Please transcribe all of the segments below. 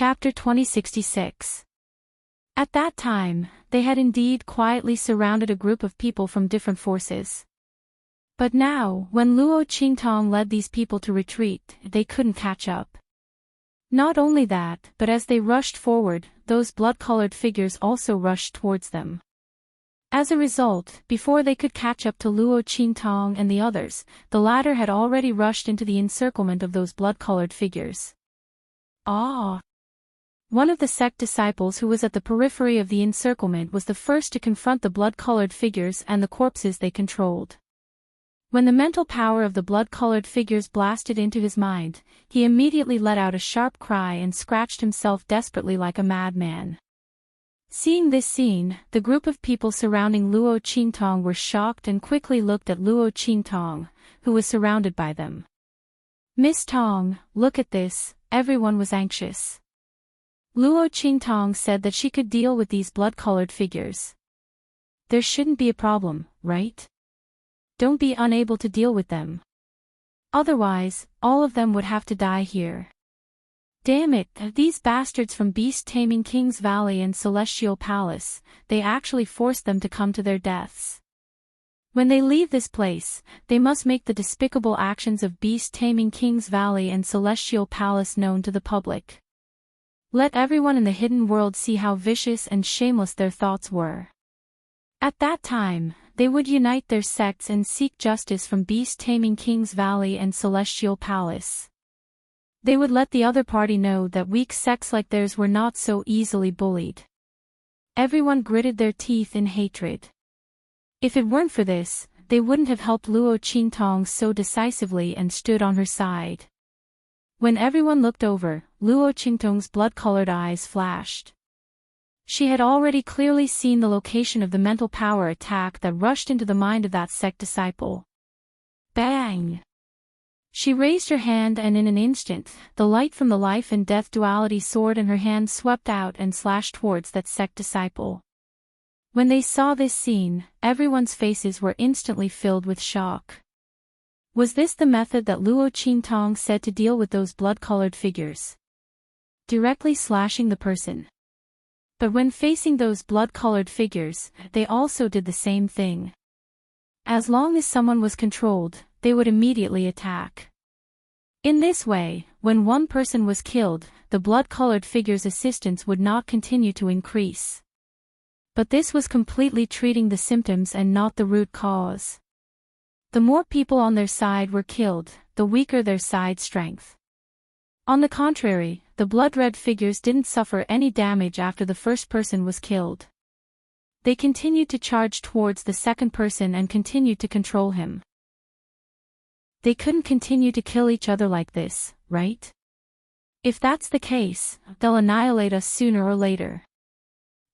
Chapter 2066. At that time, they had indeed quietly surrounded a group of people from different forces. But now, when Luo Qingtong led these people to retreat, they couldn't catch up. Not only that, but as they rushed forward, those blood-colored figures also rushed towards them. As a result, before they could catch up to Luo Qingtong and the others, the latter had already rushed into the encirclement of those blood-colored figures. Ah! One of the sect disciples who was at the periphery of the encirclement was the first to confront the blood-colored figures and the corpses they controlled. When the mental power of the blood-colored figures blasted into his mind, he immediately let out a sharp cry and scratched himself desperately like a madman. Seeing this scene, the group of people surrounding Luo Qingtong were shocked and quickly looked at Luo Qingtong, who was surrounded by them. "Miss Tong, look at this," everyone was anxious. Luo Qingtong said that she could deal with these blood-colored figures. "There shouldn't be a problem, right? Don't be unable to deal with them. Otherwise, all of them would have to die here. Damn it, these bastards from Beast-Taming King's Valley and Celestial Palace, they actually forced them to come to their deaths. When they leave this place, they must make the despicable actions of Beast-Taming King's Valley and Celestial Palace known to the public. Let everyone in the hidden world see how vicious and shameless their thoughts were. At that time, they would unite their sects and seek justice from Beast-Taming King's Valley and Celestial Palace. They would let the other party know that weak sects like theirs were not so easily bullied. Everyone gritted their teeth in hatred. If it weren't for this, they wouldn't have helped Luo Qingtong so decisively and stood on her side. When everyone looked over, Luo Qingtong's blood-colored eyes flashed. She had already clearly seen the location of the mental power attack that rushed into the mind of that sect disciple. Bang! She raised her hand and in an instant, the light from the life and death duality sword in her hand swept out and slashed towards that sect disciple. When they saw this scene, everyone's faces were instantly filled with shock. Was this the method that Luo Qingtong said to deal with those blood-colored figures? Directly slashing the person. But when facing those blood-colored figures, they also did the same thing. As long as someone was controlled, they would immediately attack. In this way, when one person was killed, the blood-colored figure's assistance would not continue to increase. But this was completely treating the symptoms and not the root cause. The more people on their side were killed, the weaker their side's strength. On the contrary, the blood-red figures didn't suffer any damage after the first person was killed. They continued to charge towards the second person and continued to control him. They couldn't continue to kill each other like this, right? If that's the case, they'll annihilate us sooner or later.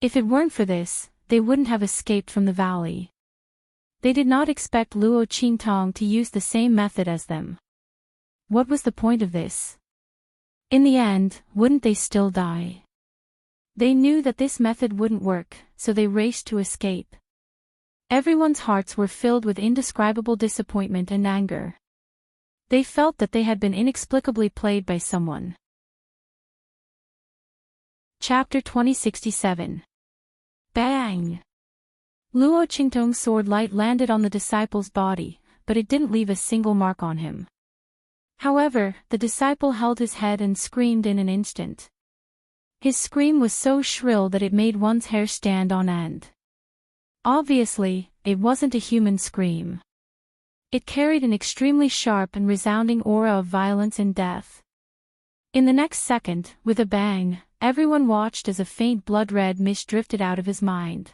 If it weren't for this, they wouldn't have escaped from the valley. They did not expect Luo Qingtong to use the same method as them. What was the point of this? In the end, wouldn't they still die? They knew that this method wouldn't work, so they raced to escape. Everyone's hearts were filled with indescribable disappointment and anger. They felt that they had been inexplicably played by someone. Chapter 2067. Bang! Luo Qingtong's sword light landed on the disciple's body, but it didn't leave a single mark on him. However, the disciple held his head and screamed in an instant. His scream was so shrill that it made one's hair stand on end. Obviously, it wasn't a human scream. It carried an extremely sharp and resounding aura of violence and death. In the next second, with a bang, everyone watched as a faint blood-red mist drifted out of his mind.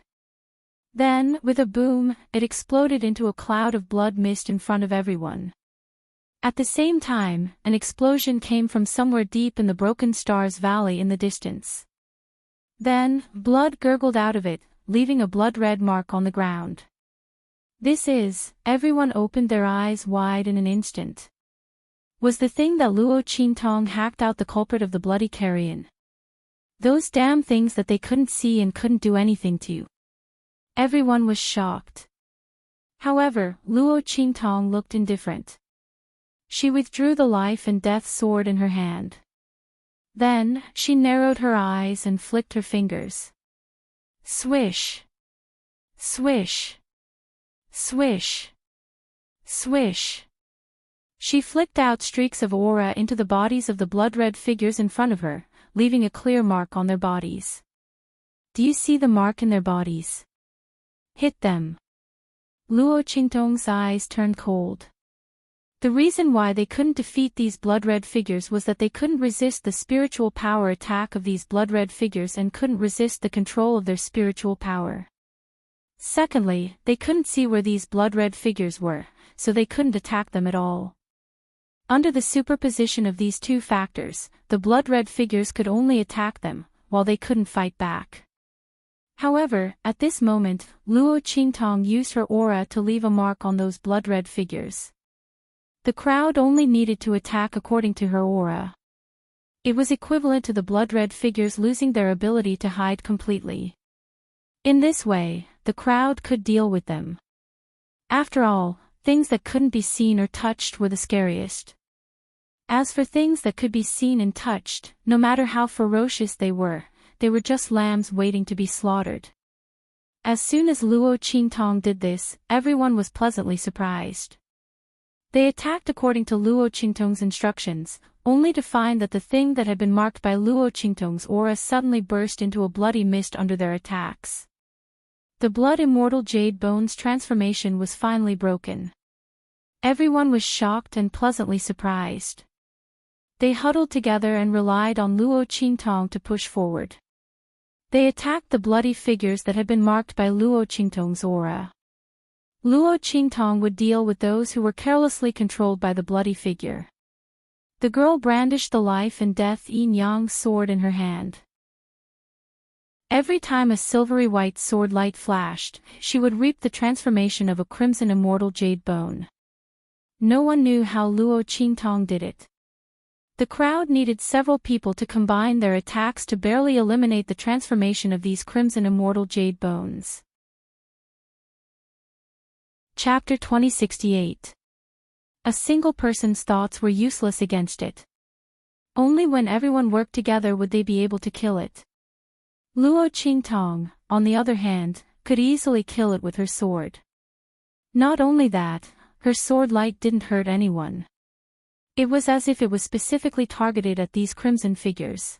Then, with a boom, it exploded into a cloud of blood mist in front of everyone. At the same time, an explosion came from somewhere deep in the Broken Stars Valley in the distance. Then, blood gurgled out of it, leaving a blood-red mark on the ground. Everyone opened their eyes wide in an instant. Was the thing that Luo Qingtong hacked out the culprit of the bloody carrion? Those damn things that they couldn't see and couldn't do anything to. Everyone was shocked. However, Luo Qingtong looked indifferent. She withdrew the life and death sword in her hand. Then, she narrowed her eyes and flicked her fingers. Swish. Swish. Swish. Swish. She flicked out streaks of aura into the bodies of the blood-red figures in front of her, leaving a clear mark on their bodies. Do you see the mark in their bodies? Hit them. Luo Qingtong's eyes turned cold. The reason why they couldn't defeat these blood-red figures was that they couldn't resist the spiritual power attack of these blood-red figures and couldn't resist the control of their spiritual power. Secondly, they couldn't see where these blood-red figures were, so they couldn't attack them at all. Under the superposition of these two factors, the blood-red figures could only attack them, while they couldn't fight back. However, at this moment, Luo Qingtong used her aura to leave a mark on those blood-red figures. The crowd only needed to attack according to her aura. It was equivalent to the blood-red figures losing their ability to hide completely. In this way, the crowd could deal with them. After all, things that couldn't be seen or touched were the scariest. As for things that could be seen and touched, no matter how ferocious they were just lambs waiting to be slaughtered. As soon as Luo Qingtong did this, everyone was pleasantly surprised. They attacked according to Luo Qingtong's instructions, only to find that the thing that had been marked by Luo Qingtong's aura suddenly burst into a bloody mist under their attacks. The blood immortal jade bone's transformation was finally broken. Everyone was shocked and pleasantly surprised. They huddled together and relied on Luo Qingtong to push forward. They attacked the bloody figures that had been marked by Luo Qingtong's aura. Luo Qingtong would deal with those who were carelessly controlled by the bloody figure. The girl brandished the life and death yin-yang sword in her hand. Every time a silvery white sword light flashed, she would reap the transformation of a crimson immortal jade bone. No one knew how Luo Qingtong did it. The crowd needed several people to combine their attacks to barely eliminate the transformation of these crimson immortal jade bones. Chapter 2068. A single person's thoughts were useless against it. Only when everyone worked together would they be able to kill it. Luo Qingtong, on the other hand, could easily kill it with her sword. Not only that, her sword light didn't hurt anyone. It was as if it was specifically targeted at these crimson figures.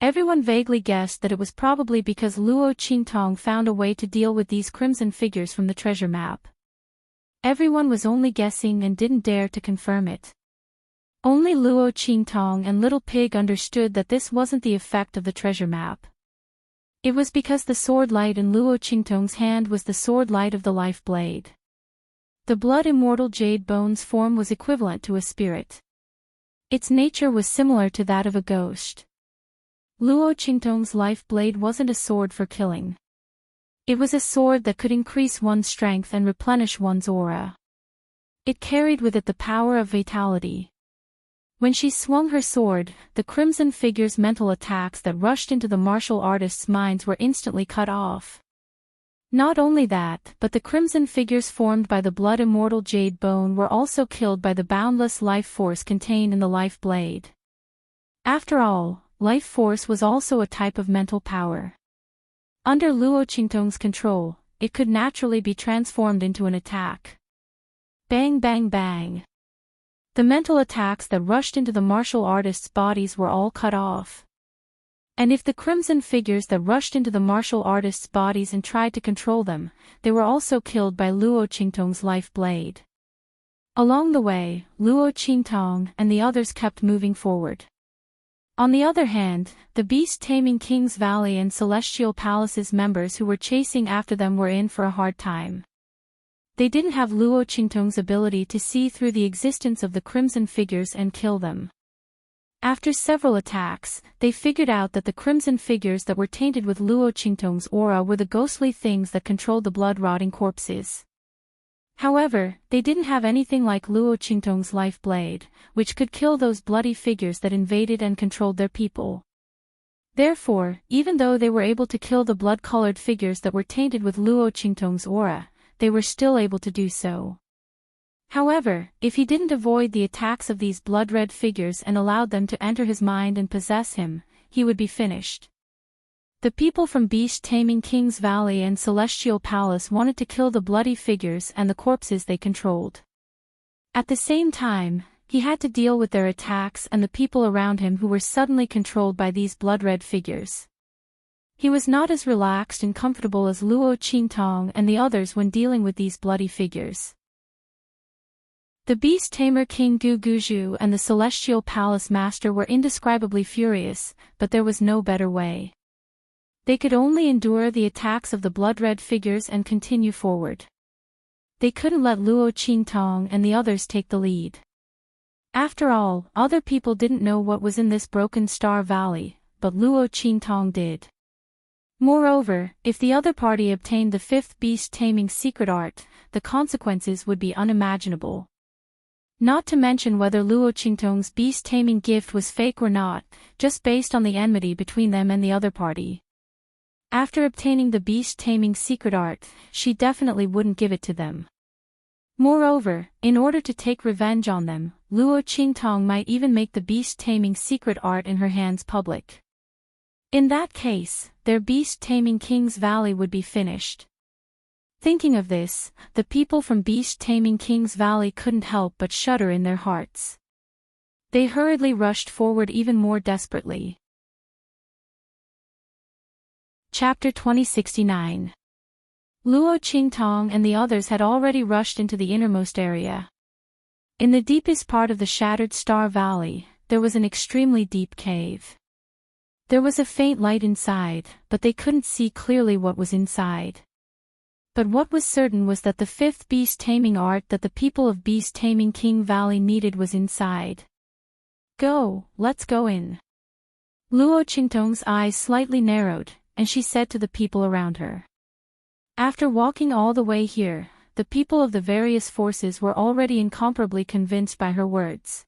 Everyone vaguely guessed that it was probably because Luo Qingtong found a way to deal with these crimson figures from the treasure map. Everyone was only guessing and didn't dare to confirm it. Only Luo Qingtong and Little Pig understood that this wasn't the effect of the treasure map. It was because the sword light in Luo Qingtong's hand was the sword light of the life blade. The blood immortal jade bone's form was equivalent to a spirit. Its nature was similar to that of a ghost. Luo Qingtong's life blade wasn't a sword for killing. It was a sword that could increase one's strength and replenish one's aura. It carried with it the power of vitality. When she swung her sword, the crimson figure's mental attacks that rushed into the martial artists' minds were instantly cut off. Not only that, but the crimson figures formed by the blood immortal jade bone were also killed by the boundless life force contained in the life blade. After all, life force was also a type of mental power. Under Luo Qingtong's control, it could naturally be transformed into an attack. Bang bang bang. The mental attacks that rushed into the martial artists' bodies were all cut off. And if the crimson figures that rushed into the martial artists' bodies and tried to control them, they were also killed by Luo Qingtong's life blade. Along the way, Luo Qingtong and the others kept moving forward. On the other hand, the beast-taming King's Valley and Celestial Palace's members who were chasing after them were in for a hard time. They didn't have Luo Qingtong's ability to see through the existence of the crimson figures and kill them. After several attacks, they figured out that the crimson figures that were tainted with Luo Qingtong's aura were the ghostly things that controlled the blood-rotting corpses. However, they didn't have anything like Luo Qingtong's life blade, which could kill those bloody figures that invaded and controlled their people. Therefore, even though they were able to kill the blood-colored figures that were tainted with Luo Qingtong's aura, they were still able to do so. However, if he didn't avoid the attacks of these blood-red figures and allowed them to enter his mind and possess him, he would be finished. The people from Beast Taming King's Valley and Celestial Palace wanted to kill the bloody figures and the corpses they controlled. At the same time, he had to deal with their attacks and the people around him who were suddenly controlled by these blood-red figures. He was not as relaxed and comfortable as Luo Qingtong and the others when dealing with these bloody figures. The Beast Tamer King Gu Guju and the Celestial Palace Master were indescribably furious, but there was no better way. They could only endure the attacks of the blood-red figures and continue forward. They couldn't let Luo Qingtong and the others take the lead. After all, other people didn't know what was in this Broken Star Valley, but Luo Qingtong did. Moreover, if the other party obtained the fifth beast-taming secret art, the consequences would be unimaginable. Not to mention whether Luo Qingtong's beast-taming gift was fake or not, just based on the enmity between them and the other party. After obtaining the beast-taming secret art, she definitely wouldn't give it to them. Moreover, in order to take revenge on them, Luo Qingtong might even make the beast-taming secret art in her hands public. In that case, their beast-taming King's Valley would be finished. Thinking of this, the people from beast-taming King's Valley couldn't help but shudder in their hearts. They hurriedly rushed forward even more desperately. Chapter 2069. Luo Qingtong and the others had already rushed into the innermost area. In the deepest part of the Shattered Star Valley, there was an extremely deep cave. There was a faint light inside, but they couldn't see clearly what was inside. But what was certain was that the fifth beast-taming art that the people of Beast-Taming King Valley needed was inside. Go, let's go in. Luo Qingtong's eyes slightly narrowed, and she said to the people around her. After walking all the way here, the people of the various forces were already incomparably convinced by her words.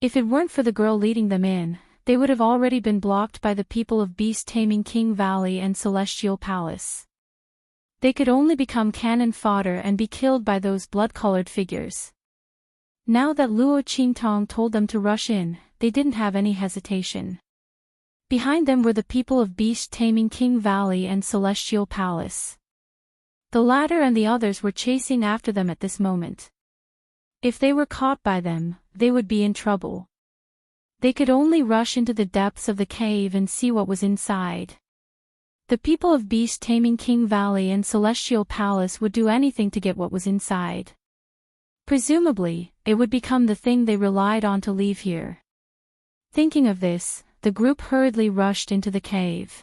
If it weren't for the girl leading them in, they would have already been blocked by the people of Beast-Taming King Valley and Celestial Palace. They could only become cannon fodder and be killed by those blood-colored figures. Now that Luo Qingtong told them to rush in, they didn't have any hesitation. Behind them were the people of Beast-Taming King Valley and Celestial Palace. The latter and the others were chasing after them at this moment. If they were caught by them, they would be in trouble. They could only rush into the depths of the cave and see what was inside. The people of Beast-Taming King Valley and Celestial Palace would do anything to get what was inside. Presumably, it would become the thing they relied on to leave here. Thinking of this, the group hurriedly rushed into the cave.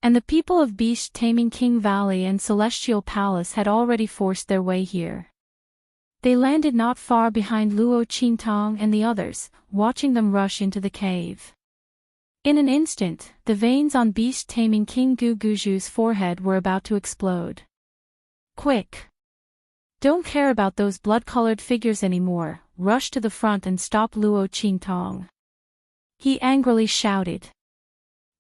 And the people of Beast-Taming King Valley and Celestial Palace had already forced their way here. They landed not far behind Luo Qingtong and the others, watching them rush into the cave. In an instant, the veins on Beast-Taming King Gu Guju's forehead were about to explode. Quick! Don't care about those blood-colored figures anymore, rush to the front and stop Luo Qingtong. He angrily shouted.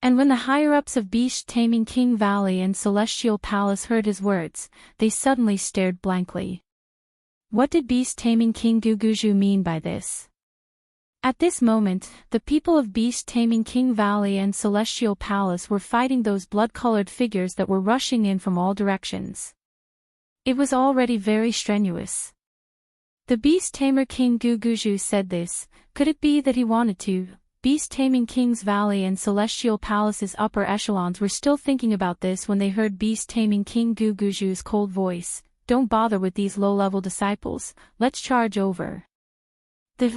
And when the higher-ups of Beast-Taming King Valley and Celestial Palace heard his words, they suddenly stared blankly. What did Beast-Taming King Gu Guju mean by this? At this moment, the people of Beast-Taming King Valley and Celestial Palace were fighting those blood-colored figures that were rushing in from all directions. It was already very strenuous. The Beast-Tamer King Gu Guju said this. Could it be that he wanted to? Beast-Taming King's Valley and Celestial Palace's upper echelons were still thinking about this when they heard Beast-Taming King Gu Guju's cold voice. Don't bother with these low-level disciples, let's charge over. The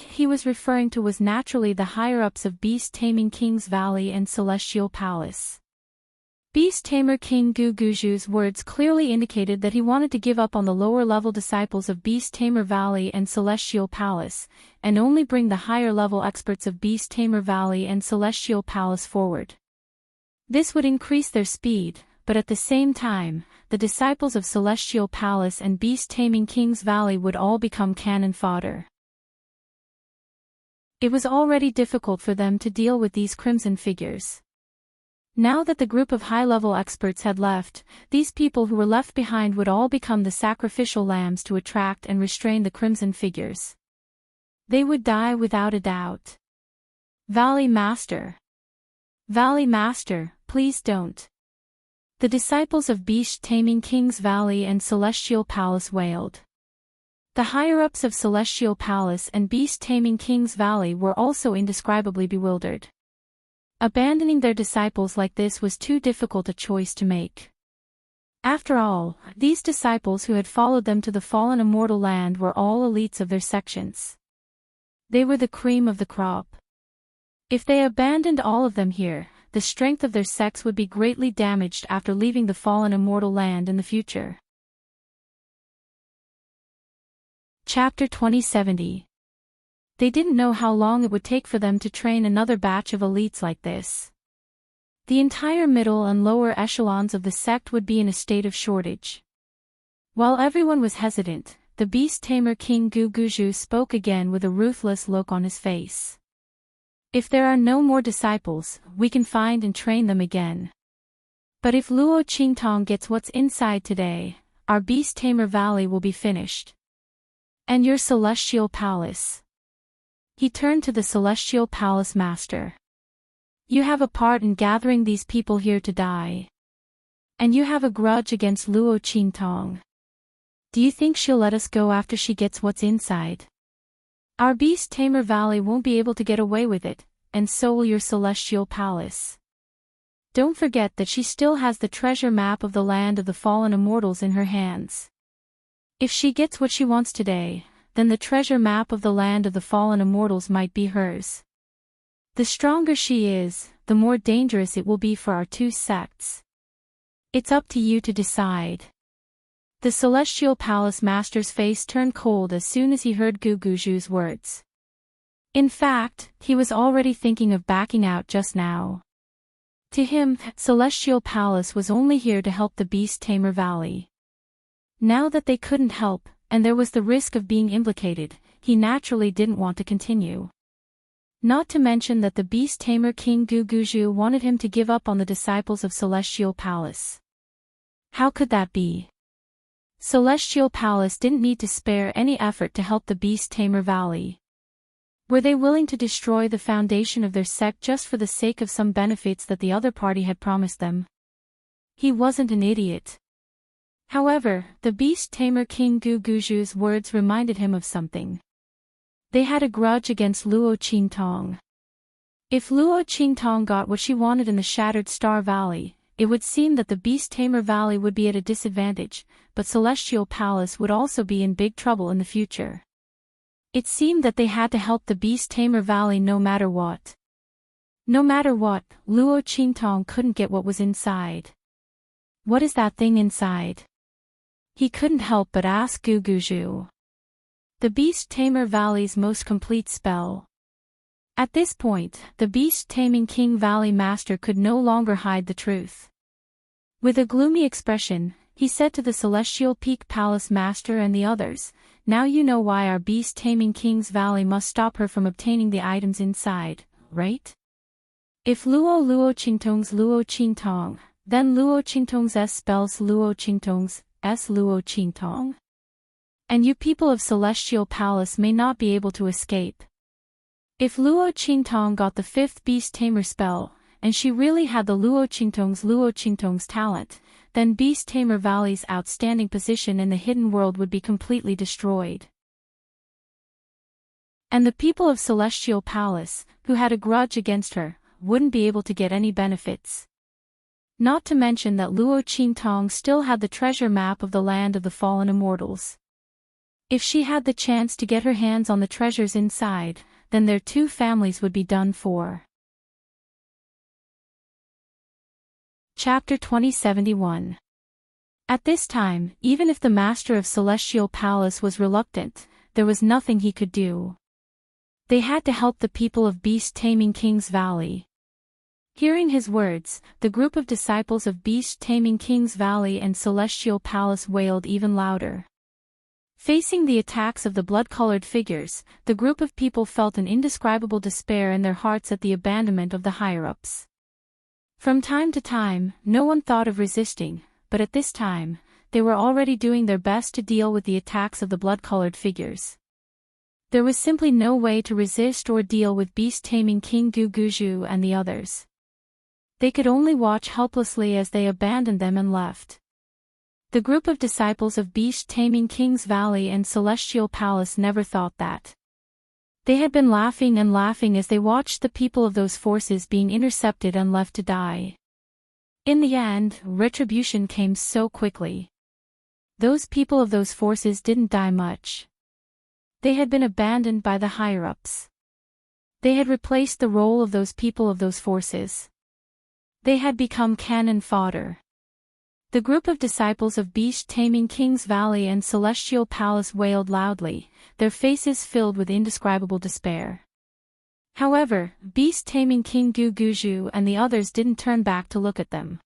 he was referring to was naturally the higher-ups of Beast-Taming King's Valley and Celestial Palace. Beast-Tamer King Gu Guju's words clearly indicated that he wanted to give up on the lower-level disciples of Beast-Tamer Valley and Celestial Palace, and only bring the higher-level experts of Beast-Tamer Valley and Celestial Palace forward. This would increase their speed, but at the same time, the disciples of Celestial Palace and Beast-Taming King's Valley would all become cannon fodder. It was already difficult for them to deal with these crimson figures. Now that the group of high-level experts had left, these people who were left behind would all become the sacrificial lambs to attract and restrain the crimson figures. They would die without a doubt. Valley Master. Valley Master, please don't. The disciples of Beast Taming King's Valley and Celestial Palace wailed. The higher-ups of Celestial Palace and Beast Taming King's Valley were also indescribably bewildered. Abandoning their disciples like this was too difficult a choice to make. After all, these disciples who had followed them to the fallen immortal land were all elites of their sections. They were the cream of the crop. If they abandoned all of them here, the strength of their sects would be greatly damaged after leaving the fallen immortal land in the future. Chapter 2070. They didn't know how long it would take for them to train another batch of elites like this. The entire middle and lower echelons of the sect would be in a state of shortage. While everyone was hesitant, the beast tamer King Guguju spoke again with a ruthless look on his face. If there are no more disciples, we can find and train them again. But if Luo Qingtong gets what's inside today, our beast tamer valley will be finished. And your celestial palace. He turned to the Celestial Palace Master. You have a part in gathering these people here to die. And you have a grudge against Luo Qingtong. Do you think she'll let us go after she gets what's inside? Our Beast Tamer Valley won't be able to get away with it, and so will your Celestial Palace. Don't forget that she still has the treasure map of the land of the fallen immortals in her hands. If she gets what she wants today, then the treasure map of the land of the fallen immortals might be hers. The stronger she is, the more dangerous it will be for our two sects. It's up to you to decide. The Celestial Palace Master's face turned cold as soon as he heard Guguju's words. In fact, he was already thinking of backing out just now. To him, Celestial Palace was only here to help the Beast Tamer Valley. Now that they couldn't help, and there was the risk of being implicated, he naturally didn't want to continue. Not to mention that the beast tamer King Guguju wanted him to give up on the disciples of Celestial Palace. How could that be? Celestial Palace didn't need to spare any effort to help the beast tamer valley. Were they willing to destroy the foundation of their sect just for the sake of some benefits that the other party had promised them? He wasn't an idiot. However, the beast tamer King Guguju's words reminded him of something. They had a grudge against Luo Qingtong. If Luo Qingtong got what she wanted in the Shattered Star Valley, it would seem that the Beast Tamer Valley would be at a disadvantage, but Celestial Palace would also be in big trouble in the future. It seemed that they had to help the Beast Tamer Valley no matter what. No matter what, Luo Qingtong couldn't get what was inside. What is that thing inside? He couldn't help but ask Guguju. The Beast Tamer Valley's most complete spell. At this point, the Beast Taming King Valley Master could no longer hide the truth. With a gloomy expression, he said to the Celestial Peak Palace Master and the others, "Now you know why our Beast Taming King's Valley must stop her from obtaining the items inside, right? If Luo Qingtong's Luo Qingtong, then Luo Qingtong's S spells Luo Qingtong's S Luo Qingtong. And you people of Celestial Palace may not be able to escape. If Luo Qingtong got the 5th Beast Tamer spell, and she really had the Luo Qingtong's talent, then Beast Tamer Valley's outstanding position in the hidden world would be completely destroyed. And the people of Celestial Palace, who had a grudge against her, wouldn't be able to get any benefits. Not to mention that Luo Qingtong still had the treasure map of the land of the fallen immortals. If she had the chance to get her hands on the treasures inside, then their two families would be done for. Chapter 2071. At this time, even if the master of Celestial Palace was reluctant, there was nothing he could do. They had to help the people of Beast Taming King's Valley. Hearing his words, the group of disciples of Beast Taming King's Valley and Celestial Palace wailed even louder. Facing the attacks of the blood-colored figures, the group of people felt an indescribable despair in their hearts at the abandonment of the higher-ups. From time to time, no one thought of resisting, but at this time, they were already doing their best to deal with the attacks of the blood-colored figures. There was simply no way to resist or deal with beast-taming King Guguju and the others. They could only watch helplessly as they abandoned them and left. The group of disciples of beast-taming King's Valley and Celestial Palace never thought that. They had been laughing and laughing as they watched the people of those forces being intercepted and left to die. In the end, retribution came so quickly. Those people of those forces didn't die much. They had been abandoned by the higher-ups. They had replaced the role of those people of those forces. They had become cannon fodder. The group of disciples of beast-taming King's Valley and Celestial Palace wailed loudly, their faces filled with indescribable despair. However, beast-taming King Guguju and the others didn't turn back to look at them.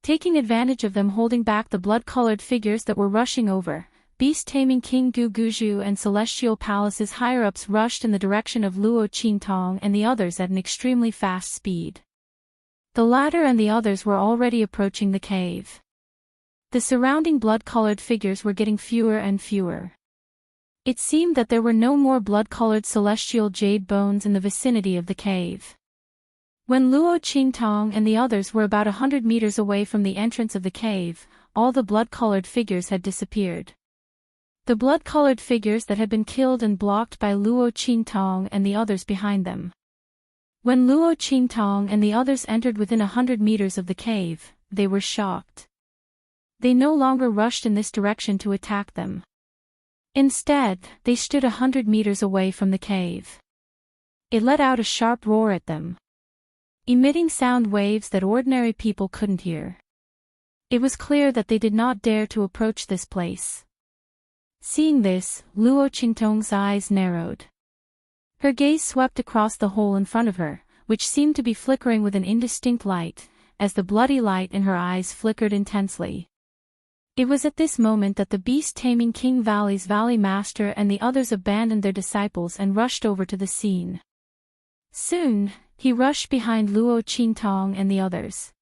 Taking advantage of them holding back the blood-colored figures that were rushing over, beast-taming King Guguju and Celestial Palace's higher-ups rushed in the direction of Luo Qingtong and the others at an extremely fast speed. The latter and the others were already approaching the cave. The surrounding blood-colored figures were getting fewer and fewer. It seemed that there were no more blood-colored celestial jade bones in the vicinity of the cave. When Luo Qingtong and the others were about 100 meters away from the entrance of the cave, all the blood-colored figures had disappeared. The blood-colored figures that had been killed and blocked by Luo Qingtong and the others behind them. When Luo Qingtong and the others entered within 100 meters of the cave, they were shocked. They no longer rushed in this direction to attack them. Instead, they stood 100 meters away from the cave. It let out a sharp roar at them, emitting sound waves that ordinary people couldn't hear. It was clear that they did not dare to approach this place. Seeing this, Luo Qingtong's eyes narrowed. Her gaze swept across the hole in front of her, which seemed to be flickering with an indistinct light, as the bloody light in her eyes flickered intensely. It was at this moment that the beast-taming King Valley's Valley Master and the others abandoned their disciples and rushed over to the scene. Soon, he rushed behind Luo Qingtong and the others.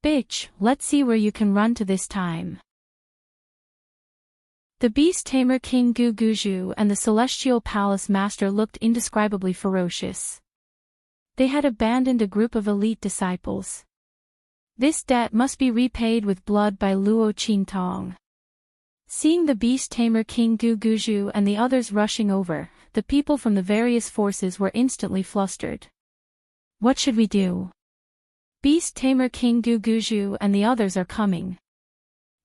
"Bitch, let's see where you can run to this time." The beast-tamer King Guguju and the Celestial Palace Master looked indescribably ferocious. They had abandoned a group of elite disciples. This debt must be repaid with blood by Luo Qingtong. Seeing the beast-tamer King Guguju and the others rushing over, the people from the various forces were instantly flustered. "What should we do? Beast-tamer King Guguju and the others are coming."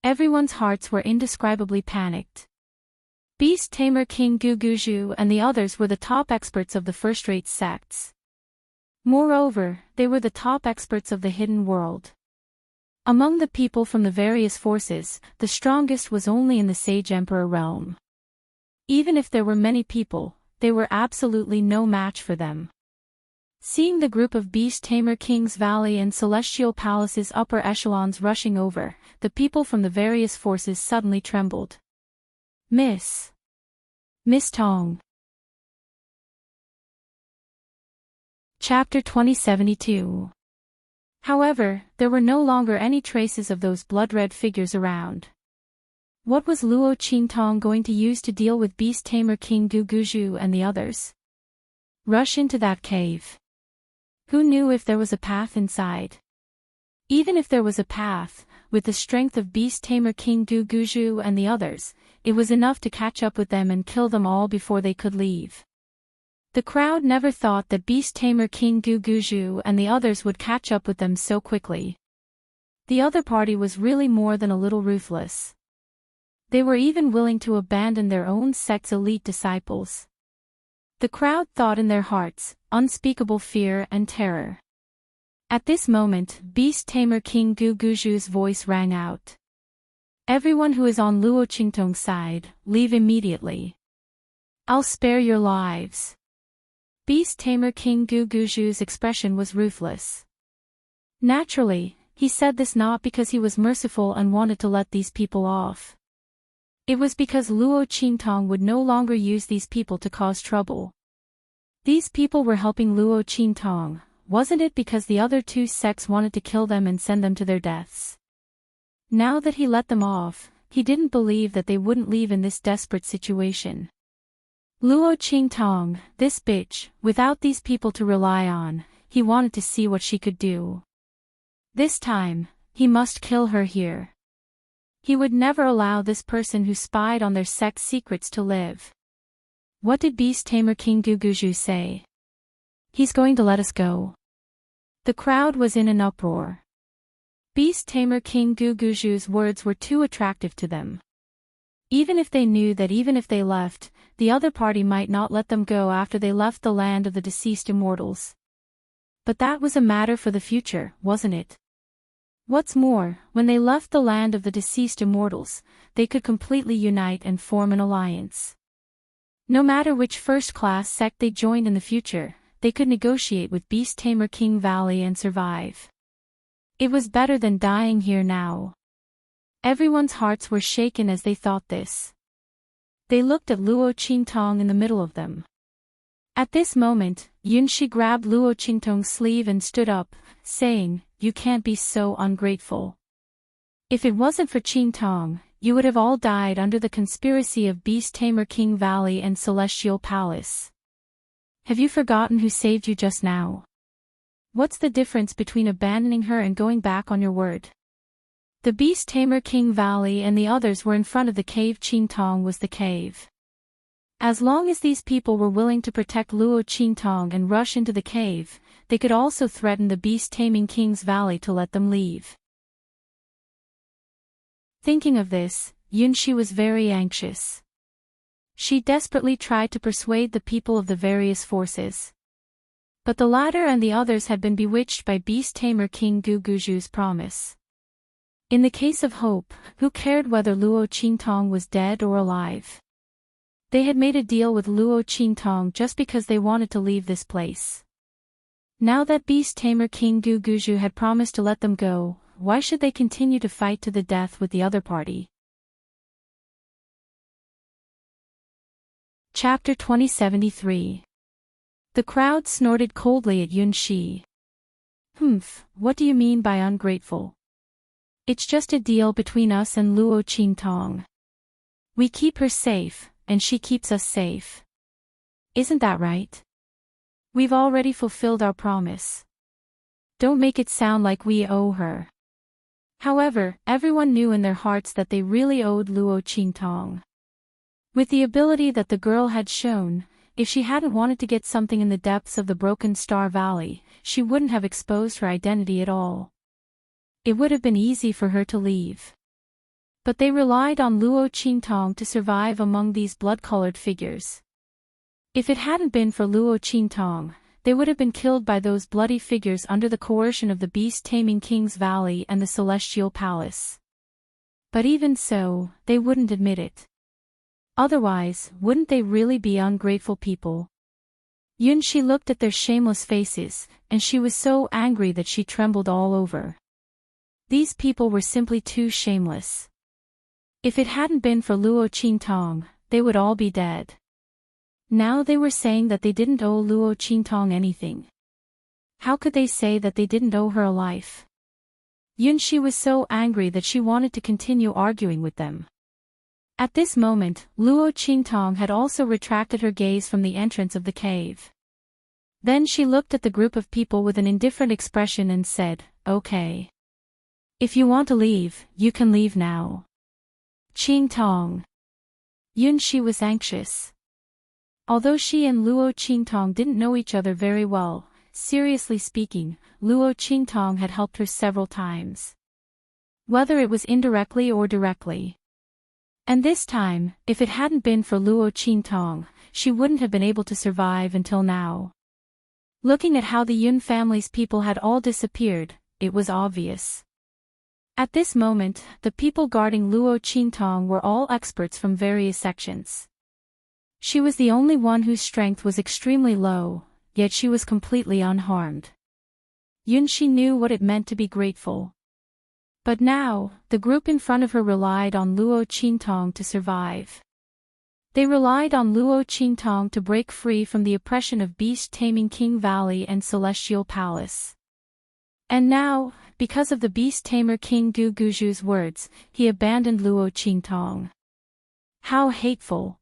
Everyone's hearts were indescribably panicked. Beast-tamer King Guguju and the others were the top experts of the first-rate sects. Moreover, they were the top experts of the hidden world. Among the people from the various forces, the strongest was only in the Sage Emperor realm. Even if there were many people, they were absolutely no match for them. Seeing the group of beast-tamer King's Valley and Celestial Palace's upper echelons rushing over, the people from the various forces suddenly trembled. Miss Tong. Chapter 2072. However, there were no longer any traces of those blood-red figures around. What was Luo Qingtong going to use to deal with beast-tamer King Guguju and the others? Rush into that cave. Who knew if there was a path inside? Even if there was a path, with the strength of beast-tamer King Guguju and the others, it was enough to catch up with them and kill them all before they could leave. The crowd never thought that beast-tamer King Guguju and the others would catch up with them so quickly. The other party was really more than a little ruthless. They were even willing to abandon their own sect's elite disciples. The crowd thought in their hearts, unspeakable fear and terror. At this moment, beast-tamer King Guguju's voice rang out. "Everyone who is on Luo Qingtong's side, leave immediately. I'll spare your lives." Beast-tamer King Guguju's expression was ruthless. Naturally, he said this not because he was merciful and wanted to let these people off. It was because Luo Qingtong would no longer use these people to cause trouble. These people were helping Luo Qingtong, wasn't it because the other two sects wanted to kill them and send them to their deaths? Now that he let them off, he didn't believe that they wouldn't leave in this desperate situation. Luo Qingtong, this bitch, without these people to rely on, he wanted to see what she could do. This time, he must kill her here. He would never allow this person who spied on their sect's secrets to live. What did Beast Tamer King Guguju say? He's going to let us go. The crowd was in an uproar. Beast Tamer King Guguju's words were too attractive to them. Even if they knew that even if they left, the other party might not let them go after they left the land of the deceased immortals. But that was a matter for the future, wasn't it? What's more, when they left the land of the deceased immortals, they could completely unite and form an alliance. No matter which first-class sect they joined in the future, they could negotiate with Beast Tamer King Valley and survive. It was better than dying here now. Everyone's hearts were shaken as they thought this. They looked at Luo Qingtong in the middle of them. At this moment, Yunshi grabbed Luo Qingtong's sleeve and stood up, saying, "You can't be so ungrateful. If it wasn't for Qingtong, you would have all died under the conspiracy of Beast Tamer King Valley and Celestial Palace. Have you forgotten who saved you just now? What's the difference between abandoning her and going back on your word?" The Beast Tamer King Valley and the others were in front of the cave. Qingtong was the cave. As long as these people were willing to protect Luo Qingtong and rush into the cave, they could also threaten the Beast Taming King's Valley to let them leave. Thinking of this, Yunshi was very anxious. She desperately tried to persuade the people of the various forces. But the latter and the others had been bewitched by Beast Tamer King Guguju's promise. In the case of Hope, who cared whether Luo Qingtong was dead or alive? They had made a deal with Luo Qingtong just because they wanted to leave this place. Now that Beast Tamer King Guguju had promised to let them go, why should they continue to fight to the death with the other party? Chapter 2073. The crowd snorted coldly at Yunshi. What do you mean by ungrateful? It's just a deal between us and Luo Qingtong. We keep her safe, and she keeps us safe. Isn't that right? We've already fulfilled our promise. Don't make it sound like we owe her. However, everyone knew in their hearts that they really owed Luo Qingtong. With the ability that the girl had shown, if she hadn't wanted to get something in the depths of the Broken Star Valley, she wouldn't have exposed her identity at all. It would have been easy for her to leave. But they relied on Luo Qingtong to survive among these blood-colored figures. If it hadn't been for Luo Qingtong, they would have been killed by those bloody figures under the coercion of the Beast Taming King's Valley and the Celestial Palace. But even so, they wouldn't admit it. Otherwise, wouldn't they really be ungrateful people? Yunshi looked at their shameless faces, and she was so angry that she trembled all over. These people were simply too shameless. If it hadn't been for Luo Qingtong, they would all be dead. Now they were saying that they didn't owe Luo Qingtong anything. How could they say that they didn't owe her a life? Yunshi was so angry that she wanted to continue arguing with them. At this moment, Luo Qingtong had also retracted her gaze from the entrance of the cave. Then she looked at the group of people with an indifferent expression and said, "Okay. If you want to leave, you can leave now." Qingtong. Yunshi was anxious. Although she and Luo Qingtong didn't know each other very well, seriously speaking, Luo Qingtong had helped her several times. Whether it was indirectly or directly. And this time, if it hadn't been for Luo Qingtong, she wouldn't have been able to survive until now. Looking at how the Yun family's people had all disappeared, it was obvious. At this moment, the people guarding Luo Qingtong were all experts from various sections. She was the only one whose strength was extremely low, yet she was completely unharmed. Yunshi knew what it meant to be grateful. But now, the group in front of her relied on Luo Qingtong to survive. They relied on Luo Qingtong to break free from the oppression of beast-taming King Valley and Celestial Palace. And now, because of the beast-tamer King Gu Guju's words, he abandoned Luo Qingtong. How hateful!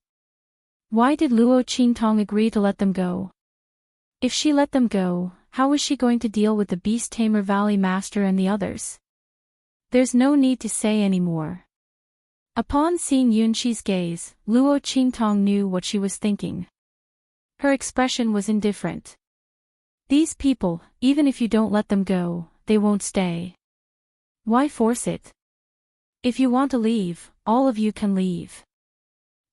Why did Luo Qingtong agree to let them go? If she let them go, how was she going to deal with the beast-tamer Valley Master and the others? There's no need to say any more. Upon seeing Yunqi's gaze, Luo Qingtong knew what she was thinking. Her expression was indifferent. These people, even if you don't let them go, they won't stay. Why force it? If you want to leave, all of you can leave.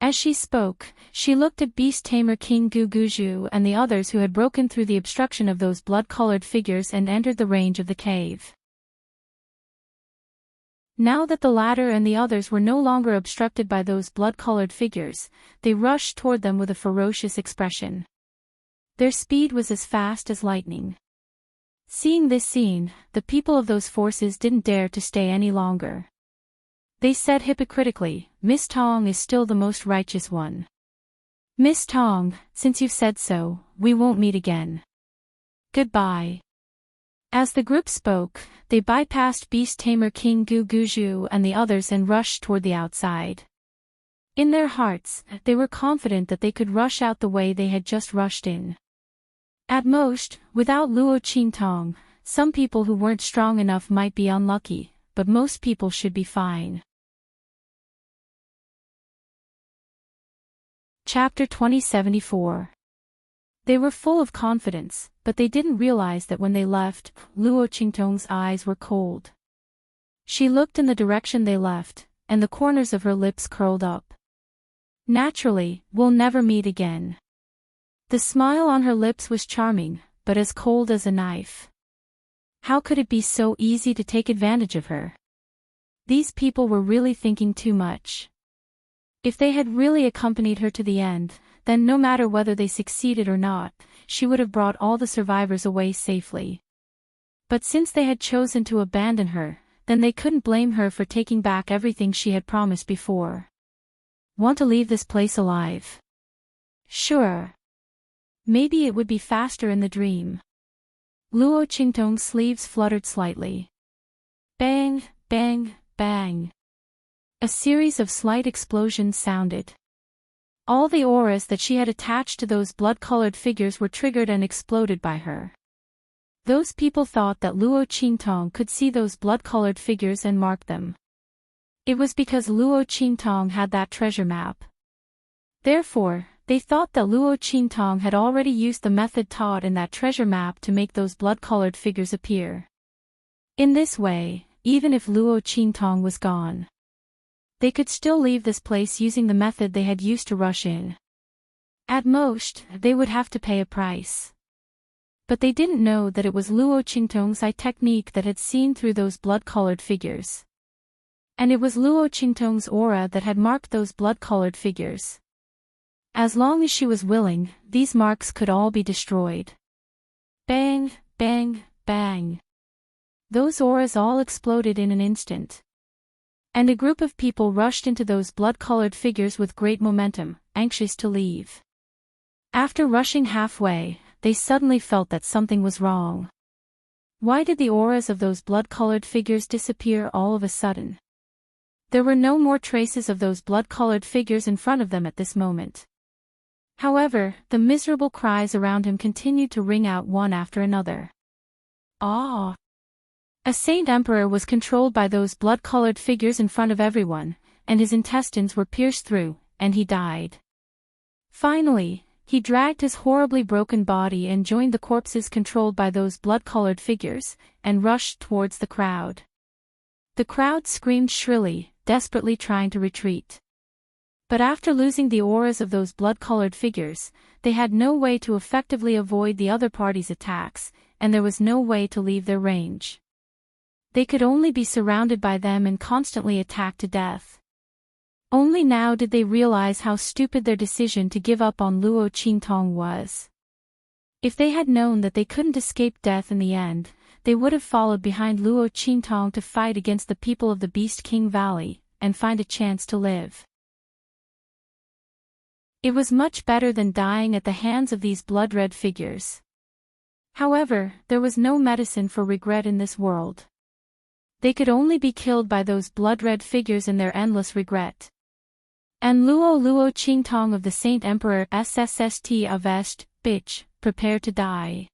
As she spoke, she looked at beast-tamer King Gu Guju and the others who had broken through the obstruction of those blood-colored figures and entered the range of the cave. Now that the latter and the others were no longer obstructed by those blood-colored figures, they rushed toward them with a ferocious expression. Their speed was as fast as lightning. Seeing this scene, the people of those forces didn't dare to stay any longer. They said hypocritically, "Miss Tong is still the most righteous one. Miss Tong, since you've said so, we won't meet again. Goodbye." As the group spoke, they bypassed beast-tamer King Gu Guju and the others and rushed toward the outside. In their hearts, they were confident that they could rush out the way they had just rushed in. At most, without Luo Qingtong, some people who weren't strong enough might be unlucky, but most people should be fine. Chapter 2074. They were full of confidence, but they didn't realize that when they left, Luo Qingtong's eyes were cold. She looked in the direction they left, and the corners of her lips curled up. Naturally, we'll never meet again. The smile on her lips was charming, but as cold as a knife. How could it be so easy to take advantage of her? These people were really thinking too much. If they had really accompanied her to the end, then no matter whether they succeeded or not, she would have brought all the survivors away safely. But since they had chosen to abandon her, then they couldn't blame her for taking back everything she had promised before. Want to leave this place alive? Sure. Maybe it would be faster in the dream. Luo Qingtong's sleeves fluttered slightly. Bang, bang, bang. A series of slight explosions sounded. All the auras that she had attached to those blood-colored figures were triggered and exploded by her. Those people thought that Luo Qingtong could see those blood-colored figures and mark them. It was because Luo Qingtong had that treasure map. Therefore, they thought that Luo Qingtong had already used the method taught in that treasure map to make those blood-colored figures appear. In this way, even if Luo Qingtong was gone, they could still leave this place using the method they had used to rush in. At most, they would have to pay a price. But they didn't know that it was Luo Qingtong's eye technique that had seen through those blood-colored figures. And it was Luo Qingtong's aura that had marked those blood-colored figures. As long as she was willing, these marks could all be destroyed. Bang, bang, bang. Those auras all exploded in an instant. And a group of people rushed into those blood-colored figures with great momentum, anxious to leave. After rushing halfway, they suddenly felt that something was wrong. Why did the auras of those blood-colored figures disappear all of a sudden? There were no more traces of those blood-colored figures in front of them at this moment. However, the miserable cries around him continued to ring out one after another. Ah! A Saint Emperor was controlled by those blood-colored figures in front of everyone, and his intestines were pierced through, and he died. Finally, he dragged his horribly broken body and joined the corpses controlled by those blood-colored figures, and rushed towards the crowd. The crowd screamed shrilly, desperately trying to retreat. But after losing the auras of those blood-colored figures, they had no way to effectively avoid the other party's attacks, and there was no way to leave their range. They could only be surrounded by them and constantly attacked to death. Only now did they realize how stupid their decision to give up on Luo Qingtong was. If they had known that they couldn't escape death in the end, they would have followed behind Luo Qingtong to fight against the people of the Beast King Valley, and find a chance to live. It was much better than dying at the hands of these blood-red figures. However, there was no medicine for regret in this world. They could only be killed by those blood-red figures in their endless regret. And Luo Qingtong of the Saint Emperor SSST Avest, bitch, prepared to die.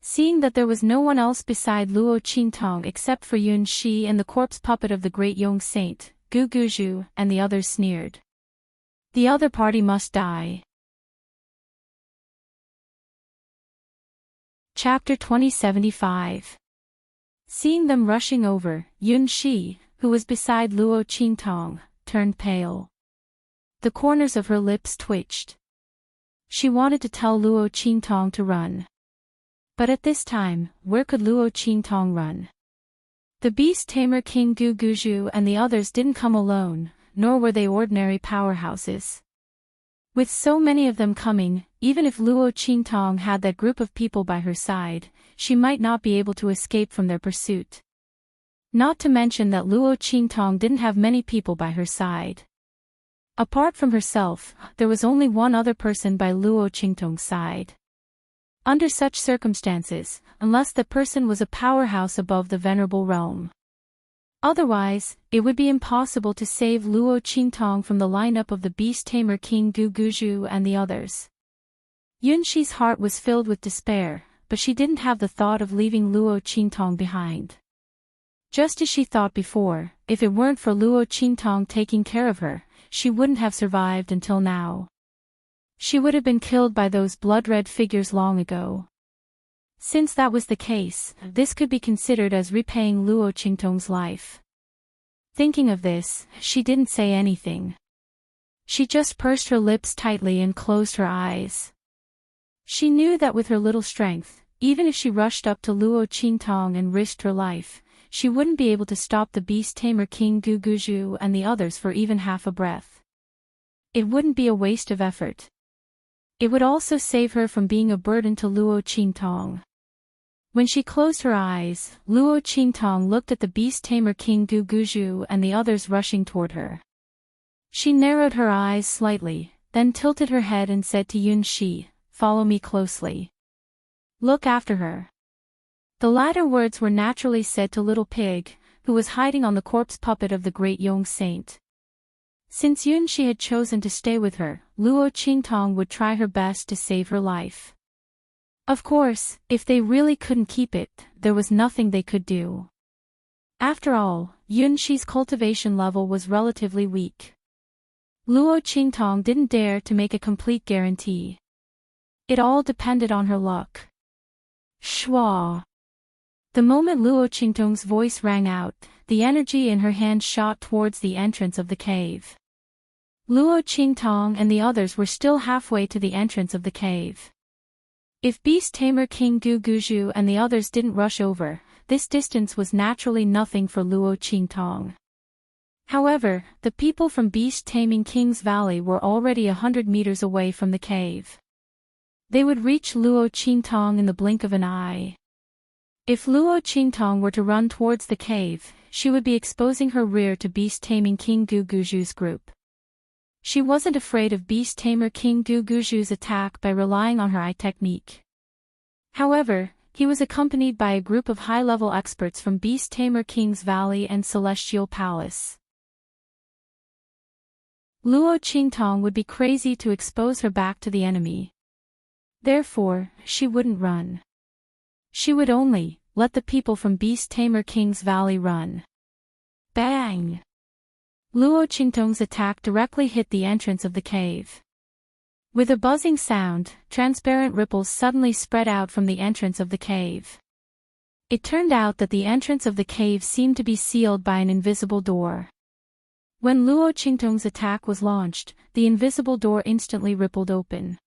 Seeing that there was no one else beside Luo Qingtong except for Yun Shi and the corpse puppet of the great young saint, Gu Guzhu, and the others sneered. The other party must die. Chapter 2075. Seeing them rushing over, Yun Shi, who was beside Luo Qingtong, turned pale. The corners of her lips twitched. She wanted to tell Luo Qingtong to run. But at this time, where could Luo Qingtong run? The beast tamer King Gu Guzhu and the others didn't come alone, nor were they ordinary powerhouses. With so many of them coming, even if Luo Qingtong had that group of people by her side, she might not be able to escape from their pursuit. Not to mention that Luo Qingtong didn't have many people by her side. Apart from herself, there was only one other person by Luo Qingtong's side. Under such circumstances, unless the person was a powerhouse above the venerable realm. Otherwise, it would be impossible to save Luo Qingtong from the lineup of the beast tamer King Gu Guzhu and the others. Yun Shi's heart was filled with despair, but she didn't have the thought of leaving Luo Qingtong behind. Just as she thought before, if it weren't for Luo Qingtong taking care of her, she wouldn't have survived until now. She would have been killed by those blood-red figures long ago. Since that was the case, this could be considered as repaying Luo Qingtong's life. Thinking of this, she didn't say anything. She just pursed her lips tightly and closed her eyes. She knew that with her little strength, even if she rushed up to Luo Qingtong and risked her life, she wouldn't be able to stop the beast tamer King Gu Guzhu and the others for even half a breath. It wouldn't be a waste of effort. It would also save her from being a burden to Luo Qingtong. When she closed her eyes, Luo Qingtong looked at the beast tamer King Gu Guzhu and the others rushing toward her. She narrowed her eyes slightly, then tilted her head and said to Yun Shi, "Follow me closely. Look after her." The latter words were naturally said to Little Pig, who was hiding on the corpse puppet of the great young saint. Since Yun Shi had chosen to stay with her, Luo Qingtong would try her best to save her life. Of course, if they really couldn't keep it, there was nothing they could do. After all, Yun Shi's cultivation level was relatively weak. Luo Qingtong didn't dare to make a complete guarantee. It all depended on her luck. Shwa. The moment Luo Qingtong's voice rang out, the energy in her hand shot towards the entrance of the cave. Luo Qingtong and the others were still halfway to the entrance of the cave. If beast tamer King Gu Guzhu and the others didn't rush over, this distance was naturally nothing for Luo Qingtong. However, the people from Beast Taming King's Valley were already 100 meters away from the cave. They would reach Luo Qingtong in the blink of an eye. If Luo Qingtong were to run towards the cave, she would be exposing her rear to Beast Taming King Gu Guzhu's group. She wasn't afraid of Beast Tamer King Gu Guzhu's attack by relying on her eye technique. However, he was accompanied by a group of high-level experts from Beast Tamer King's Valley and Celestial Palace. Luo Qingtong would be crazy to expose her back to the enemy. Therefore, she wouldn't run. She would only let the people from Beast Tamer King's Valley run. Bang! Luo Qingtong's attack directly hit the entrance of the cave. With a buzzing sound, transparent ripples suddenly spread out from the entrance of the cave. It turned out that the entrance of the cave seemed to be sealed by an invisible door. When Luo Qingtong's attack was launched, the invisible door instantly rippled open.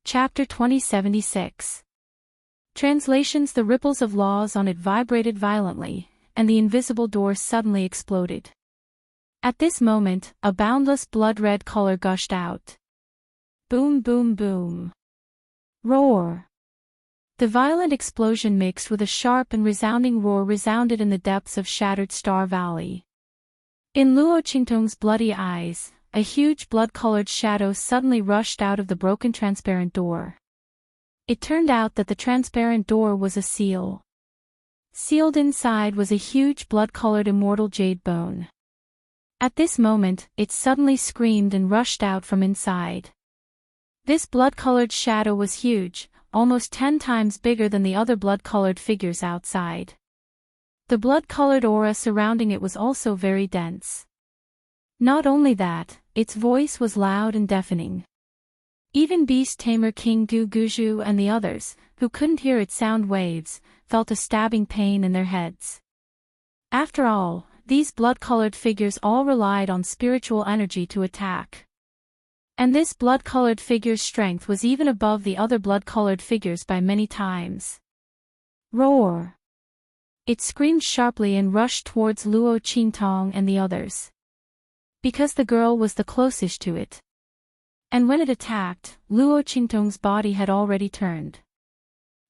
Chapter 2076. Translations. The ripples of laws on it vibrated violently, and the invisible door suddenly exploded. At this moment, a boundless blood-red color gushed out. Boom, boom, boom. Roar. The violent explosion mixed with a sharp and resounding roar resounded in the depths of shattered Star Valley. In Luo Qingtong's bloody eyes, a huge blood-colored shadow suddenly rushed out of the broken transparent door. It turned out that the transparent door was a seal. Sealed inside was a huge blood-colored immortal jade bone. At this moment, it suddenly screamed and rushed out from inside. This blood-colored shadow was huge, almost 10 times bigger than the other blood-colored figures outside. The blood-colored aura surrounding it was also very dense. Not only that, its voice was loud and deafening. Even Beast Tamer King Gu Guju and the others, who couldn't hear its sound waves, felt a stabbing pain in their heads. After all, these blood-colored figures all relied on spiritual energy to attack. And this blood-colored figure's strength was even above the other blood-colored figures by many times. Roar! It screamed sharply and rushed towards Luo Qingtong and the others. Because the girl was the closest to it. And when it attacked, Luo Qingtong's body had already turned.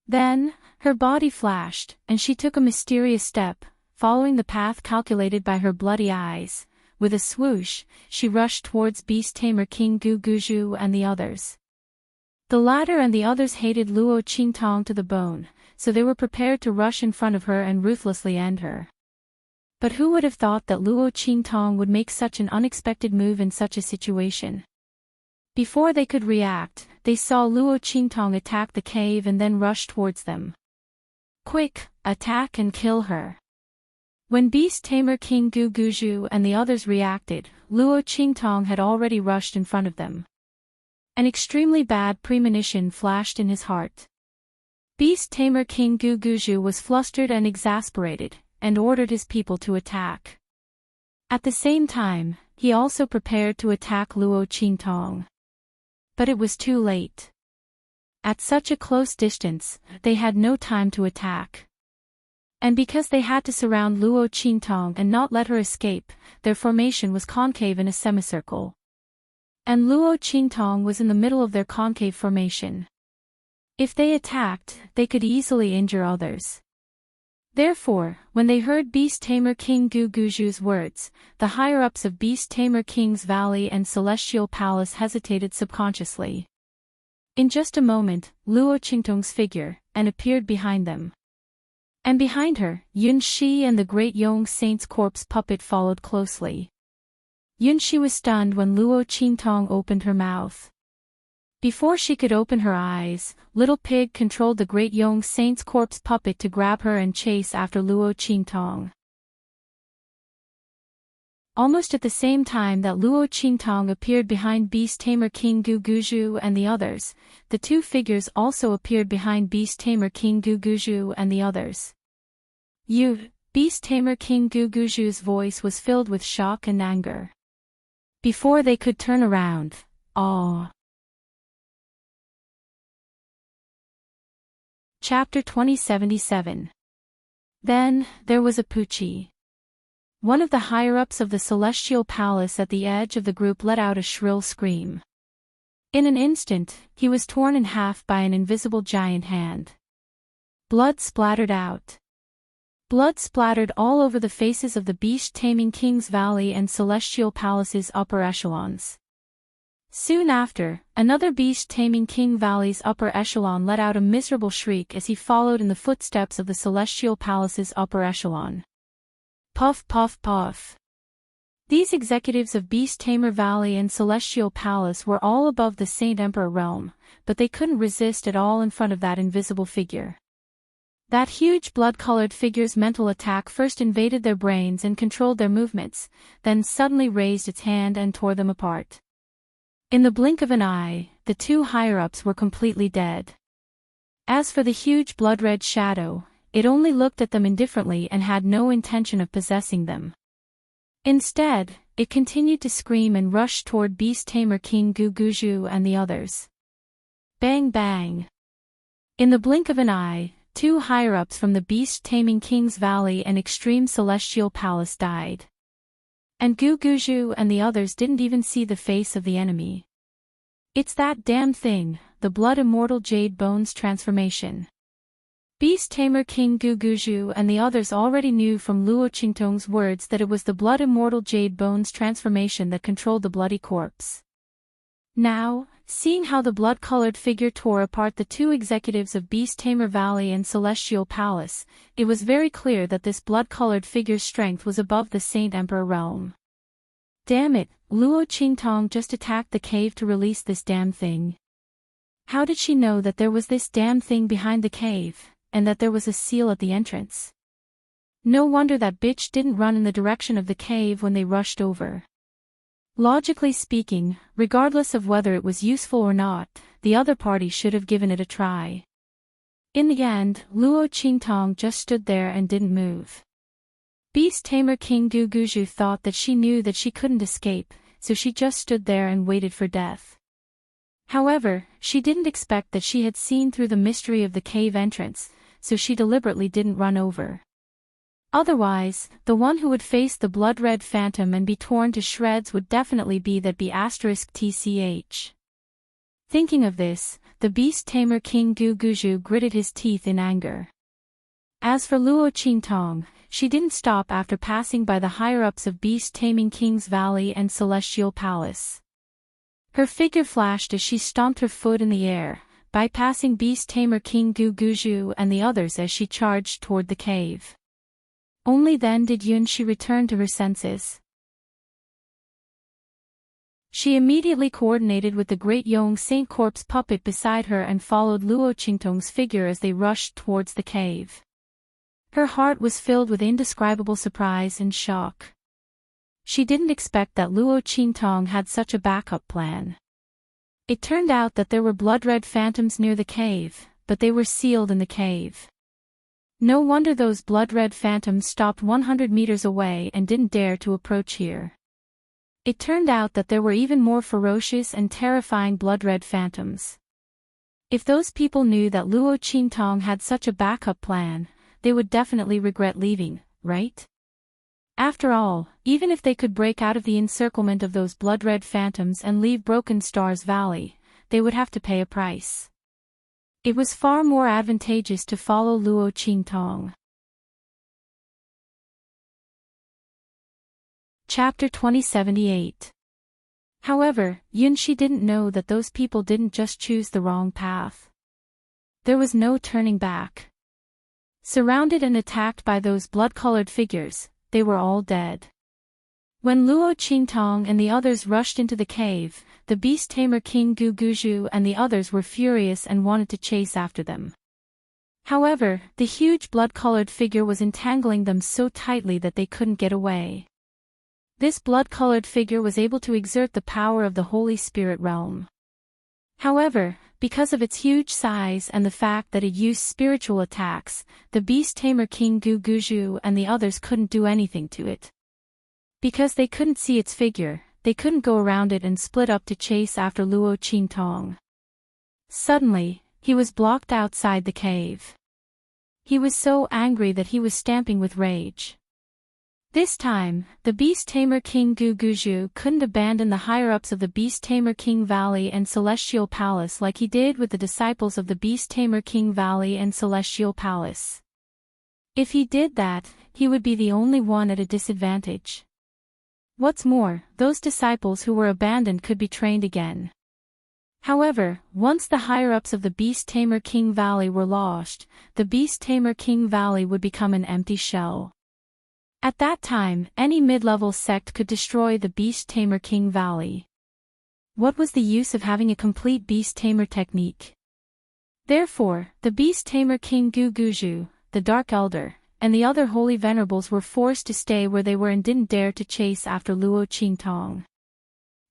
Then, her body flashed, and she took a mysterious step, following the path calculated by her bloody eyes. With a swoosh, she rushed towards Beast Tamer King Gu Guju and the others. The latter and the others hated Luo Qingtong to the bone, so they were prepared to rush in front of her and ruthlessly end her. But who would have thought that Luo Qingtong would make such an unexpected move in such a situation? Before they could react, they saw Luo Qingtong attack the cave and then rush towards them. Quick, attack and kill her. When Beast Tamer King Gu Guju and the others reacted, Luo Qingtong had already rushed in front of them. An extremely bad premonition flashed in his heart. Beast Tamer King Gu Guju was flustered and exasperated, and ordered his people to attack. At the same time, he also prepared to attack Luo Qingtong. But it was too late. At such a close distance, they had no time to attack. And because they had to surround Luo Qingtong and not let her escape, their formation was concave in a semicircle. And Luo Qingtong was in the middle of their concave formation. If they attacked, they could easily injure others. Therefore, when they heard Beast Tamer King Gu Guju's words, the higher-ups of Beast Tamer King's Valley and Celestial Palace hesitated subconsciously. In just a moment, Luo Qingtong's figure appeared behind them. And behind her, Yun Shi and the great Yong Saint's corpse puppet followed closely. Yun Shi was stunned when Luo Qingtong opened her mouth. Before she could open her eyes, Little Pig controlled the great Yong Saint's corpse puppet to grab her and chase after Luo Qingtong. Almost at the same time that Luo Qingtong appeared behind Beast Tamer King Gu Guju and the others, the two figures also appeared behind Beast Tamer King Gu Guju and the others. Beast Tamer King Gu Guju's voice was filled with shock and anger. Before they could turn around, Chapter 2077. Then, there was a Pucci. One of the higher-ups of the Celestial Palace at the edge of the group let out a shrill scream. In an instant, he was torn in half by an invisible giant hand. Blood splattered out. Blood splattered all over the faces of the beast-taming King's Valley and Celestial Palace's upper echelons. Soon after, another beast-taming King Valley's upper echelon let out a miserable shriek as he followed in the footsteps of the Celestial Palace's upper echelon. Puff puff puff. These executives of Beast Tamer Valley and Celestial Palace were all above the Saint Emperor realm, but they couldn't resist at all in front of that invisible figure. That huge blood-colored figure's mental attack first invaded their brains and controlled their movements, then suddenly raised its hand and tore them apart. In the blink of an eye, the two higher-ups were completely dead. As for the huge blood-red shadow, it only looked at them indifferently and had no intention of possessing them. Instead, it continued to scream and rush toward Beast Tamer King Gu Guju and the others. Bang bang! In the blink of an eye, two higher-ups from the beast-taming King's Valley and Extreme Celestial Palace died. And Gu Guju and the others didn't even see the face of the enemy. It's that damn thing, the blood immortal Jade Bones transformation. Beast Tamer King Guguju and the others already knew from Luo Qingtong's words that it was the blood immortal Jade Bone's transformation that controlled the bloody corpse. Now, seeing how the blood-colored figure tore apart the two executives of Beast Tamer Valley and Celestial Palace, it was very clear that this blood-colored figure's strength was above the Saint Emperor realm. Damn it, Luo Qingtong just attacked the cave to release this damn thing. How did she know that there was this damn thing behind the cave, and that there was a seal at the entrance? No wonder that bitch didn't run in the direction of the cave when they rushed over. Logically speaking, regardless of whether it was useful or not, the other party should have given it a try. In the end, Luo Qingtong just stood there and didn't move. Beast Tamer King Guguju thought that she knew that she couldn't escape, so she just stood there and waited for death. However, she didn't expect that she had seen through the mystery of the cave entrance, so she deliberately didn't run over. Otherwise, the one who would face the blood-red phantom and be torn to shreds would definitely be that B*TCH. Thinking of this, the Beast Tamer King Guguju gritted his teeth in anger. As for Luo Qingtong, she didn't stop after passing by the higher-ups of Beast Taming King's Valley and Celestial Palace. Her figure flashed as she stomped her foot in the air, bypassing Beast Tamer King Guguju and the others as she charged toward the cave. Only then did Yunshi return to her senses. She immediately coordinated with the Great Yong Saint Corpse puppet beside her and followed Luo Qingtong's figure as they rushed towards the cave. Her heart was filled with indescribable surprise and shock. She didn't expect that Luo Qingtong had such a backup plan. It turned out that there were blood-red phantoms near the cave, but they were sealed in the cave. No wonder those blood-red phantoms stopped 100 meters away and didn't dare to approach here. It turned out that there were even more ferocious and terrifying blood-red phantoms. If those people knew that Luo Qingtong had such a backup plan, they would definitely regret leaving, right? After all, even if they could break out of the encirclement of those blood-red phantoms and leave Broken Stars Valley, they would have to pay a price. It was far more advantageous to follow Luo Qingtong. Chapter 2078. However, Yunshi didn't know that those people didn't just choose the wrong path. There was no turning back. Surrounded and attacked by those blood-colored figures, they were all dead. When Luo Qingtong and the others rushed into the cave, the Beast Tamer King Guguju and the others were furious and wanted to chase after them. However, the huge blood-colored figure was entangling them so tightly that they couldn't get away. This blood-colored figure was able to exert the power of the Holy Spirit realm. However, because of its huge size and the fact that it used spiritual attacks, the Beast Tamer King Guguju and the others couldn't do anything to it. Because they couldn't see its figure, they couldn't go around it and split up to chase after Luo Qingtong. Suddenly, he was blocked outside the cave. He was so angry that he was stamping with rage. This time, the Beast Tamer King Guguju couldn't abandon the higher-ups of the Beast Tamer King Valley and Celestial Palace like he did with the disciples of the Beast Tamer King Valley and Celestial Palace. If he did that, he would be the only one at a disadvantage. What's more, those disciples who were abandoned could be trained again. However, once the higher-ups of the Beast Tamer King Valley were lost, the Beast Tamer King Valley would become an empty shell. At that time, any mid-level sect could destroy the Beast Tamer King Valley. What was the use of having a complete Beast Tamer technique? Therefore, the Beast Tamer King Guguju, the Dark Elder, and the other holy venerables were forced to stay where they were and didn't dare to chase after Luo Qingtong.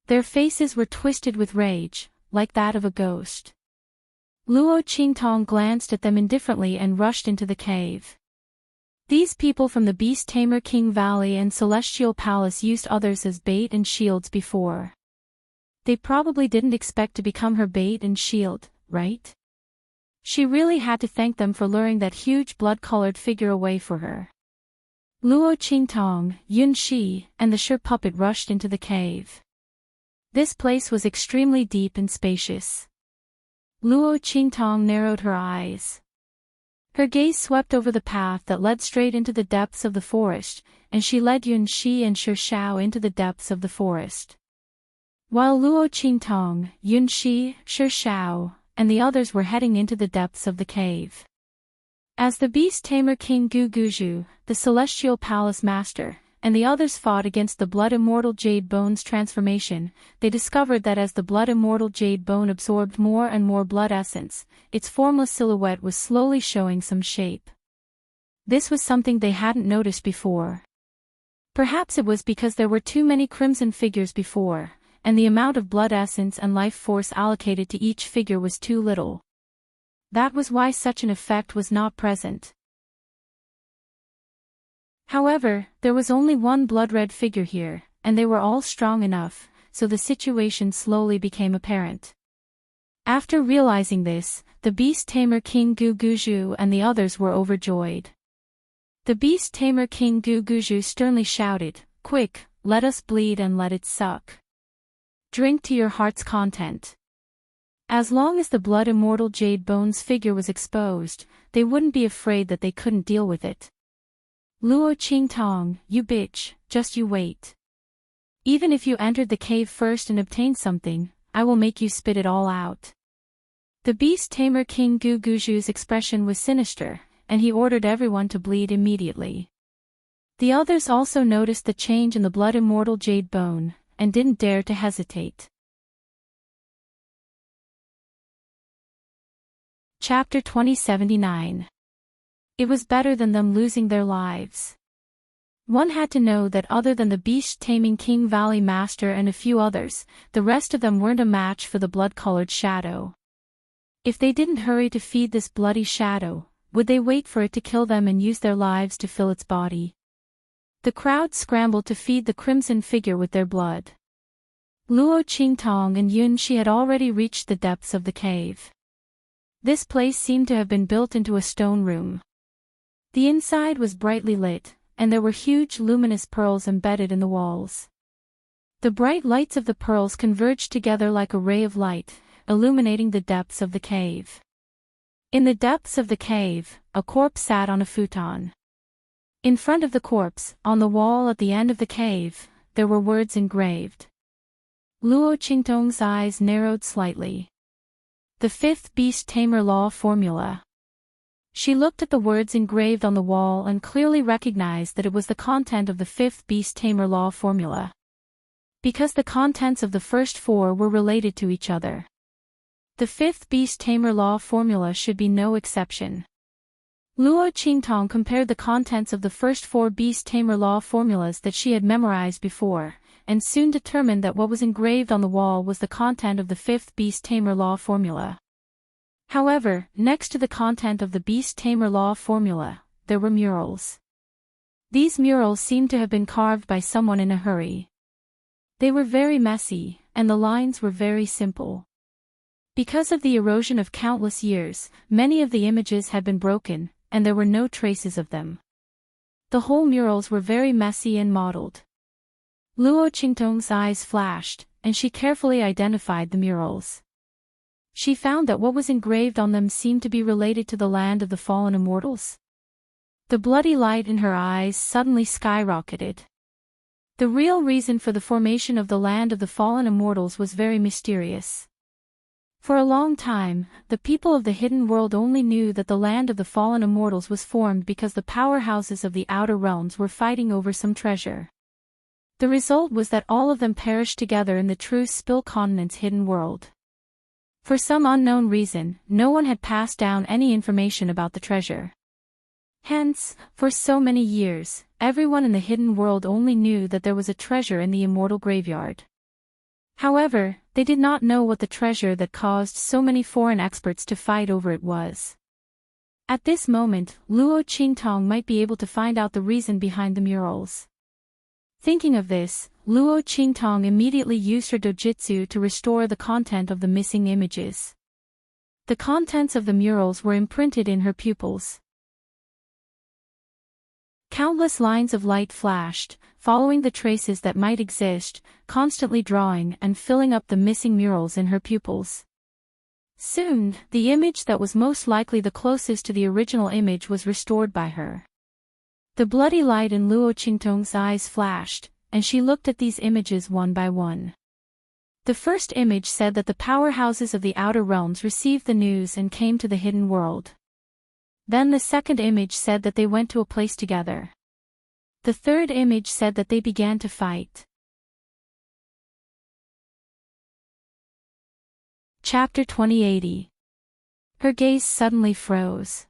Their faces were twisted with rage, like that of a ghost. Luo Qingtong glanced at them indifferently and rushed into the cave. These people from the Beast Tamer King Valley and Celestial Palace used others as bait and shields before. They probably didn't expect to become her bait and shield, right? She really had to thank them for luring that huge blood-colored figure away for her. Luo Qingtong, Yunshi, and the Shi puppet rushed into the cave. This place was extremely deep and spacious. Luo Qingtong narrowed her eyes. Her gaze swept over the path that led straight into the depths of the forest, and she led Yun Shi and Shi Shao into the depths of the forest. While Luo Qingtong, Yun Shi, Shi Shao, and the others were heading into the depths of the cave. As the beast tamer King Gu Guju, the celestial palace master, and the others fought against the blood immortal Jade Bone's transformation, they discovered that as the blood immortal Jade Bone absorbed more and more blood essence, its formless silhouette was slowly showing some shape. This was something they hadn't noticed before. Perhaps it was because there were too many crimson figures before, and the amount of blood essence and life force allocated to each figure was too little. That was why such an effect was not present. However, there was only one blood-red figure here, and they were all strong enough, so the situation slowly became apparent. After realizing this, the beast tamer King Gu Guju and the others were overjoyed. The beast tamer King Gu Guju sternly shouted, "Quick, let us bleed and let it suck. Drink to your heart's content." As long as the blood immortal Jade Bone's figure was exposed, they wouldn't be afraid that they couldn't deal with it. "Luo Qingtong, you bitch, just you wait. Even if you entered the cave first and obtained something, I will make you spit it all out." The beast tamer King Gu Guju's expression was sinister, and he ordered everyone to bleed immediately. The others also noticed the change in the blood immortal Jade Bone, and didn't dare to hesitate. Chapter 2079. It was better than them losing their lives. One had to know that other than the beast-taming King Valley Master and a few others, the rest of them weren't a match for the blood-colored shadow. If they didn't hurry to feed this bloody shadow, would they wait for it to kill them and use their lives to fill its body? The crowd scrambled to feed the crimson figure with their blood. Luo Qingtong and Yun Shi had already reached the depths of the cave. This place seemed to have been built into a stone room. The inside was brightly lit, and there were huge luminous pearls embedded in the walls. The bright lights of the pearls converged together like a ray of light, illuminating the depths of the cave. In the depths of the cave, a corpse sat on a futon. In front of the corpse, on the wall at the end of the cave, there were words engraved. Luo Qingtong's eyes narrowed slightly. The fifth beast tamer law formula. She looked at the words engraved on the wall and clearly recognized that it was the content of the fifth beast tamer law formula. Because the contents of the first four were related to each other. The fifth beast tamer law formula should be no exception. Luo Qingtong compared the contents of the first four beast tamer law formulas that she had memorized before, and soon determined that what was engraved on the wall was the content of the fifth beast tamer law formula. However, next to the content of the beast tamer law formula, there were murals. These murals seemed to have been carved by someone in a hurry. They were very messy, and the lines were very simple. Because of the erosion of countless years, many of the images had been broken, and there were no traces of them. The whole murals were very messy and mottled. Luo Qingtong's eyes flashed, and she carefully identified the murals. She found that what was engraved on them seemed to be related to the land of the fallen immortals. The bloody light in her eyes suddenly skyrocketed. The real reason for the formation of the land of the fallen immortals was very mysterious. For a long time, the people of the hidden world only knew that the land of the fallen immortals was formed because the powerhouses of the outer realms were fighting over some treasure. The result was that all of them perished together in the true Spill Continent's hidden world. For some unknown reason, no one had passed down any information about the treasure. Hence, for so many years, everyone in the hidden world only knew that there was a treasure in the immortal graveyard. However, they did not know what the treasure that caused so many foreign experts to fight over it was. At this moment, Luo Qingtong might be able to find out the reason behind the murals. Thinking of this, Luo Qingtong immediately used her dojutsu to restore the content of the missing images. The contents of the murals were imprinted in her pupils. Countless lines of light flashed, following the traces that might exist, constantly drawing and filling up the missing murals in her pupils. Soon, the image that was most likely the closest to the original image was restored by her. The bloody light in Luo Qingtong's eyes flashed, and she looked at these images one by one. The first image said that the powerhouses of the outer realms received the news and came to the hidden world. Then the second image said that they went to a place together. The third image said that they began to fight. Chapter 2080. Her gaze suddenly froze.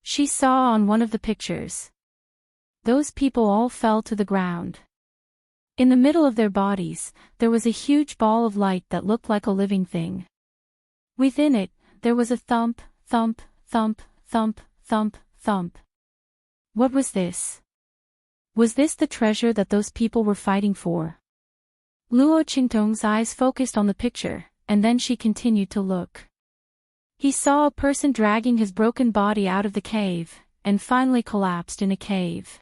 She saw on one of the pictures. Those people all fell to the ground. In the middle of their bodies, there was a huge ball of light that looked like a living thing. Within it, there was a thump, thump, thump, thump, thump, thump. What was this? Was this the treasure that those people were fighting for? Luo Qingtong's eyes focused on the picture, and then she continued to look. He saw a person dragging his broken body out of the cave, and finally collapsed in a cave.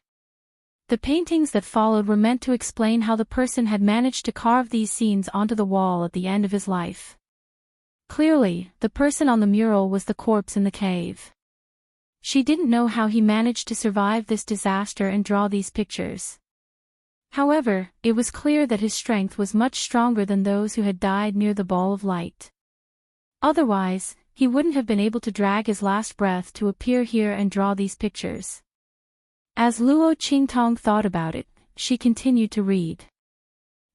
The paintings that followed were meant to explain how the person had managed to carve these scenes onto the wall at the end of his life. Clearly, the person on the mural was the corpse in the cave. She didn't know how he managed to survive this disaster and draw these pictures. However, it was clear that his strength was much stronger than those who had died near the ball of light. Otherwise, he wouldn't have been able to drag his last breath to appear here and draw these pictures. As Luo Qingtong thought about it, she continued to read.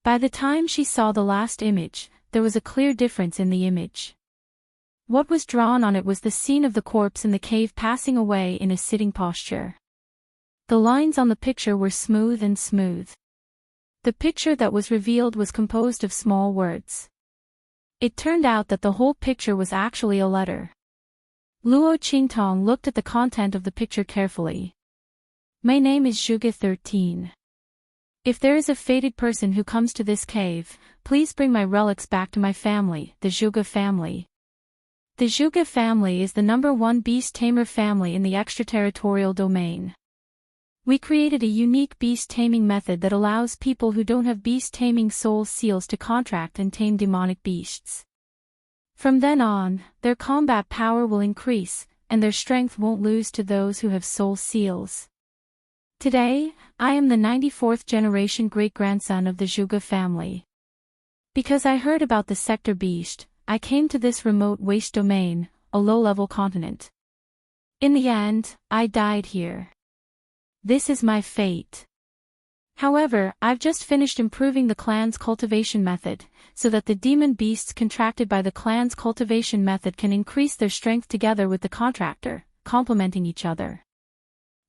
By the time she saw the last image, there was a clear difference in the image. What was drawn on it was the scene of the corpse in the cave passing away in a sitting posture. The lines on the picture were smooth and smooth. The picture that was revealed was composed of small words. It turned out that the whole picture was actually a letter. Luo Qingtong looked at the content of the picture carefully. My name is Zhuge 13. If there is a fated person who comes to this cave, please bring my relics back to my family, the Zhuge family. The Zhuge family is the #1 beast tamer family in the extraterritorial domain. We created a unique beast taming method that allows people who don't have beast taming soul seals to contract and tame demonic beasts. From then on, their combat power will increase, and their strength won't lose to those who have soul seals. Today, I am the 94th generation great-grandson of the Zhuge family. Because I heard about the sector beast, I came to this remote waste domain, a low-level continent. In the end, I died here. This is my fate. However, I've just finished improving the clan's cultivation method, so that the demon beasts contracted by the clan's cultivation method can increase their strength together with the contractor, complementing each other.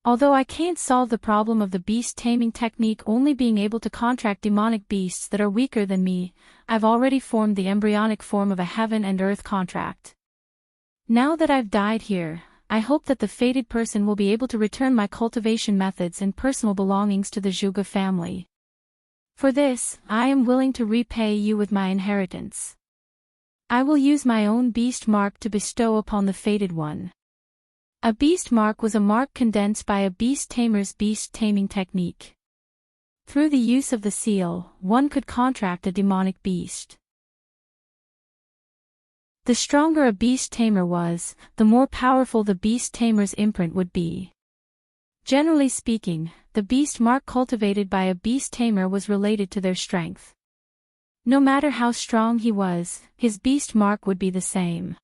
Although I can't solve the problem of the beast taming technique only being able to contract demonic beasts that are weaker than me, I've already formed the embryonic form of a heaven and earth contract. Now that I've died here, I hope that the fated person will be able to return my cultivation methods and personal belongings to the Zhuge family. For this, I am willing to repay you with my inheritance. I will use my own beast mark to bestow upon the fated one. A beast mark was a mark condensed by a beast tamer's beast taming technique. Through the use of the seal, one could contract a demonic beast. The stronger a beast tamer was, the more powerful the beast tamer's imprint would be. Generally speaking, the beast mark cultivated by a beast tamer was related to their strength. No matter how strong he was, his beast mark would be the same.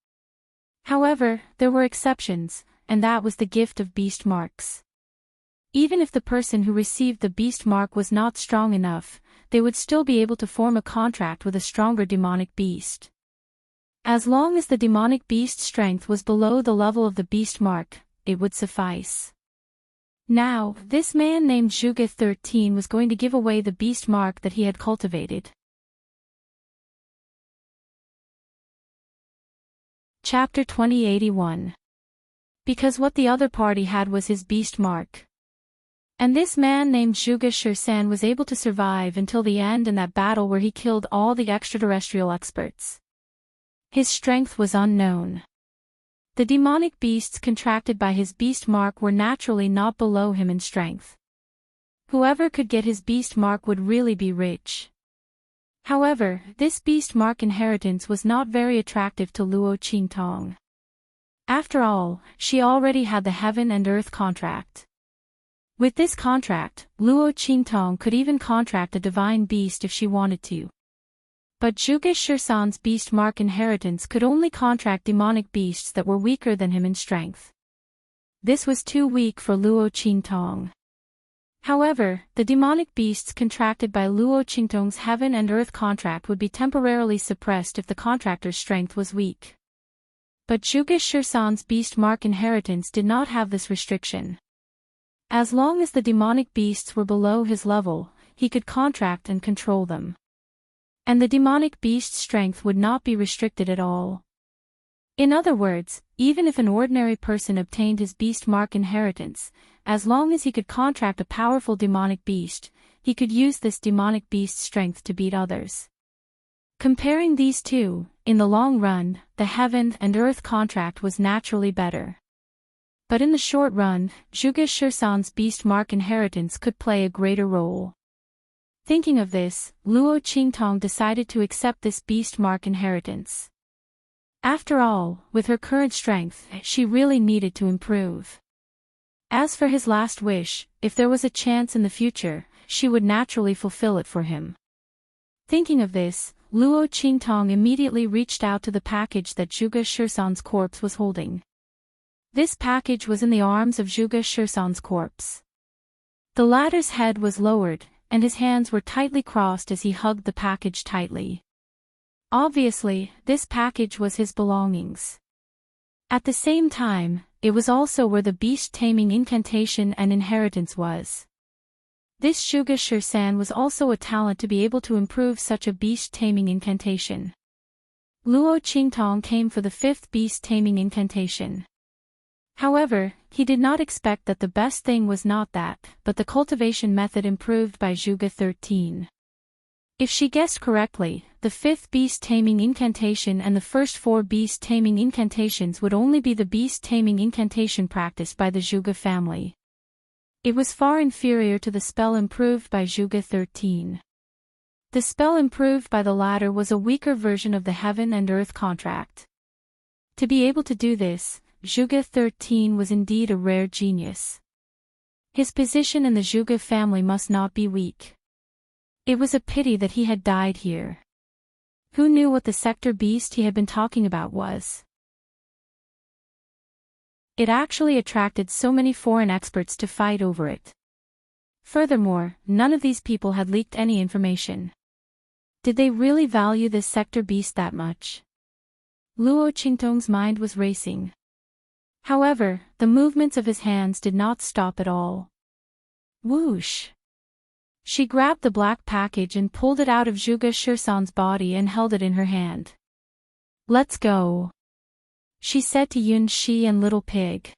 However, there were exceptions, and that was the gift of beast marks. Even if the person who received the beast mark was not strong enough, they would still be able to form a contract with a stronger demonic beast. As long as the demonic beast's strength was below the level of the beast mark, it would suffice. Now, this man named Zhuge 13 was going to give away the beast mark that he had cultivated. Chapter 2081. Because what the other party had was his beast mark. And this man named Zhuge Shursan was able to survive until the end in that battle where he killed all the extraterrestrial experts. His strength was unknown. The demonic beasts contracted by his beast mark were naturally not below him in strength. Whoever could get his beast mark would really be rich. However, this beast mark inheritance was not very attractive to Luo Qingtong. After all, she already had the heaven and earth contract. With this contract, Luo Qingtong could even contract a divine beast if she wanted to. But Zhuge Shursan's beast mark inheritance could only contract demonic beasts that were weaker than him in strength. This was too weak for Luo Qingtong. However, the demonic beasts contracted by Luo Qingtong's heaven and earth contract would be temporarily suppressed if the contractor's strength was weak. But Zhuge Shursan's beast mark inheritance did not have this restriction. As long as the demonic beasts were below his level, he could contract and control them. And the demonic beast's strength would not be restricted at all. In other words, even if an ordinary person obtained his beast mark inheritance, as long as he could contract a powerful demonic beast, he could use this demonic beast's strength to beat others. Comparing these two, in the long run, the heaven and earth contract was naturally better. But in the short run, Zhuge Shursan's beast mark inheritance could play a greater role. Thinking of this, Luo Qingtong decided to accept this beast mark inheritance. After all, with her current strength, she really needed to improve. As for his last wish, if there was a chance in the future, she would naturally fulfill it for him. Thinking of this, Luo Qingtong immediately reached out to the package that Zhuge Shursan's corpse was holding. This package was in the arms of Zhuge Shursan's corpse. The latter's head was lowered, and his hands were tightly crossed as he hugged the package tightly. Obviously, this package was his belongings. At the same time, it was also where the beast-taming incantation and inheritance was. This Zhuge Shursan was also a talent to be able to improve such a beast-taming incantation. Luo Qingtong came for the 5th beast-taming incantation. However, he did not expect that the best thing was not that, but the cultivation method improved by Zhuge 13. If she guessed correctly, the 5th beast-taming incantation and the first 4 beast-taming incantations would only be the beast-taming incantation practiced by the Zhuge family. It was far inferior to the spell improved by Zhuge 13. The spell improved by the latter was a weaker version of the heaven and earth contract. To be able to do this, Zhuge 13 was indeed a rare genius. His position in the Zhuge family must not be weak. It was a pity that he had died here. Who knew what the sector beast he had been talking about was? It actually attracted so many foreign experts to fight over it. Furthermore, none of these people had leaked any information. Did they really value this sector beast that much? Luo Qingtong's mind was racing. However, the movements of his hands did not stop at all. Whoosh! She grabbed the black package and pulled it out of Zhuge Shursan's body and held it in her hand. "Let's go," she said to Yun Shi and Little Pig.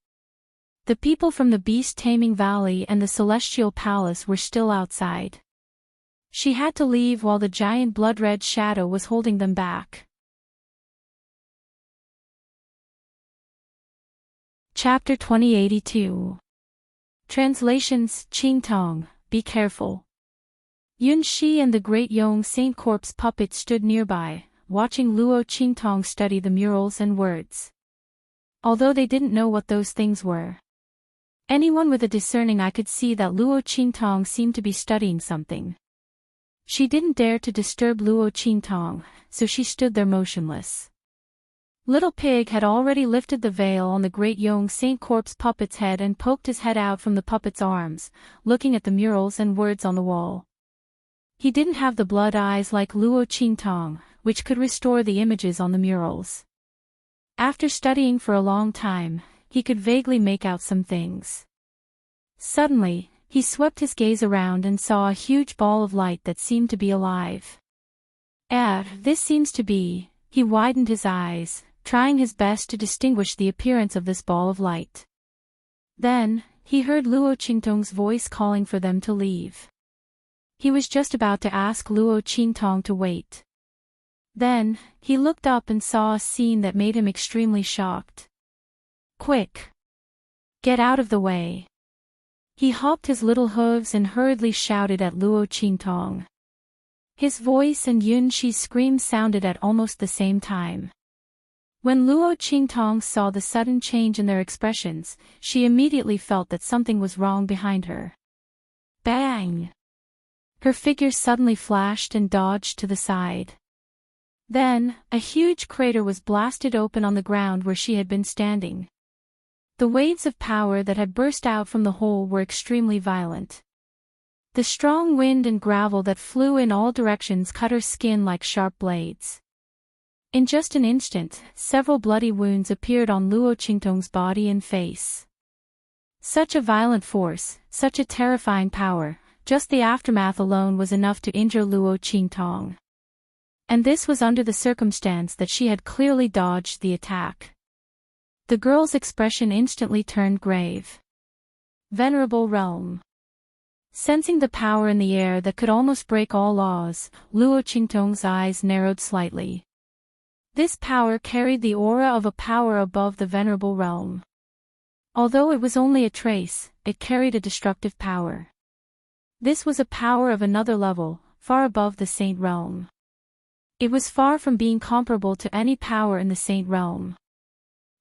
The people from the beast-taming valley and the celestial palace were still outside. She had to leave while the giant blood-red shadow was holding them back. Chapter 2082. Translations: Qingtong, be careful. Yun Shi and the Great Yong Saint Corpse puppet stood nearby, watching Luo Qingtong study the murals and words. Although they didn't know what those things were. Anyone with a discerning eye could see that Luo Qingtong seemed to be studying something. She didn't dare to disturb Luo Qingtong, so she stood there motionless. Little Pig had already lifted the veil on the Great Yong Saint Corpse puppet's head and poked his head out from the puppet's arms, looking at the murals and words on the wall. He didn't have the blood eyes like Luo Qingtong, which could restore the images on the murals. After studying for a long time, he could vaguely make out some things. Suddenly, he swept his gaze around and saw a huge ball of light that seemed to be alive. This seems to be, he widened his eyes, trying his best to distinguish the appearance of this ball of light. Then, he heard Luo Qingtong's voice calling for them to leave. He was just about to ask Luo Qingtong to wait. Then, he looked up and saw a scene that made him extremely shocked. "Quick! Get out of the way!" He hopped his little hooves and hurriedly shouted at Luo Qingtong. His voice and Yun Shi's scream sounded at almost the same time. When Luo Qingtong saw the sudden change in their expressions, she immediately felt that something was wrong behind her. Bang! Her figure suddenly flashed and dodged to the side. Then, a huge crater was blasted open on the ground where she had been standing. The waves of power that had burst out from the hole were extremely violent. The strong wind and gravel that flew in all directions cut her skin like sharp blades. In just an instant, several bloody wounds appeared on Luo Qingtong's body and face. Such a violent force, such a terrifying power, just the aftermath alone was enough to injure Luo Qingtong. And this was under the circumstance that she had clearly dodged the attack. The girl's expression instantly turned grave. Venerable Realm. Sensing the power in the air that could almost break all laws, Luo Qingtong's eyes narrowed slightly. This power carried the aura of a power above the Venerable Realm. Although it was only a trace, it carried a destructive power. This was a power of another level, far above the Saint Realm. It was far from being comparable to any power in the Saint Realm.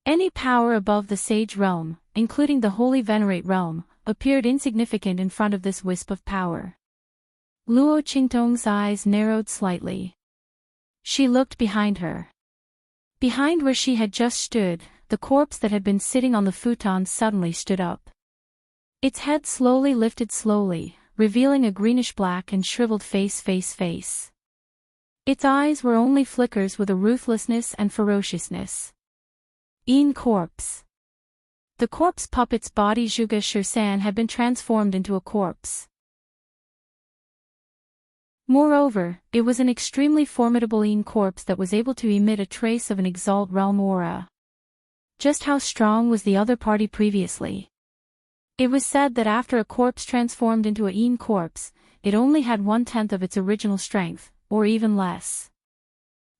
Any power above the Sage Realm, including the Holy Venerate Realm, appeared insignificant in front of this wisp of power. Luo Qingtong's eyes narrowed slightly. She looked behind her. Behind where she had just stood, the corpse that had been sitting on the futon suddenly stood up. Its head slowly lifted slowly, revealing a greenish-black and shriveled face. Its eyes were only flickers with a ruthlessness and ferociousness. Corpse. The corpse puppet's body Zhuge Shirsan had been transformed into a corpse. Moreover, it was an extremely formidable corpse that was able to emit a trace of an Exalt Realm aura. Just how strong was the other party previously? It was said that after a corpse transformed into a corpse, it only had 1/10 of its original strength, or even less.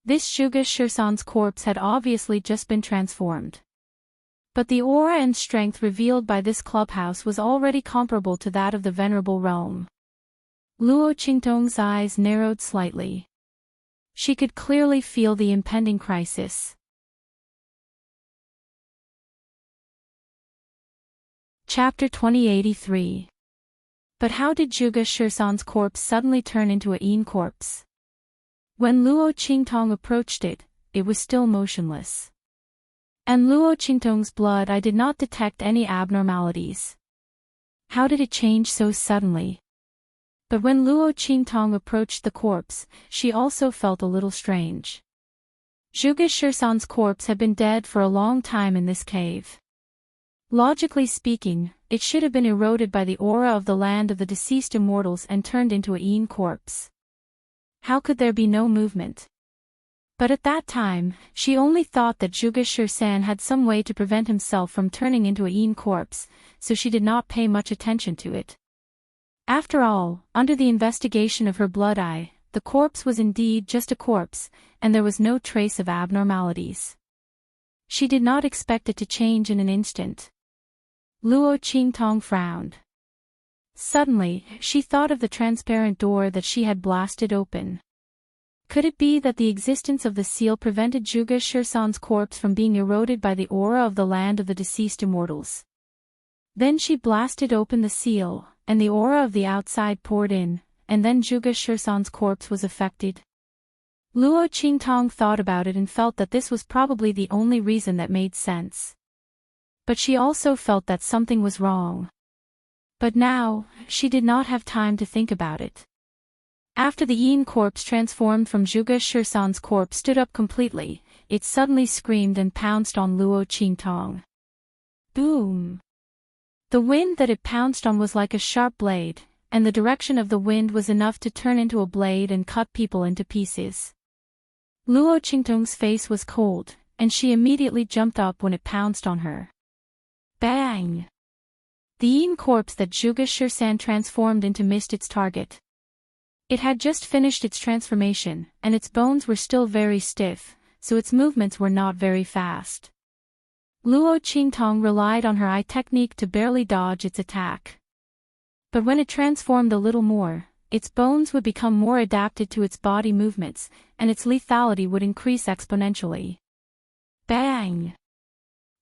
This Zhuge Shirsan's corpse had obviously just been transformed. But the aura and strength revealed by this clubhouse was already comparable to that of the Venerable Realm. Luo Qingtong's eyes narrowed slightly. She could clearly feel the impending crisis. Chapter 2083. But how did Zhuge Shirsan's corpse suddenly turn into a corpse? When Luo Qingtong approached it, it was still motionless. And Luo Qingtong's blood I did not detect any abnormalities. How did it change so suddenly? But when Luo Qingtong approached the corpse, she also felt a little strange. Zhuge Shirsan's corpse had been dead for a long time in this cave. Logically speaking, it should have been eroded by the aura of the land of the deceased immortals and turned into a corpse. How could there be no movement? But at that time, she only thought that Zhuge Shirsan had some way to prevent himself from turning into a corpse, so she did not pay much attention to it. After all, under the investigation of her blood eye, the corpse was indeed just a corpse, and there was no trace of abnormalities. She did not expect it to change in an instant. Luo Qingtong frowned. Suddenly, she thought of the transparent door that she had blasted open. Could it be that the existence of the seal prevented Zhuge Shirsan's corpse from being eroded by the aura of the land of the deceased immortals? Then she blasted open the seal, and the aura of the outside poured in, and then Zhuge Shirsan's corpse was affected. Luo Qingtong thought about it and felt that this was probably the only reason that made sense. But she also felt that something was wrong. But now, she did not have time to think about it. After the corpse transformed from Zhuge Shirsan's corpse stood up completely, it suddenly screamed and pounced on Luo Qingtong. Boom! The wind that it pounced on was like a sharp blade, and the direction of the wind was enough to turn into a blade and cut people into pieces. Luo Qingtong's face was cold, and she immediately jumped up when it pounced on her. Bang! The corpse that Zhuge Shirsan transformed into missed its target. It had just finished its transformation, and its bones were still very stiff, so its movements were not very fast. Luo Qingtong relied on her eye technique to barely dodge its attack. But when it transformed a little more, its bones would become more adapted to its body movements, and its lethality would increase exponentially. Bang!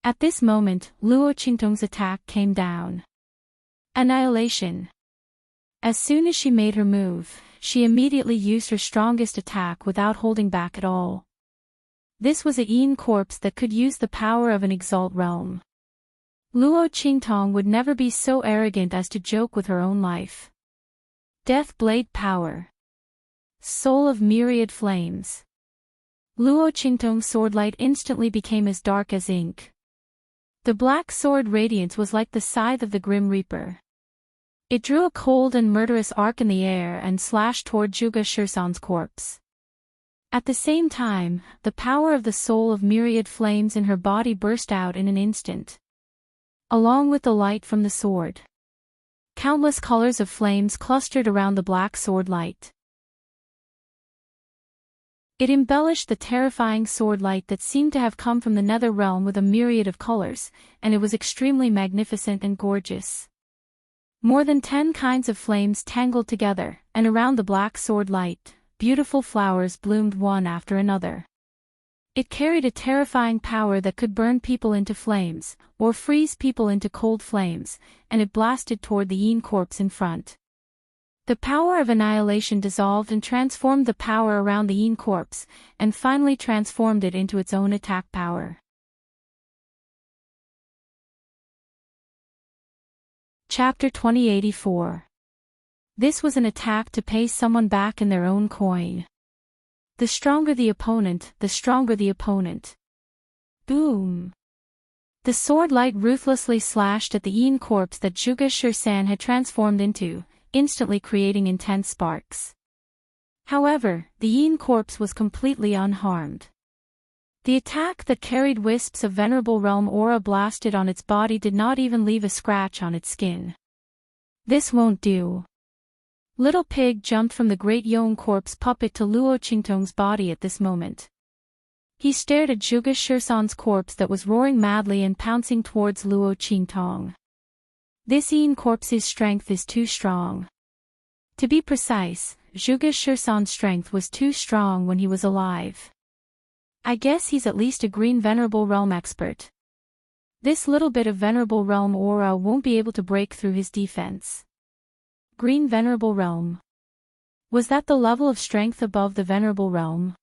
At this moment, Luo Qingtong's attack came down. Annihilation. As soon as she made her move, she immediately used her strongest attack without holding back at all. This was a Yin corpse that could use the power of an Exalt realm. Luo Qingtong would never be so arrogant as to joke with her own life. Death Blade Power. Soul of Myriad Flames. Luo Qingtong's sword light instantly became as dark as ink. The black sword radiance was like the scythe of the Grim Reaper. It drew a cold and murderous arc in the air and slashed toward Zhuge Shisan's corpse. At the same time, the power of the soul of myriad flames in her body burst out in an instant. Along with the light from the sword, countless colors of flames clustered around the black sword light. It embellished the terrifying sword light that seemed to have come from the nether realm with a myriad of colors, and it was extremely magnificent and gorgeous. More than 10 kinds of flames tangled together, and around the black sword light, beautiful flowers bloomed one after another. It carried a terrifying power that could burn people into flames, or freeze people into cold flames, and it blasted toward the Yin corpse in front. The power of annihilation dissolved and transformed the power around the Yin corpse, and finally transformed it into its own attack power. Chapter 2084. This was an attack to pay someone back in their own coin. The stronger the opponent, the stronger the opponent. Boom! The sword light ruthlessly slashed at the Yin corpse that Zhuge Shisan had transformed into, instantly creating intense sparks. However, the Yin corpse was completely unharmed. The attack that carried wisps of Venerable Realm aura blasted on its body did not even leave a scratch on its skin. This won't do. Little Pig jumped from the Great Yong corpse puppet to Luo Qingtong's body at this moment. He stared at Zhuge Shisan's corpse that was roaring madly and pouncing towards Luo Qingtong. This Yin corpse's strength is too strong. To be precise, Zhuge Shisan's strength was too strong when he was alive. I guess he's at least a green Venerable Realm expert. This little bit of Venerable Realm aura won't be able to break through his defense. Green Venerable Realm. Was that the level of strength above the Venerable Realm?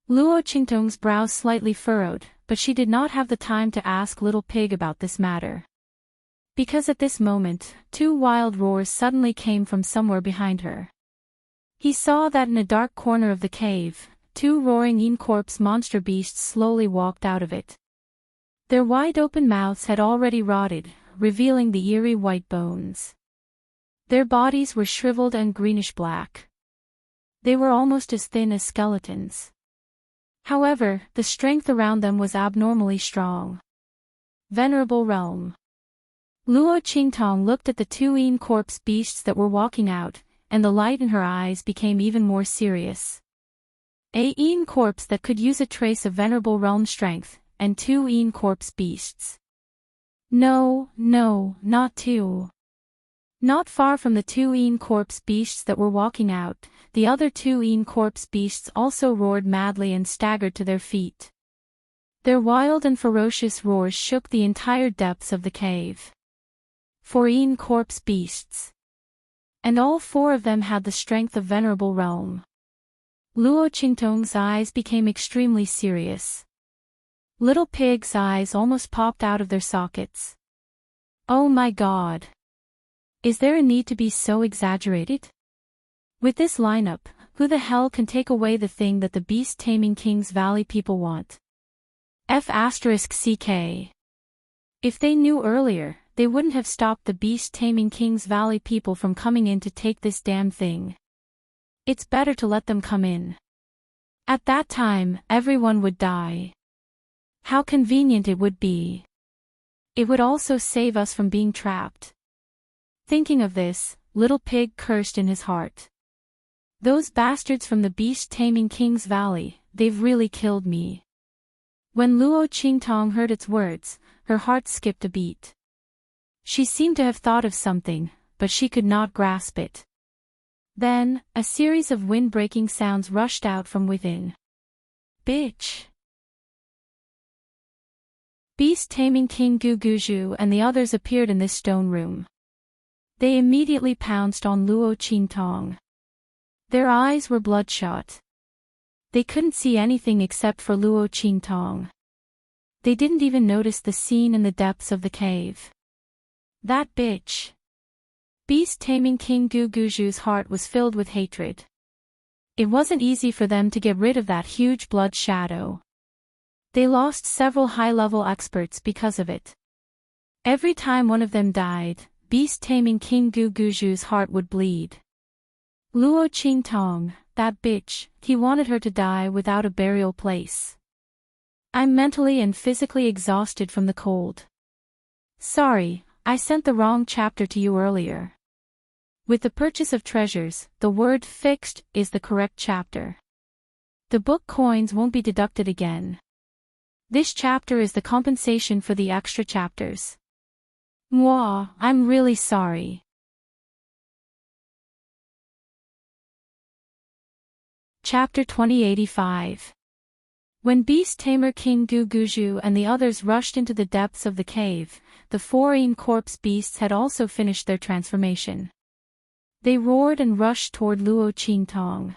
Luo Qingtong's brows slightly furrowed, but she did not have the time to ask Little Pig about this matter. Because at this moment, 2 wild roars suddenly came from somewhere behind her. He saw that in a dark corner of the cave, 2 roaring Yin corpse monster beasts slowly walked out of it. Their wide-open mouths had already rotted, revealing the eerie white bones. Their bodies were shriveled and greenish-black. They were almost as thin as skeletons. However, the strength around them was abnormally strong. Venerable Realm. Luo Qingtong looked at the 2 Yin corpse beasts that were walking out, and the light in her eyes became even more serious. A Yin corpse that could use a trace of Venerable Realm strength, and 2 Yin corpse beasts. No, not 2. Not far from the 2 Yin corpse beasts that were walking out, the other 2 Yin corpse beasts also roared madly and staggered to their feet. Their wild and ferocious roars shook the entire depths of the cave. 4 Yin corpse beasts. And all 4 of them had the strength of Venerable Realm. Luo Qingtong's eyes became extremely serious. Little Pig's eyes almost popped out of their sockets. Oh my God! Is there a need to be so exaggerated? With this lineup, who the hell can take away the thing that the beast-taming Kings Valley people want? F***CK. If they knew earlier, they wouldn't have stopped the beast-taming Kings Valley people from coming in to take this damn thing. It's better to let them come in. At that time, everyone would die. How convenient it would be. It would also save us from being trapped. Thinking of this, Little Pig cursed in his heart. Those bastards from the beast-taming Kings Valley, they've really killed me. When Luo Qingtong heard its words, her heart skipped a beat. She seemed to have thought of something, but she could not grasp it. Then, a series of wind-breaking sounds rushed out from within. Bitch! Beast-taming King Guguju and the others appeared in this stone room. They immediately pounced on Luo Qingtong. Their eyes were bloodshot. They couldn't see anything except for Luo Qingtong. They didn't even notice the scene in the depths of the cave. That bitch! Beast-taming King Guguju's heart was filled with hatred. It wasn't easy for them to get rid of that huge blood shadow. They lost several high-level experts because of it. Every time one of them died, Beast-taming King Guguju's heart would bleed. Luo Qingtong, that bitch, he wanted her to die without a burial place. I'm mentally and physically exhausted from the cold. Sorry, I sent the wrong chapter to you earlier. With the purchase of treasures, the word fixed is the correct chapter. The book coins won't be deducted again. This chapter is the compensation for the extra chapters. Mwah, I'm really sorry. Chapter 2085. When Beast Tamer King Guguju and the others rushed into the depths of the cave, the four corpse beasts had also finished their transformation. They roared and rushed toward Luo Qingtong.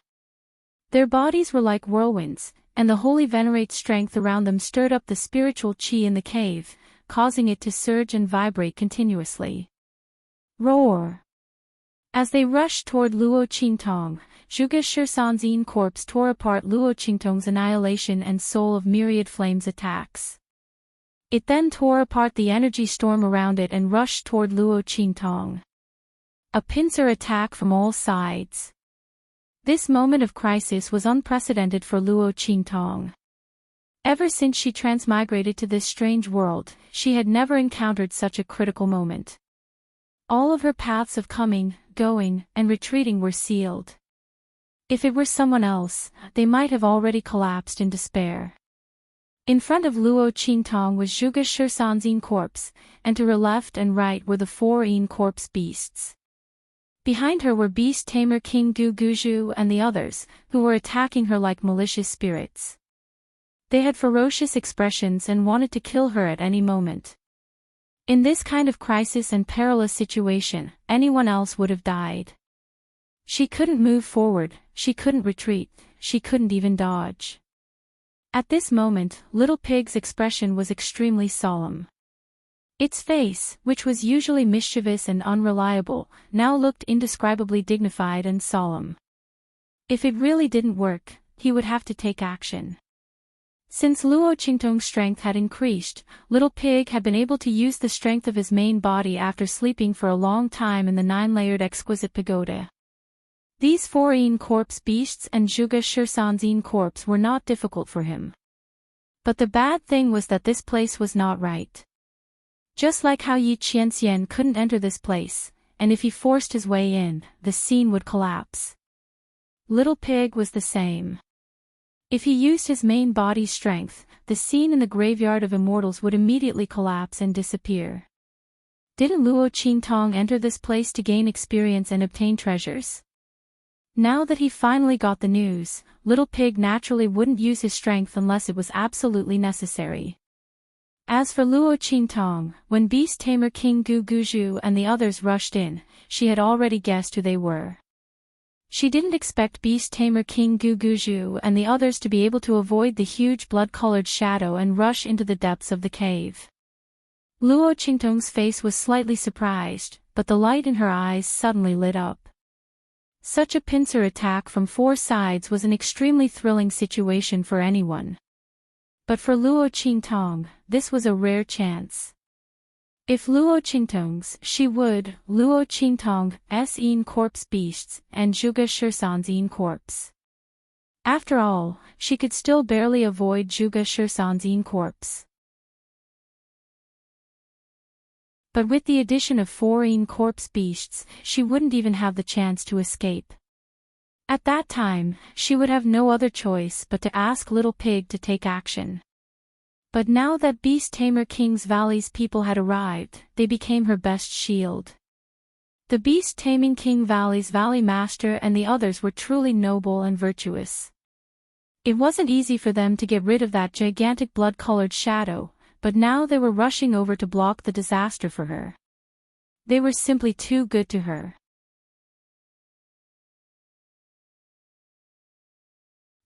Their bodies were like whirlwinds, and the holy venerate strength around them stirred up the spiritual qi in the cave, causing it to surge and vibrate continuously. Roar! As they rushed toward Luo Qingtong, Zhuge Shisan's corpse tore apart Luo Qingtong's annihilation and soul of myriad flames attacks. It then tore apart the energy storm around it and rushed toward Luo Qingtong. A pincer attack from all sides. This moment of crisis was unprecedented for Luo Qingtong. Ever since she transmigrated to this strange world, she had never encountered such a critical moment. All of her paths of coming, going, and retreating were sealed. If it were someone else, they might have already collapsed in despair. In front of Luo Qingtong was Zhuge Shisan's corpse, and to her left and right were the four corpse beasts. Behind her were Beast Tamer King Guguju and the others, who were attacking her like malicious spirits. They had ferocious expressions and wanted to kill her at any moment. In this kind of crisis and perilous situation, anyone else would have died. She couldn't move forward, she couldn't retreat, she couldn't even dodge. At this moment, Little Pig's expression was extremely solemn. Its face, which was usually mischievous and unreliable, now looked indescribably dignified and solemn. If it really didn't work, he would have to take action. Since Luo Qingtong's strength had increased, Little Pig had been able to use the strength of his main body after sleeping for a long time in the 9-layered exquisite pagoda. These four corpse beasts and Zhuge Shisan's corpse were not difficult for him. But the bad thing was that this place was not right. Just like how Yi Qianxian couldn't enter this place, and if he forced his way in, the scene would collapse. Little Pig was the same. If he used his main body's strength, the scene in the graveyard of immortals would immediately collapse and disappear. Didn't Luo Qingtong enter this place to gain experience and obtain treasures? Now that he finally got the news, Little Pig naturally wouldn't use his strength unless it was absolutely necessary. As for Luo Qingtong, when Beast Tamer King Guguju and the others rushed in, she had already guessed who they were. She didn't expect Beast Tamer King Guguju and the others to be able to avoid the huge blood-colored shadow and rush into the depths of the cave. Luo Qingtong's face was slightly surprised, but the light in her eyes suddenly lit up. Such a pincer attack from four sides was an extremely thrilling situation for anyone. But for Luo Qingtong, this was a rare chance. If Luo Qingtong's, she would, Luo Qingtong's corpse beasts, and Zhuge Shisan's corpse. After all, she could still barely avoid Zhuge Shisan's corpse. But with the addition of four corpse beasts, she wouldn't even have the chance to escape. At that time, she would have no other choice but to ask Little Pig to take action. But now that Beast Tamer King's Valley's people had arrived, they became her best shield. The beast-taming King Valley's Valley Master and the others were truly noble and virtuous. It wasn't easy for them to get rid of that gigantic blood-colored shadow, but now they were rushing over to block the disaster for her. They were simply too good to her.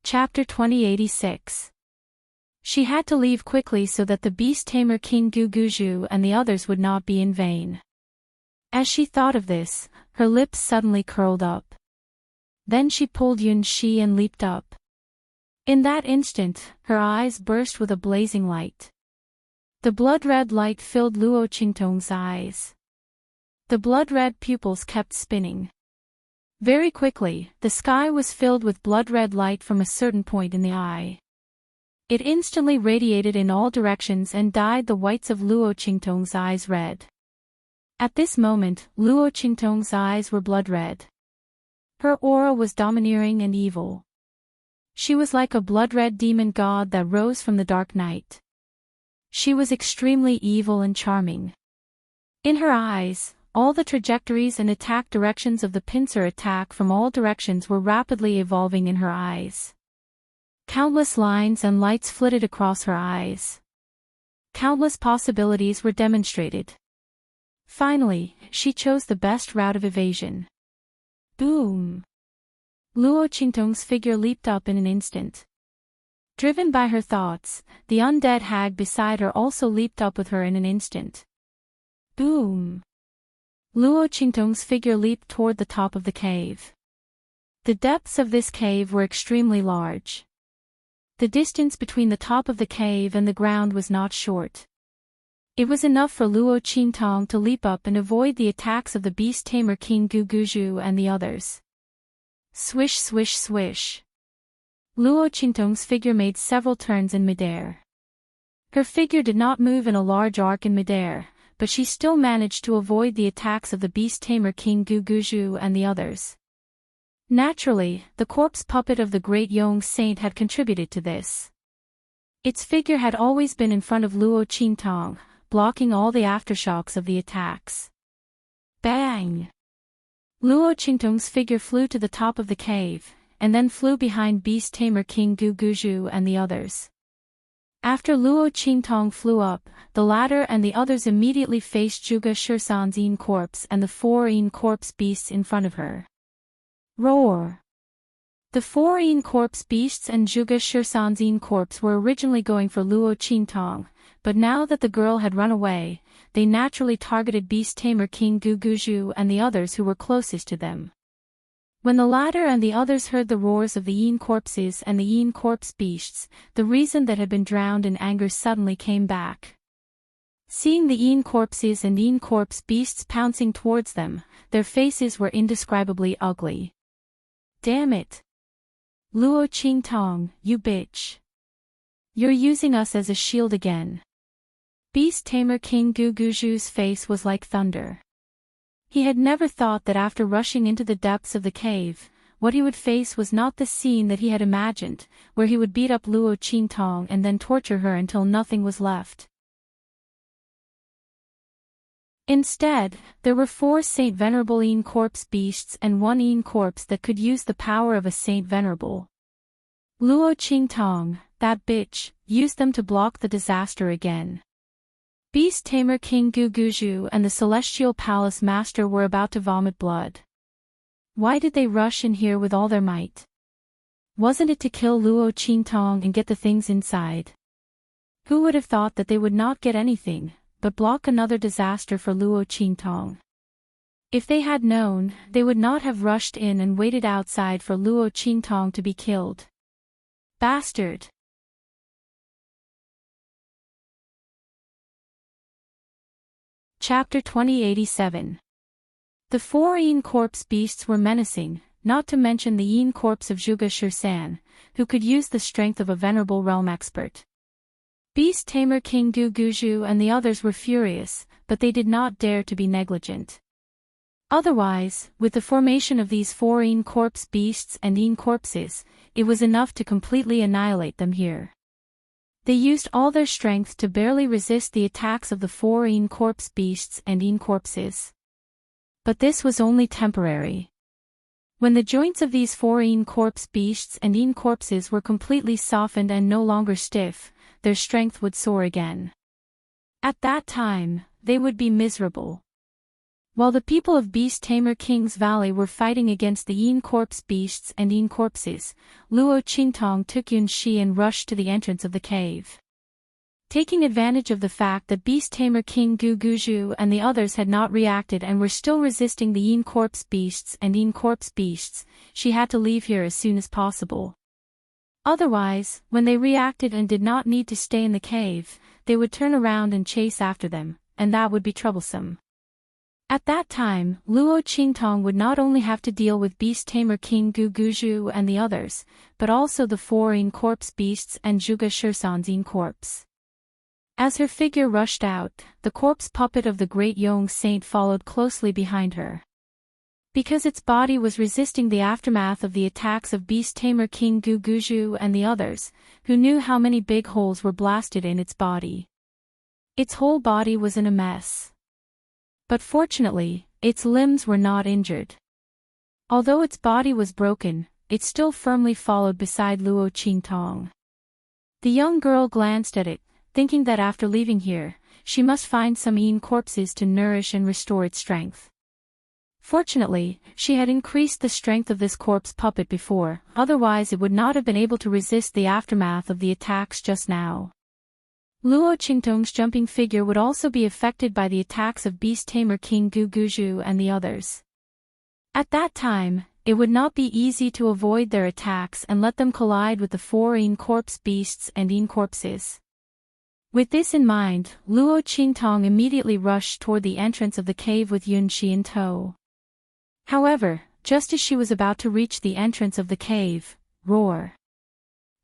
Chapter 2086. She had to leave quickly so that the beast-tamer King Guguju and the others would not be in vain. As she thought of this, her lips suddenly curled up. Then she pulled Yun Shi and leaped up. In that instant, her eyes burst with a blazing light. The blood-red light filled Luo Qingtong's eyes. The blood-red pupils kept spinning. Very quickly, the sky was filled with blood-red light from a certain point in the eye. It instantly radiated in all directions and dyed the whites of Luo Qingtong's eyes red. At this moment, Luo Qingtong's eyes were blood-red. Her aura was domineering and evil. She was like a blood-red demon god that rose from the dark night. She was extremely evil and charming. In her eyes, all the trajectories and attack directions of the pincer attack from all directions were rapidly evolving in her eyes. Countless lines and lights flitted across her eyes. Countless possibilities were demonstrated. Finally, she chose the best route of evasion. Boom! Luo Qingtong's figure leaped up in an instant. Driven by her thoughts, the undead hag beside her also leaped up with her in an instant. Boom! Luo Qingtong's figure leaped toward the top of the cave. The depths of this cave were extremely large. The distance between the top of the cave and the ground was not short. It was enough for Luo Qingtong to leap up and avoid the attacks of the beast-tamer King Guguju and the others. Swish swish swish. Luo Qingtong's figure made several turns in midair. Her figure did not move in a large arc in midair, but she still managed to avoid the attacks of the beast-tamer King Guguju and the others. Naturally, the corpse puppet of the great Yong Saint had contributed to this. Its figure had always been in front of Luo Qingtong, blocking all the aftershocks of the attacks. Bang! Luo Qingtong's figure flew to the top of the cave, and then flew behind beast-tamer King Guguju and the others. After Luo Qingtong flew up, the latter and the others immediately faced Zhuge Shisan's Yin corpse and the 4 Yin corpse beasts in front of her. Roar! The 4 Yin corpse beasts and Zhuge Shisan's Yin corpse were originally going for Luo Qingtong, but now that the girl had run away, they naturally targeted beast-tamer King Guguju and the others who were closest to them. When the latter and the others heard the roars of the Yin corpses and the Yin corpse beasts, the reason that had been drowned in anger suddenly came back. Seeing the Yin corpses and Yin corpse beasts pouncing towards them, their faces were indescribably ugly. Damn it! Luo Qingtong, you bitch! You're using us as a shield again. Beast-tamer King Guguju's face was like thunder. He had never thought that after rushing into the depths of the cave, what he would face was not the scene that he had imagined, where he would beat up Luo Qingtong and then torture her until nothing was left. Instead, there were 4 Saint Venerable Yin corpse beasts and 1 Yin corpse that could use the power of a Saint Venerable. Luo Qingtong, that bitch, used them to block the disaster again. Beast-tamer King Guguju and the Celestial Palace Master were about to vomit blood. Why did they rush in here with all their might? Wasn't it to kill Luo Qingtong and get the things inside? Who would have thought that they would not get anything, but block another disaster for Luo Qingtong? If they had known, they would not have rushed in and waited outside for Luo Qingtong to be killed. Bastard! Chapter 2087. The 4 Yin corpse beasts were menacing, not to mention the Yin corpse of Zhuge Shisan, who could use the strength of a venerable realm expert. Beast-tamer King Guguju and the others were furious, but they did not dare to be negligent. Otherwise, with the formation of these 4 Yin corpse beasts and Yin corpses, it was enough to completely annihilate them here. They used all their strength to barely resist the attacks of the 4 Yin corpse beasts and Yin corpses. But this was only temporary. When the joints of these four corpse beasts and corpses were completely softened and no longer stiff, their strength would soar again. At that time, they would be miserable. While the people of Beast Tamer King's Valley were fighting against the corpse beasts and corpses, Luo Qingtong took Yun Shi and rushed to the entrance of the cave. Taking advantage of the fact that Beast Tamer King Gu Guzhu and the others had not reacted and were still resisting the corpse beasts and corpse beasts, she had to leave here as soon as possible. Otherwise, when they reacted and did not need to stay in the cave, they would turn around and chase after them, and that would be troublesome. At that time, Luo Qingtong would not only have to deal with Beast Tamer King Gu Guzhu and the others, but also the four corpse beasts and Zhuge Shursan's corpse. As her figure rushed out, the corpse puppet of the great Yong Saint followed closely behind her. Because its body was resisting the aftermath of the attacks of Beast Tamer King Gu Guzhu and the others, who knew how many big holes were blasted in its body. Its whole body was in a mess. But fortunately, its limbs were not injured. Although its body was broken, it still firmly followed beside Luo Qingtong. The young girl glanced at it, thinking that after leaving here, she must find some corpses to nourish and restore its strength. Fortunately, she had increased the strength of this corpse puppet before, otherwise it would not have been able to resist the aftermath of the attacks just now. Luo Qingtong's jumping figure would also be affected by the attacks of Beast Tamer King Gu Guzhu and the others. At that time, it would not be easy to avoid their attacks and let them collide with the four corpse beasts and corpses. With this in mind, Luo Qingtong immediately rushed toward the entrance of the cave with Yun Shi in tow. However, just as she was about to reach the entrance of the cave, roar!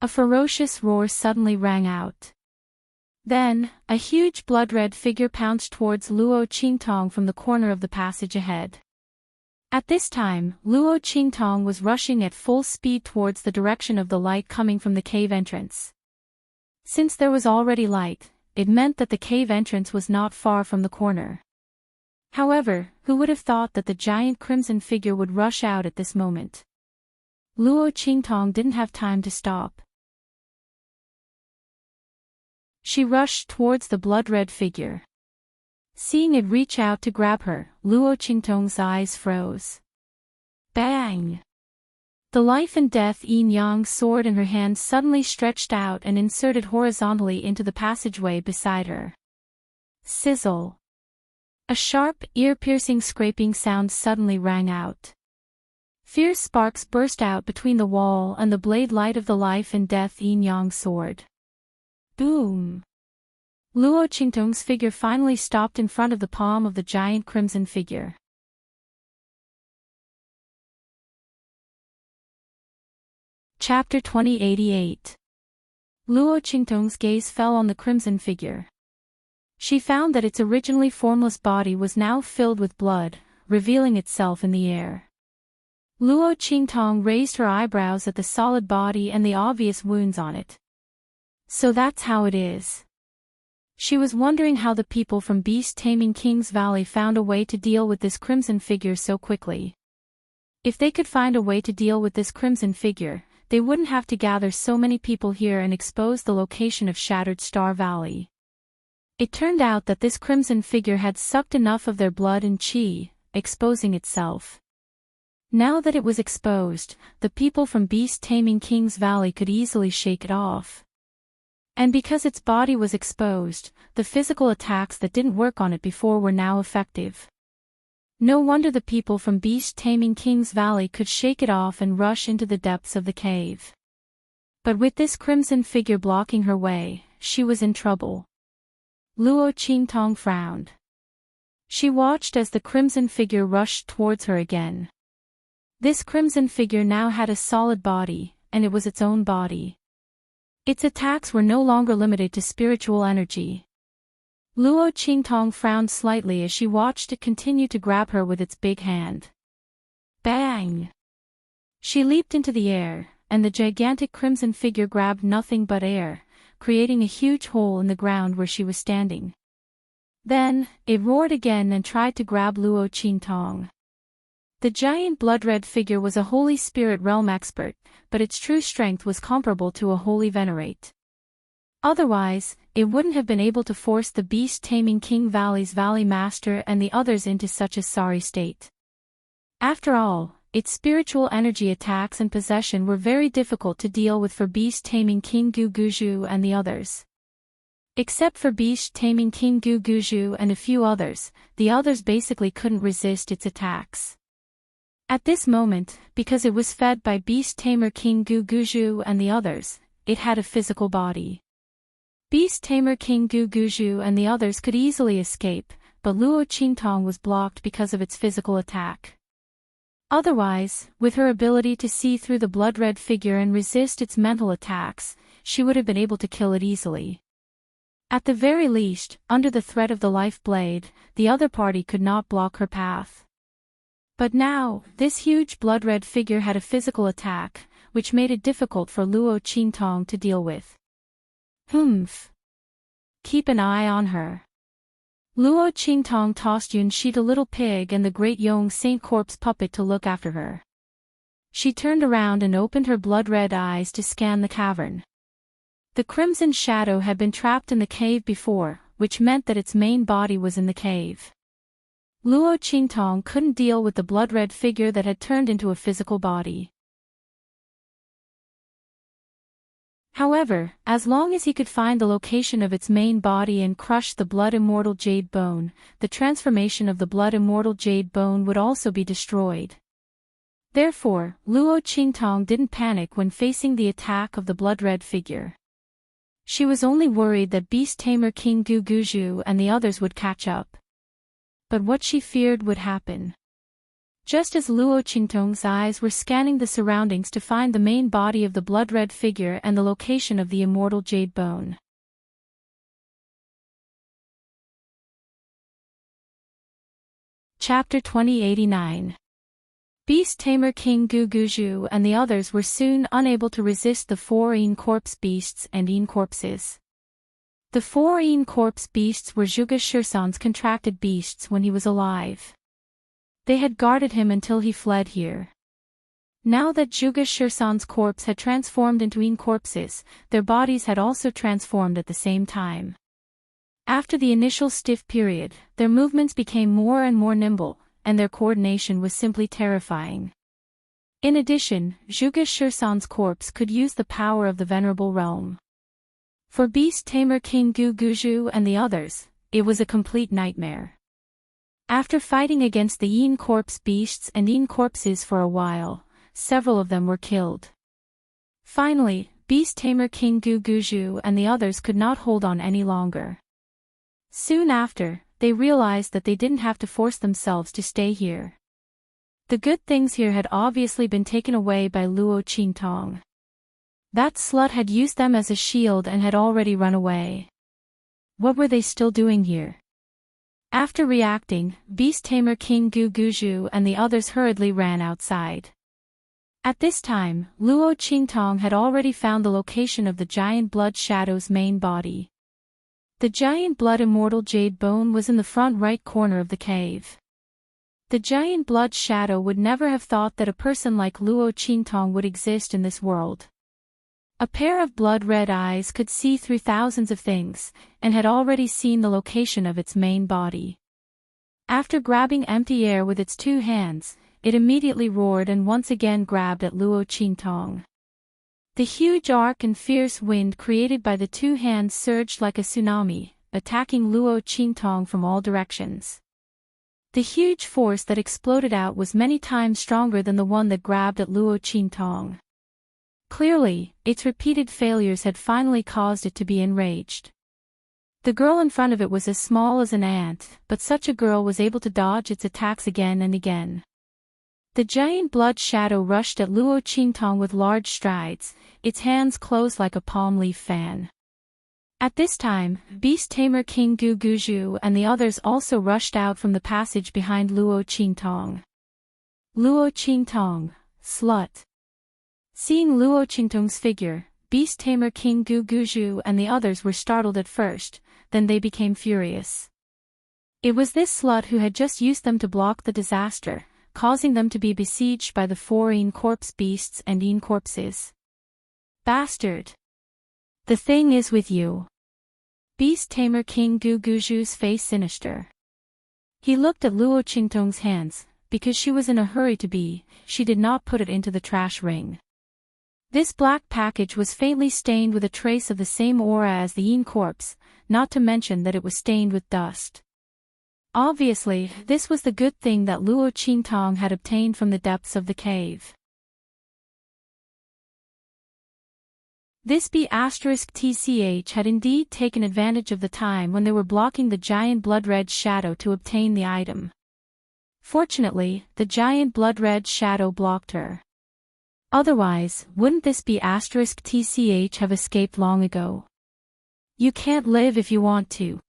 A ferocious roar suddenly rang out. Then, a huge blood-red figure pounced towards Luo Qingtong from the corner of the passage ahead. At this time, Luo Qingtong was rushing at full speed towards the direction of the light coming from the cave entrance. Since there was already light, it meant that the cave entrance was not far from the corner. However, who would have thought that the giant crimson figure would rush out at this moment? Luo Qingtong didn't have time to stop. She rushed towards the blood-red figure. Seeing it reach out to grab her, Luo Qingtong's eyes froze. Bang! The life and death yin-yang sword in her hand suddenly stretched out and inserted horizontally into the passageway beside her. Sizzle! A sharp, ear-piercing scraping sound suddenly rang out. Fierce sparks burst out between the wall and the blade light of the life and death yin-yang sword. Boom! Luo Qingtong's figure finally stopped in front of the palm of the giant crimson figure. Chapter 2088. Luo Qingtong's gaze fell on the crimson figure. She found that its originally formless body was now filled with blood, revealing itself in the air. Luo Qingtong raised her eyebrows at the solid body and the obvious wounds on it. So that's how it is. She was wondering how the people from Beast Taming King's Valley found a way to deal with this crimson figure so quickly. If they could find a way to deal with this crimson figure, they wouldn't have to gather so many people here and expose the location of Shattered Star Valley. It turned out that this crimson figure had sucked enough of their blood and qi, exposing itself. Now that it was exposed, the people from Beast Taming King's Valley could easily shake it off. And because its body was exposed, the physical attacks that didn't work on it before were now effective. No wonder the people from Beast Taming King's Valley could shake it off and rush into the depths of the cave. But with this crimson figure blocking her way, she was in trouble. Luo Qingtong frowned. She watched as the crimson figure rushed towards her again. This crimson figure now had a solid body, and it was its own body. Its attacks were no longer limited to spiritual energy. Luo Qingtong frowned slightly as she watched it continue to grab her with its big hand. Bang! She leaped into the air, and the gigantic crimson figure grabbed nothing but air, creating a huge hole in the ground where she was standing. Then, it roared again and tried to grab Luo Qingtong. The giant blood-red figure was a Holy Spirit realm expert, but its true strength was comparable to a Holy Venerate. Otherwise, it wouldn't have been able to force the beast-taming King Valley's Valley Master and the others into such a sorry state. After all, its spiritual energy attacks and possession were very difficult to deal with for beast-taming King Guguju and the others. Except for beast-taming King Guguju and a few others, the others basically couldn't resist its attacks. At this moment, because it was fed by beast-tamer King Guguju and the others, it had a physical body. Beast-tamer King Guguju and the others could easily escape, but Luo Qingtong was blocked because of its physical attack. Otherwise, with her ability to see through the blood-red figure and resist its mental attacks, she would have been able to kill it easily. At the very least, under the threat of the life blade, the other party could not block her path. But now, this huge blood-red figure had a physical attack, which made it difficult for Luo Qingtong to deal with. Humph. Keep an eye on her. Luo Qingtong tossed Yunshi the little pig and the great Yong Saint corpse puppet to look after her. She turned around and opened her blood-red eyes to scan the cavern. The crimson shadow had been trapped in the cave before, which meant that its main body was in the cave. Luo Qingtong couldn't deal with the blood-red figure that had turned into a physical body. However, as long as he could find the location of its main body and crush the blood immortal jade bone, the transformation of the blood immortal jade bone would also be destroyed. Therefore, Luo Qingtong didn't panic when facing the attack of the blood-red figure. She was only worried that beast-tamer King Guguju and the others would catch up. But what she feared would happen. Just as Luo Qingtong's eyes were scanning the surroundings to find the main body of the blood-red figure and the location of the immortal jade bone. Chapter 2089. Beast-tamer King Guguju and the others were soon unable to resist the 4 Een corpse beasts and Een corpses. The 4 Een corpse beasts were Zhuge Shursan's contracted beasts when he was alive. They had guarded him until he fled here. Now that Zhuge Shursan's corpse had transformed into Een corpses, their bodies had also transformed at the same time. After the initial stiff period, their movements became more and more nimble, and their coordination was simply terrifying. In addition, Zhuge Shursan's corpse could use the power of the Venerable Realm. For beast-tamer King Guguju and the others, it was a complete nightmare. After fighting against the Een corpse beasts and Een corpses for a while, several of them were killed. Finally, beast-tamer King Guguju and the others could not hold on any longer. Soon after, they realized that they didn't have to force themselves to stay here. The good things here had obviously been taken away by Luo Qingtong. That slut had used them as a shield and had already run away. What were they still doing here? After reacting, beast-tamer King Guguju and the others hurriedly ran outside. At this time, Luo Qingtong had already found the location of the giant blood shadow's main body. The giant blood immortal jade bone was in the front right corner of the cave. The giant blood shadow would never have thought that a person like Luo Qingtong would exist in this world. A pair of blood-red eyes could see through thousands of things, and had already seen the location of its main body. After grabbing empty air with its 2 hands, it immediately roared and once again grabbed at Luo Qingtong. The huge arc and fierce wind created by the 2 hands surged like a tsunami, attacking Luo Qingtong from all directions. The huge force that exploded out was many times stronger than the one that grabbed at Luo Qingtong. Clearly, its repeated failures had finally caused it to be enraged. The girl in front of it was as small as an ant, but such a girl was able to dodge its attacks again and again. The giant blood shadow rushed at Luo Qingtong with large strides, its hands closed like a palm leaf fan. At this time, beast-tamer King Guguju and the others also rushed out from the passage behind Luo Qingtong. Luo Qingtong, slut. Seeing Luo Qingtong's figure, beast-tamer King Guguju and the others were startled at first, then they became furious. It was this slut who had just used them to block the disaster, causing them to be besieged by the 4 corpse beasts and corpses. Bastard! The thing is with you. Beast Tamer King Guguju's face sinister. He looked at Luo Qingtong's hands. Because she was in a hurry to be, she did not put it into the trash ring. This black package was faintly stained with a trace of the same aura as the corpse, not to mention that it was stained with dust. Obviously, this was the good thing that Luo Qingtong had obtained from the depths of the cave. This B*TCH had indeed taken advantage of the time when they were blocking the giant blood-red shadow to obtain the item. Fortunately, the giant blood-red shadow blocked her. Otherwise, wouldn't this B*TCH have escaped long ago? You can't live if you want to.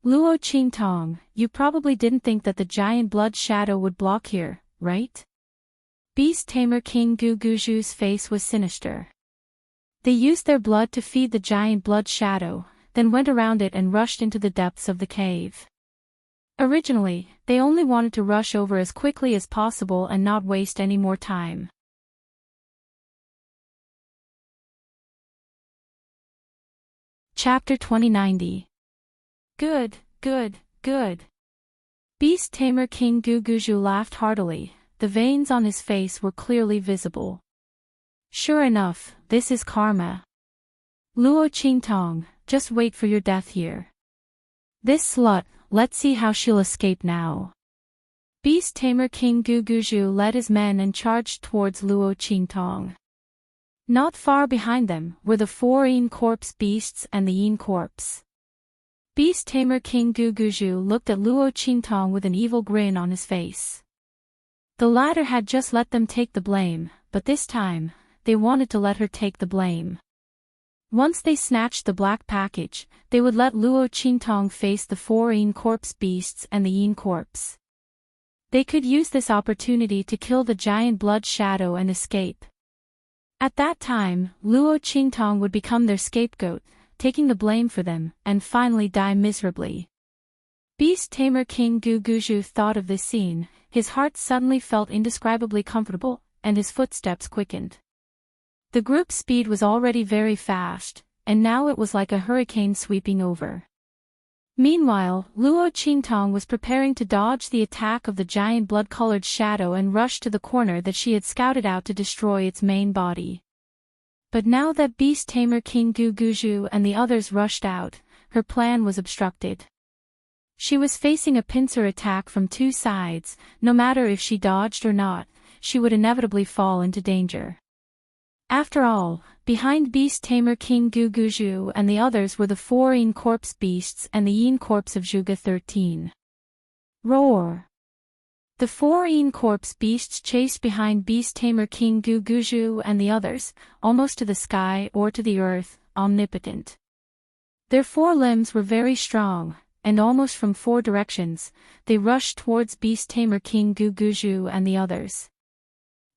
Luo Qingtong, you probably didn't think that the giant blood shadow would block here, right? Beast Tamer King Guguju's face was sinister. They used their blood to feed the giant blood shadow, then went around it and rushed into the depths of the cave. Originally, they only wanted to rush over as quickly as possible and not waste any more time. Chapter 2090. Good, good, good. Beast Tamer King Guguju laughed heartily. The veins on his face were clearly visible. Sure enough, this is karma. Luo Qingtong, just wait for your death here. This slut, let's see how she'll escape now. Beast Tamer King Guguju led his men and charged towards Luo Qingtong. Not far behind them were the 4 corpse beasts and the corpse. Beast Tamer King Guguju looked at Luo Qingtong with an evil grin on his face. The latter had just let them take the blame, but this time, they wanted to let her take the blame. Once they snatched the black package, they would let Luo Qingtong face the 4 corpse beasts and the corpse. They could use this opportunity to kill the giant blood shadow and escape. At that time, Luo Qingtong would become their scapegoat, taking the blame for them, and finally die miserably. Beast Tamer King Guguju thought of this scene, his heart suddenly felt indescribably comfortable, and his footsteps quickened. The group's speed was already very fast, and now it was like a hurricane sweeping over. Meanwhile, Luo Qingtong was preparing to dodge the attack of the giant blood-colored shadow and rush to the corner that she had scouted out to destroy its main body. But now that Beast Tamer King Guguju and the others rushed out, her plan was obstructed. She was facing a pincer attack from 2 sides. No matter if she dodged or not, she would inevitably fall into danger. After all, behind Beast Tamer King Guguju and the others were the 4 corpse beasts and the corpse of Zhuge 13. Roar! The 4 corpse beasts chased behind Beast Tamer King Guguju and the others, almost to the sky or to the earth, omnipotent. Their 4 limbs were very strong, and almost from 4 directions, they rushed towards Beast Tamer King Guguju and the others.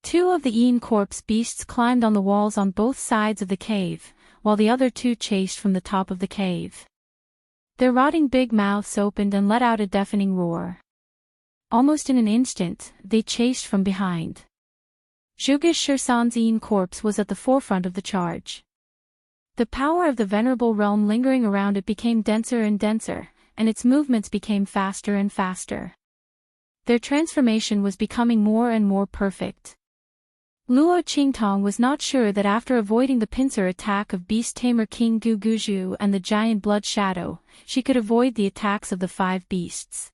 2 of the corpse beasts climbed on the walls on both sides of the cave, while the other 2 chased from the top of the cave. Their rotting big mouths opened and let out a deafening roar. Almost in an instant, they chased from behind. Zhuge Shirsan's corpse was at the forefront of the charge. The power of the venerable realm lingering around it became denser and denser, and its movements became faster and faster. Their transformation was becoming more and more perfect. Luo Qingtong was not sure that after avoiding the pincer attack of Beast Tamer King Guguju and the giant blood shadow, she could avoid the attacks of the 5 beasts.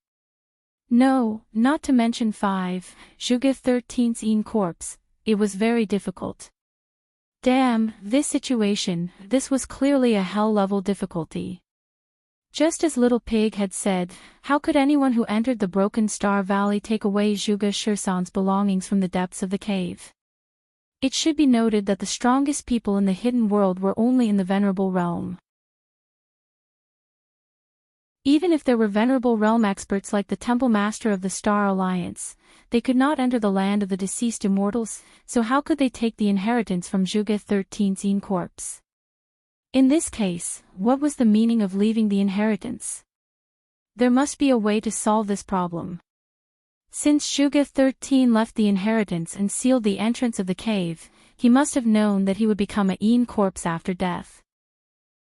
No, not to mention 5, Zhuge 13's corpse, it was very difficult. Damn, this situation, this was clearly a hell-level difficulty. Just as Little Pig had said, how could anyone who entered the Broken Star Valley take away Zhuge Shirsan's belongings from the depths of the cave? It should be noted that the strongest people in the hidden world were only in the Venerable Realm. Even if there were Venerable Realm experts like the Temple Master of the Star Alliance, they could not enter the land of the deceased immortals, so how could they take the inheritance from Zhuge 13's corpse? In this case, what was the meaning of leaving the inheritance? There must be a way to solve this problem. Since Shuga 13 left the inheritance and sealed the entrance of the cave, he must have known that he would become a Een corpse after death.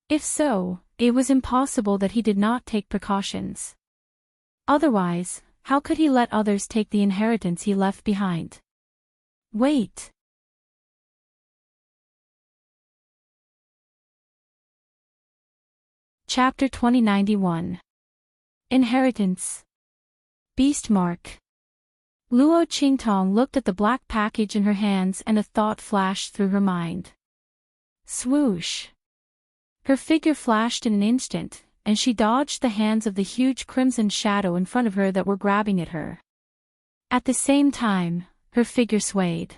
If so, it was impossible that he did not take precautions. Otherwise, how could he let others take the inheritance he left behind? Wait. Chapter 2091. Inheritance. Beastmark. Luo Qingtong looked at the black package in her hands and a thought flashed through her mind. Swoosh. Her figure flashed in an instant, and she dodged the hands of the huge crimson shadow in front of her that were grabbing at her. At the same time, her figure swayed.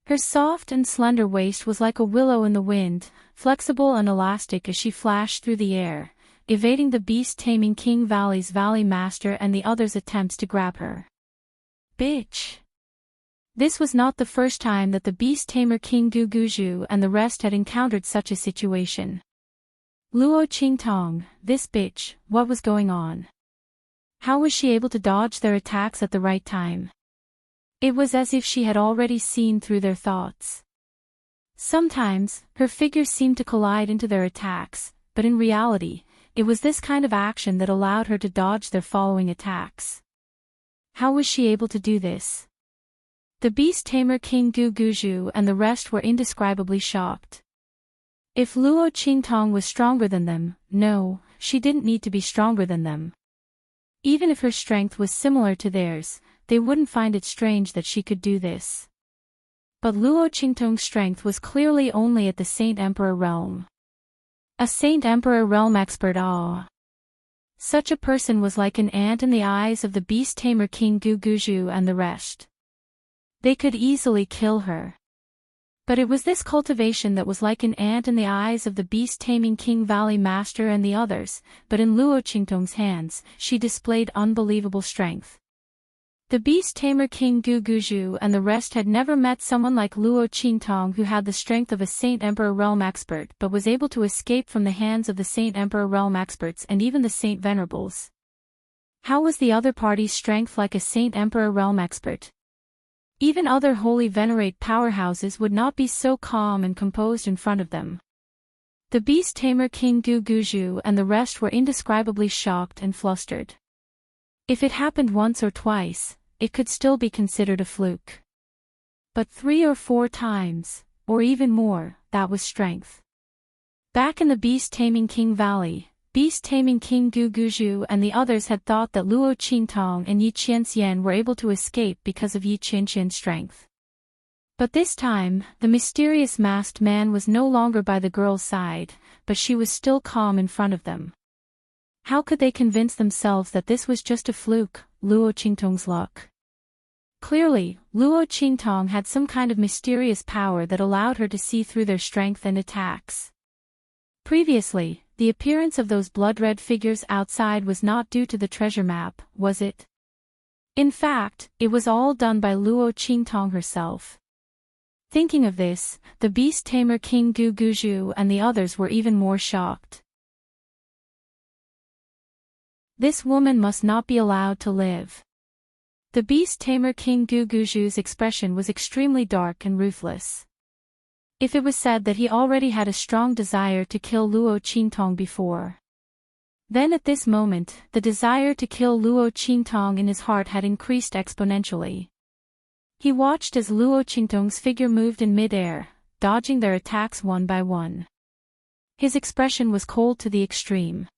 Her soft and slender waist was like a willow in the wind, flexible and elastic as she flashed through the air, evading the beast-taming King Valley's Valley Master and the others' attempts to grab her. Bitch! This was not the first time that the beast-tamer King Guguju and the rest had encountered such a situation. Luo Qingtong, this bitch, what was going on? How was she able to dodge their attacks at the right time? It was as if she had already seen through their thoughts. Sometimes, her figures seemed to collide into their attacks, but in reality, it was this kind of action that allowed her to dodge their following attacks. How was she able to do this? The beast-tamer King Guguju and the rest were indescribably shocked. If Luo Qingtong was stronger than them, no, she didn't need to be stronger than them. Even if her strength was similar to theirs, they wouldn't find it strange that she could do this. But Luo Qingtong's strength was clearly only at the Saint Emperor realm. A Saint Emperor realm expert. Such a person was like an ant in the eyes of the beast-tamer King Guguju and the rest. They could easily kill her. But it was this cultivation that was like an ant in the eyes of the beast-taming King Valley Master and the others, but in Luo Qingtong's hands, she displayed unbelievable strength. The beast-tamer King Guguju and the rest had never met someone like Luo Qingtong who had the strength of a Saint Emperor realm expert but was able to escape from the hands of the Saint Emperor realm experts and even the Saint Venerables. How was the other party's strength like a Saint Emperor realm expert? Even other holy venerate powerhouses would not be so calm and composed in front of them. The beast-tamer King Guguju and the rest were indescribably shocked and flustered. If it happened once or twice, it could still be considered a fluke. But 3 or 4 times, or even more, that was strength. Back in the beast-taming King Valley, beast-taming King Guguju and the others had thought that Luo Qingtong and Yi Qianxian were able to escape because of Yi Qianxian's strength. But this time, the mysterious masked man was no longer by the girl's side, but she was still calm in front of them. How could they convince themselves that this was just a fluke, Luo Qingtong's luck? Clearly, Luo Qingtong had some kind of mysterious power that allowed her to see through their strength and attacks. Previously, the appearance of those blood-red figures outside was not due to the treasure map, was it? In fact, it was all done by Luo Qingtong herself. Thinking of this, the beast-tamer King Guguju and the others were even more shocked. This woman must not be allowed to live. The beast-tamer King Guguju's expression was extremely dark and ruthless. If it was said that he already had a strong desire to kill Luo Qingtong before, then at this moment, the desire to kill Luo Qingtong in his heart had increased exponentially. He watched as Luo Qingtong's figure moved in mid-air, dodging their attacks one by one. His expression was cold to the extreme.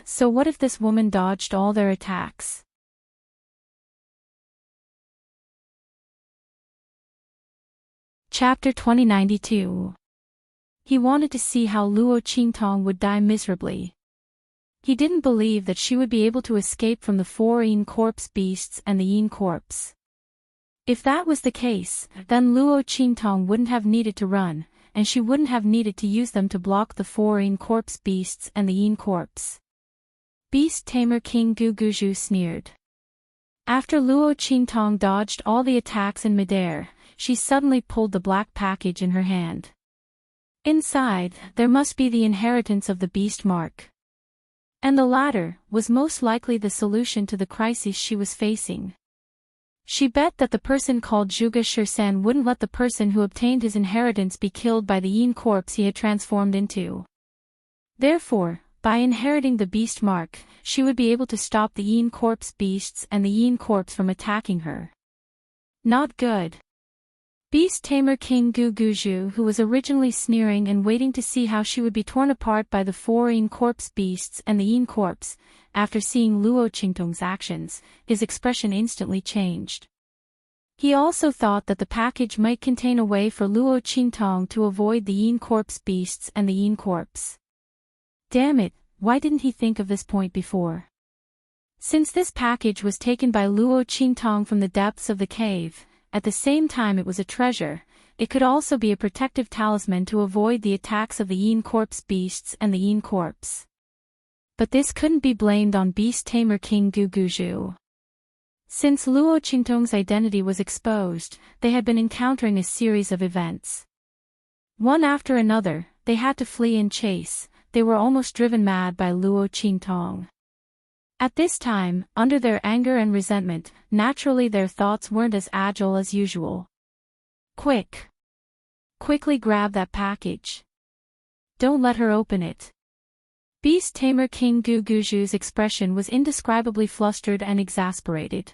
So what if this woman dodged all their attacks? Chapter 2092. He wanted to see how Luo Qingtong would die miserably. He didn't believe that she would be able to escape from the 4 Een corpse beasts and the Een corpse. If that was the case, then Luo Qingtong wouldn't have needed to run, and she wouldn't have needed to use them to block the 4 Een corpse beasts and the Een corpse. Beast-tamer King Guguju sneered. After Luo Qingtong dodged all the attacks in midair, she suddenly pulled the black package in her hand. Inside, there must be the inheritance of the beast mark. And the latter was most likely the solution to the crisis she was facing. She bet that the person called Zhuge Shirsan wouldn't let the person who obtained his inheritance be killed by the yin corpse he had transformed into. Therefore, by inheriting the beast mark, she would be able to stop the yin corpse beasts and the yin corpse from attacking her. Not good. Beast tamer King Gu Guju, who was originally sneering and waiting to see how she would be torn apart by the four yin corpse beasts and the yin corpse, after seeing Luo Qingtong's actions, his expression instantly changed. He also thought that the package might contain a way for Luo Qingtong to avoid the yin corpse beasts and the yin corpse. Damn it, why didn't he think of this point before? Since this package was taken by Luo Qingtong from the depths of the cave, at the same time it was a treasure, it could also be a protective talisman to avoid the attacks of the yin corpse beasts and the yin corpse. But this couldn't be blamed on beast tamer King Gu Guju. Since Luo Qingtong's identity was exposed, they had been encountering a series of events. One after another, they had to flee and chase, they were almost driven mad by Luo Qingtong. At this time, under their anger and resentment, naturally their thoughts weren't as agile as usual. Quick! Quickly grab that package. Don't let her open it. Beast tamer King Gu Guju's expression was indescribably flustered and exasperated.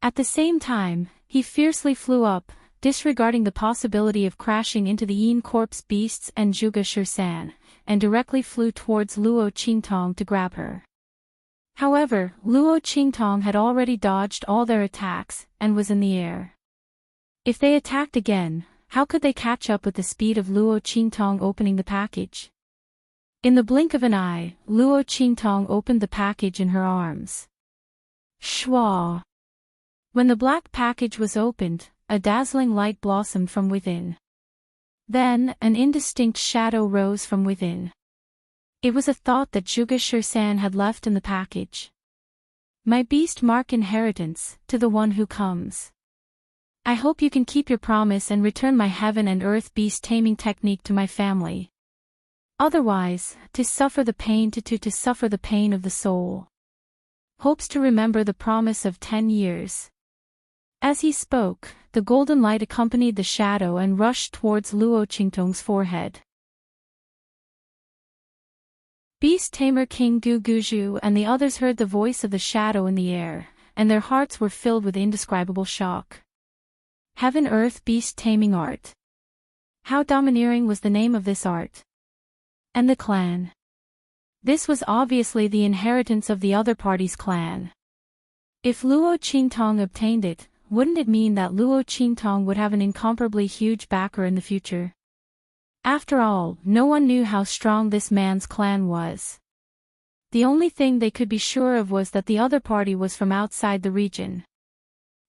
At the same time, he fiercely flew up, disregarding the possibility of crashing into the yin corpse beasts and Zhuge Shirsan, and directly flew towards Luo Qingtong to grab her. However, Luo Qingtong had already dodged all their attacks, and was in the air. If they attacked again, how could they catch up with the speed of Luo Qingtong opening the package? In the blink of an eye, Luo Qingtong opened the package in her arms. Shwa! When the black package was opened, a dazzling light blossomed from within. Then, an indistinct shadow rose from within. It was a thought that Zhuge Shirsan had left in the package. My beast mark inheritance, to the one who comes. I hope you can keep your promise and return my heaven and earth beast taming technique to my family. Otherwise, to suffer the pain to suffer the pain of the soul. Hopes to remember the promise of 10 years. As he spoke, the golden light accompanied the shadow and rushed towards Luo Qingtong's forehead. Beast tamer King Gu Guju and the others heard the voice of the shadow in the air, and their hearts were filled with indescribable shock. Heaven Earth Beast Taming Art. How domineering was the name of this art? And the clan. This was obviously the inheritance of the other party's clan. If Luo Qingtong obtained it, wouldn't it mean that Luo Qingtong would have an incomparably huge backer in the future? After all, no one knew how strong this man's clan was. The only thing they could be sure of was that the other party was from outside the region.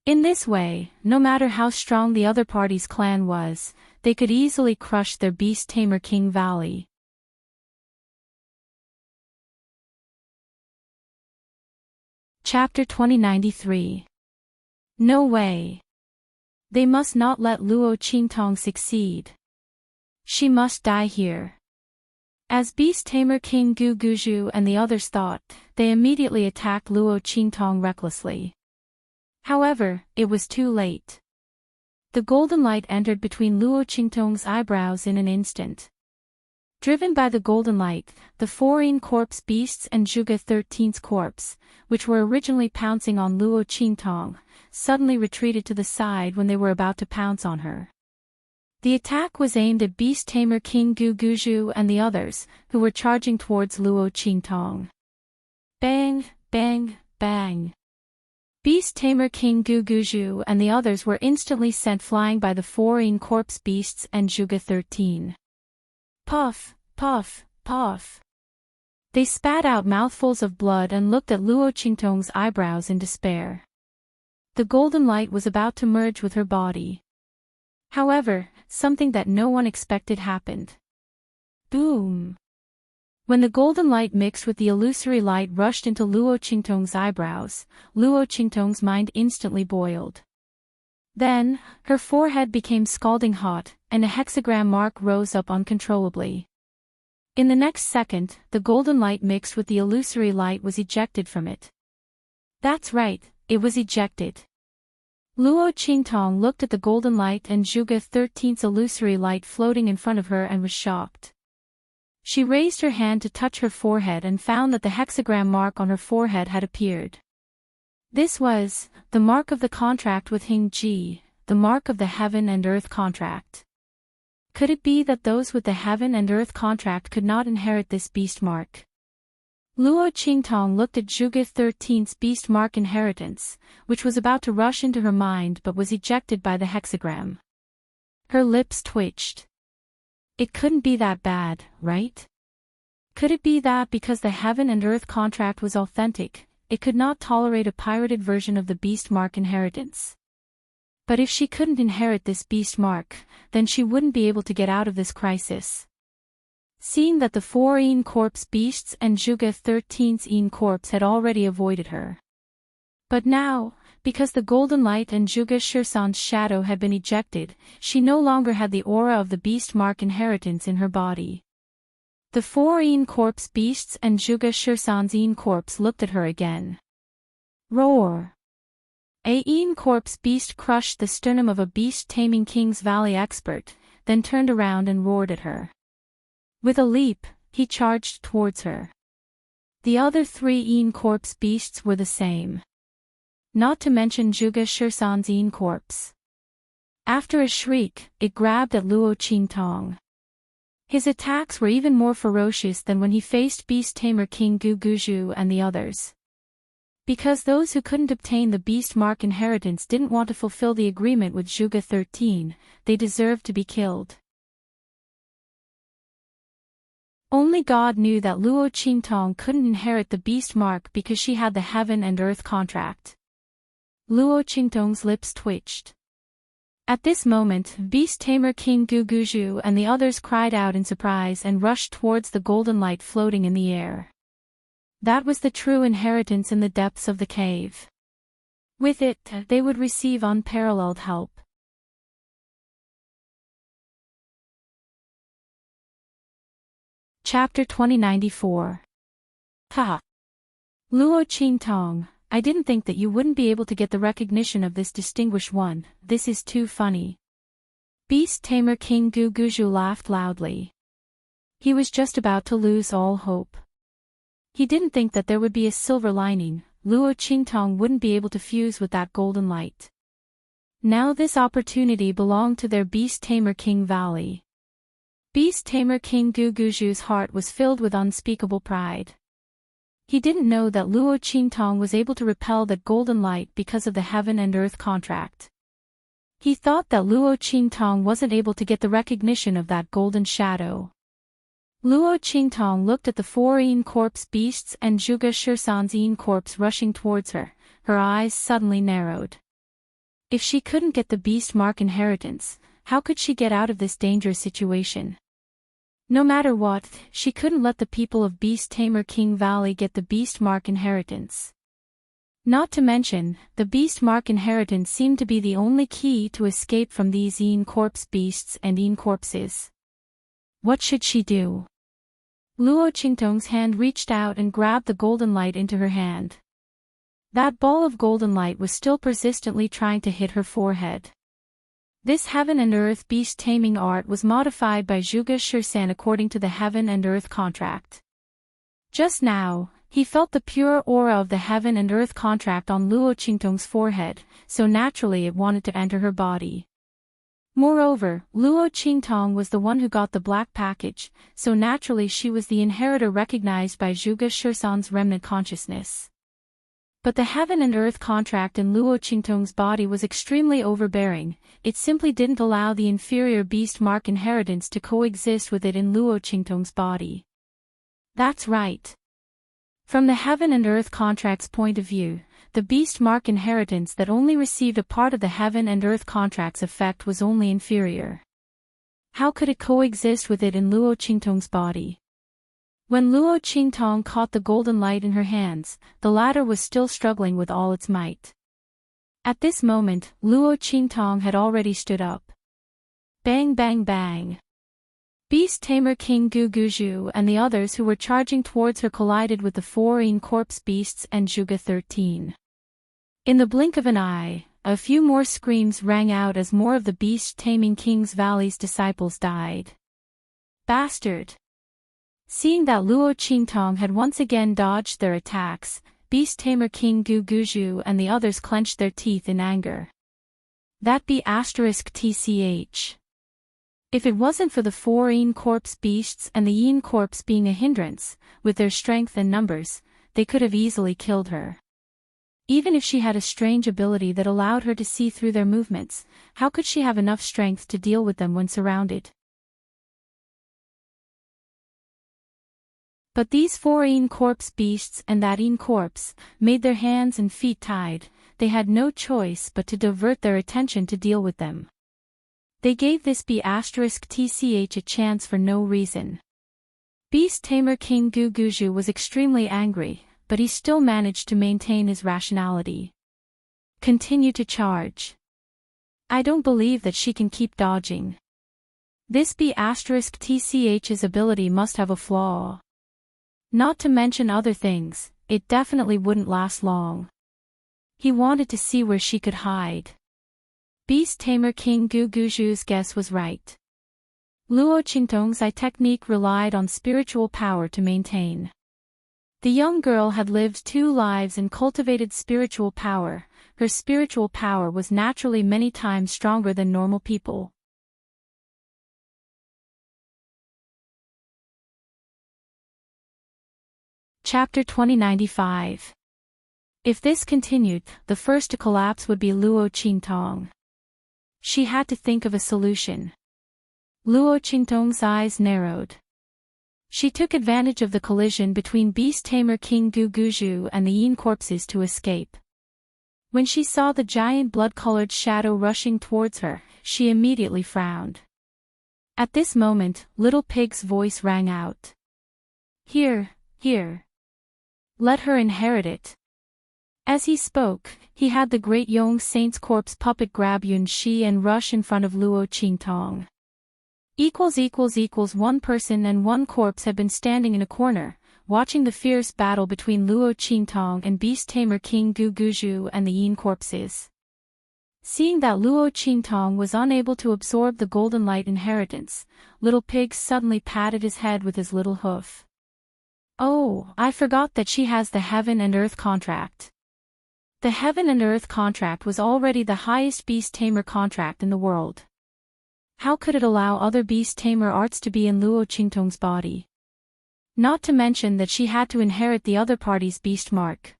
In this way, no matter how strong the other party's clan was, they could easily crush their beast tamer King Valley. Chapter 2093. No way. They must not let Luo Qingtong succeed. She must die here. As beast tamer King Gu Guju and the others thought, they immediately attacked Luo Qingtong recklessly. However, it was too late. The golden light entered between Luo Qingtong's eyebrows in an instant. Driven by the golden light, the four yin corpse beasts and Zhuge 13's corpse, which were originally pouncing on Luo Qingtong, suddenly retreated to the side when they were about to pounce on her. The attack was aimed at beast tamer King Gu Guju and the others, who were charging towards Luo Qingtong. Bang, bang, bang. Beast tamer King Gu Guju and the others were instantly sent flying by the four yin corpse beasts and Zhuge 13. Puff, puff, puff. They spat out mouthfuls of blood and looked at Luo Qingtong's eyebrows in despair. The golden light was about to merge with her body. However, something that no one expected happened. Boom! When the golden light mixed with the illusory light rushed into Luo Qingtong's eyebrows, Luo Qingtong's mind instantly boiled. Then, her forehead became scalding hot, and a hexagram mark rose up uncontrollably. In the next second, the golden light mixed with the illusory light was ejected from it. That's right, it was ejected. Luo Qingtong looked at the golden light and Zhuge 13's illusory light floating in front of her and was shocked. She raised her hand to touch her forehead and found that the hexagram mark on her forehead had appeared. This was the mark of the contract with Hing Ji, the mark of the heaven and earth contract. Could it be that those with the heaven and earth contract could not inherit this beast mark? Luo Qingtong looked at Zhuge 13's beast mark inheritance, which was about to rush into her mind but was ejected by the hexagram. Her lips twitched. It couldn't be that bad, right? Could it be that because the heaven and earth contract was authentic, it could not tolerate a pirated version of the beast mark inheritance? But if she couldn't inherit this beast mark, then she wouldn't be able to get out of this crisis. Seeing that the 4 Yin Corpse beasts and Zhuge 13's Yin Corpse had already avoided her. But now, because the golden light and Zhuge Shisan's shadow had been ejected, she no longer had the aura of the beast mark inheritance in her body. The 4 Yin Corpse beasts and Zhuge Shisan's Yin Corpse looked at her again. Roar! A Yin Corpse beast crushed the sternum of a beast-taming King's Valley expert, then turned around and roared at her. With a leap, he charged towards her. The other 3 Yin Corpse beasts were the same. Not to mention Zhuge Shisan's Yin Corpse. After a shriek, it grabbed at Luo Qingtong. His attacks were even more ferocious than when he faced Beast Tamer King Gu Guzhu and the others. Because those who couldn't obtain the beast mark inheritance didn't want to fulfill the agreement with Zhuge 13, they deserved to be killed. Only God knew that Luo Qingtong couldn't inherit the beast mark because she had the heaven and earth contract. Luo Qingtong's lips twitched. At this moment, Beast Tamer King Gu Guzhu and the others cried out in surprise and rushed towards the golden light floating in the air. That was the true inheritance in the depths of the cave. With it, they would receive unparalleled help. Chapter 2094. Ha! Luo Qingtong, I didn't think that you wouldn't be able to get the recognition of this distinguished one, this is too funny. Beast Tamer King Gu Guzhu laughed loudly. He was just about to lose all hope. He didn't think that there would be a silver lining, Luo Qingtong wouldn't be able to fuse with that golden light. Now this opportunity belonged to their Beast Tamer King Valley. Beast Tamer King Gu Guzhu's heart was filled with unspeakable pride. He didn't know that Luo Qingtong was able to repel that golden light because of the heaven and earth contract. He thought that Luo Qingtong wasn't able to get the recognition of that golden shadow. Luo Qingtong looked at the 4 Yin Corpse beasts and Zhuge Shisan's Yin Corpse rushing towards her, her eyes suddenly narrowed. If she couldn't get the beast mark inheritance, how could she get out of this dangerous situation? No matter what, she couldn't let the people of Beast Tamer King Valley get the beast mark inheritance. Not to mention, the beast mark inheritance seemed to be the only key to escape from these Yin Corpse beasts and Yin Corpses. What should she do? Luo Qingtong's hand reached out and grabbed the golden light into her hand. That ball of golden light was still persistently trying to hit her forehead. This heaven and earth beast taming art was modified by Zhuge Shisan according to the heaven and earth contract. Just now, he felt the pure aura of the heaven and earth contract on Luo Qingtong's forehead, so naturally it wanted to enter her body. Moreover, Luo Qingtong was the one who got the black package, so naturally she was the inheritor recognized by Zhuge Shisan's remnant consciousness. But the heaven and earth contract in Luo Qingtong's body was extremely overbearing, it simply didn't allow the inferior beast mark inheritance to coexist with it in Luo Qingtong's body. That's right. From the heaven and earth contract's point of view, the beast mark inheritance that only received a part of the heaven and earth contract's effect was only inferior. How could it coexist with it in Luo Qingtong's body? When Luo Qingtong caught the golden light in her hands, the latter was still struggling with all its might. At this moment, Luo Qingtong had already stood up. Bang bang bang. Beast Tamer King Guguju and the others who were charging towards her collided with the four corpse beasts and Juga 13. In the blink of an eye, a few more screams rang out as more of the Beast Taming King's Valley's disciples died. Bastard! Seeing that Luo Qingtong had once again dodged their attacks, Beast Tamer King Guguju and the others clenched their teeth in anger. That be *TCH. If it wasn't for the four corpse beasts and the corpse being a hindrance, with their strength and numbers, they could have easily killed her. Even if she had a strange ability that allowed her to see through their movements, how could she have enough strength to deal with them when surrounded? But these four corpse beasts and that corpse, made their hands and feet tied, they had no choice but to divert their attention to deal with them. They gave this *TCH a chance for no reason. Beast Tamer King Guguju was extremely angry, but he still managed to maintain his rationality. Continue to charge. I don't believe that she can keep dodging. This *TCH's ability must have a flaw. Not to mention other things, it definitely wouldn't last long. He wanted to see where she could hide. Beast Tamer King Guguju's guess was right. Luo Qingtong's technique relied on spiritual power to maintain. The young girl had lived 2 lives and cultivated spiritual power. Her spiritual power was naturally many times stronger than normal people. Chapter 2095. If this continued, the first to collapse would be Luo Qingtong. She had to think of a solution. Luo Qingtong's eyes narrowed. She took advantage of the collision between Beast Tamer King Guguju and the corpses to escape. When she saw the giant blood-colored shadow rushing towards her, she immediately frowned. At this moment, Little Pig's voice rang out. Here. Let her inherit it. As he spoke, he had the Great Yong Saint's corpse puppet grab Yunxi and rush in front of Luo Qingtong. One person and one corpse had been standing in a corner, watching the fierce battle between Luo Qingtong and Beast Tamer King Guguju and the corpses. Seeing that Luo Qingtong was unable to absorb the golden light inheritance, Little Pig suddenly patted his head with his little hoof. Oh, I forgot that she has the Heaven and Earth contract. The Heaven and Earth contract was already the highest Beast Tamer contract in the world. How could it allow other Beast Tamer arts to be in Luo Qingtong's body? Not to mention that she had to inherit the other party's beast mark.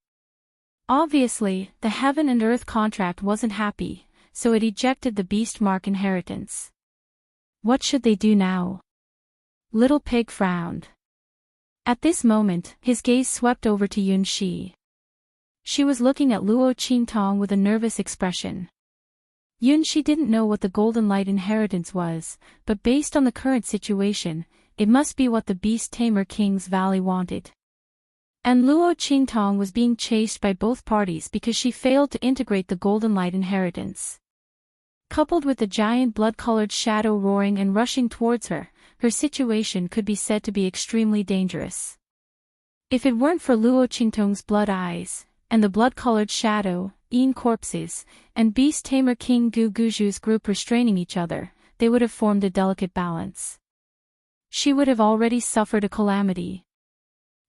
Obviously, the Heaven and Earth contract wasn't happy, so it ejected the beast mark inheritance. What should they do now? Little Pig frowned. At this moment, his gaze swept over to Yunxi. She was looking at Luo Qingtong with a nervous expression. Yunxi didn't know what the golden light inheritance was, but based on the current situation, it must be what the Beast Tamer King's Valley wanted. And Luo Qingtong was being chased by both parties because she failed to integrate the golden light inheritance. Coupled with the giant blood-colored shadow roaring and rushing towards her, her situation could be said to be extremely dangerous. If it weren't for Luo Qingtong's blood eyes, and the blood-colored shadow, corpses, and Beast Tamer King Guguju's group restraining each other, they would have formed a delicate balance. She would have already suffered a calamity.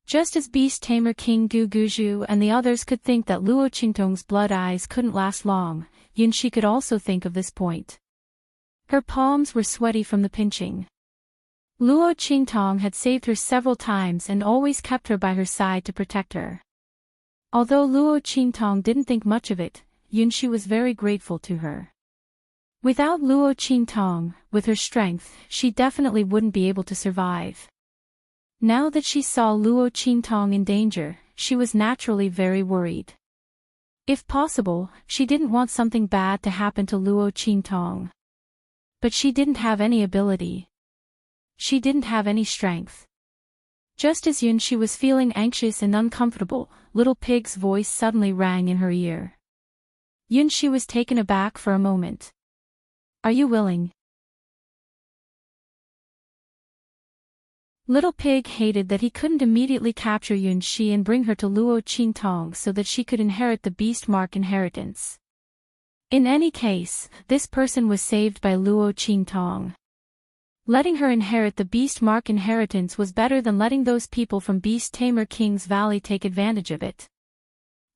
Just as Beast Tamer King Guguju and the others could think that Luo Qingtong's blood eyes couldn't last long, Yunxi could also think of this point. Her palms were sweaty from the pinching. Luo Qingtong had saved her several times and always kept her by her side to protect her. Although Luo Qingtong didn't think much of it, Yunxi was very grateful to her. Without Luo Qingtong, with her strength, she definitely wouldn't be able to survive. Now that she saw Luo Qingtong in danger, she was naturally very worried. If possible, she didn't want something bad to happen to Luo Qingtong. But she didn't have any ability. She didn't have any strength. Just as Yunxi was feeling anxious and uncomfortable, Little Pig's voice suddenly rang in her ear. Yunxi was taken aback for a moment. Are you willing? Little Pig hated that he couldn't immediately capture Yunxi and bring her to Luo Qingtong so that she could inherit the beast mark inheritance. In any case, this person was saved by Luo Qingtong. Letting her inherit the beast mark inheritance was better than letting those people from Beast Tamer King's Valley take advantage of it.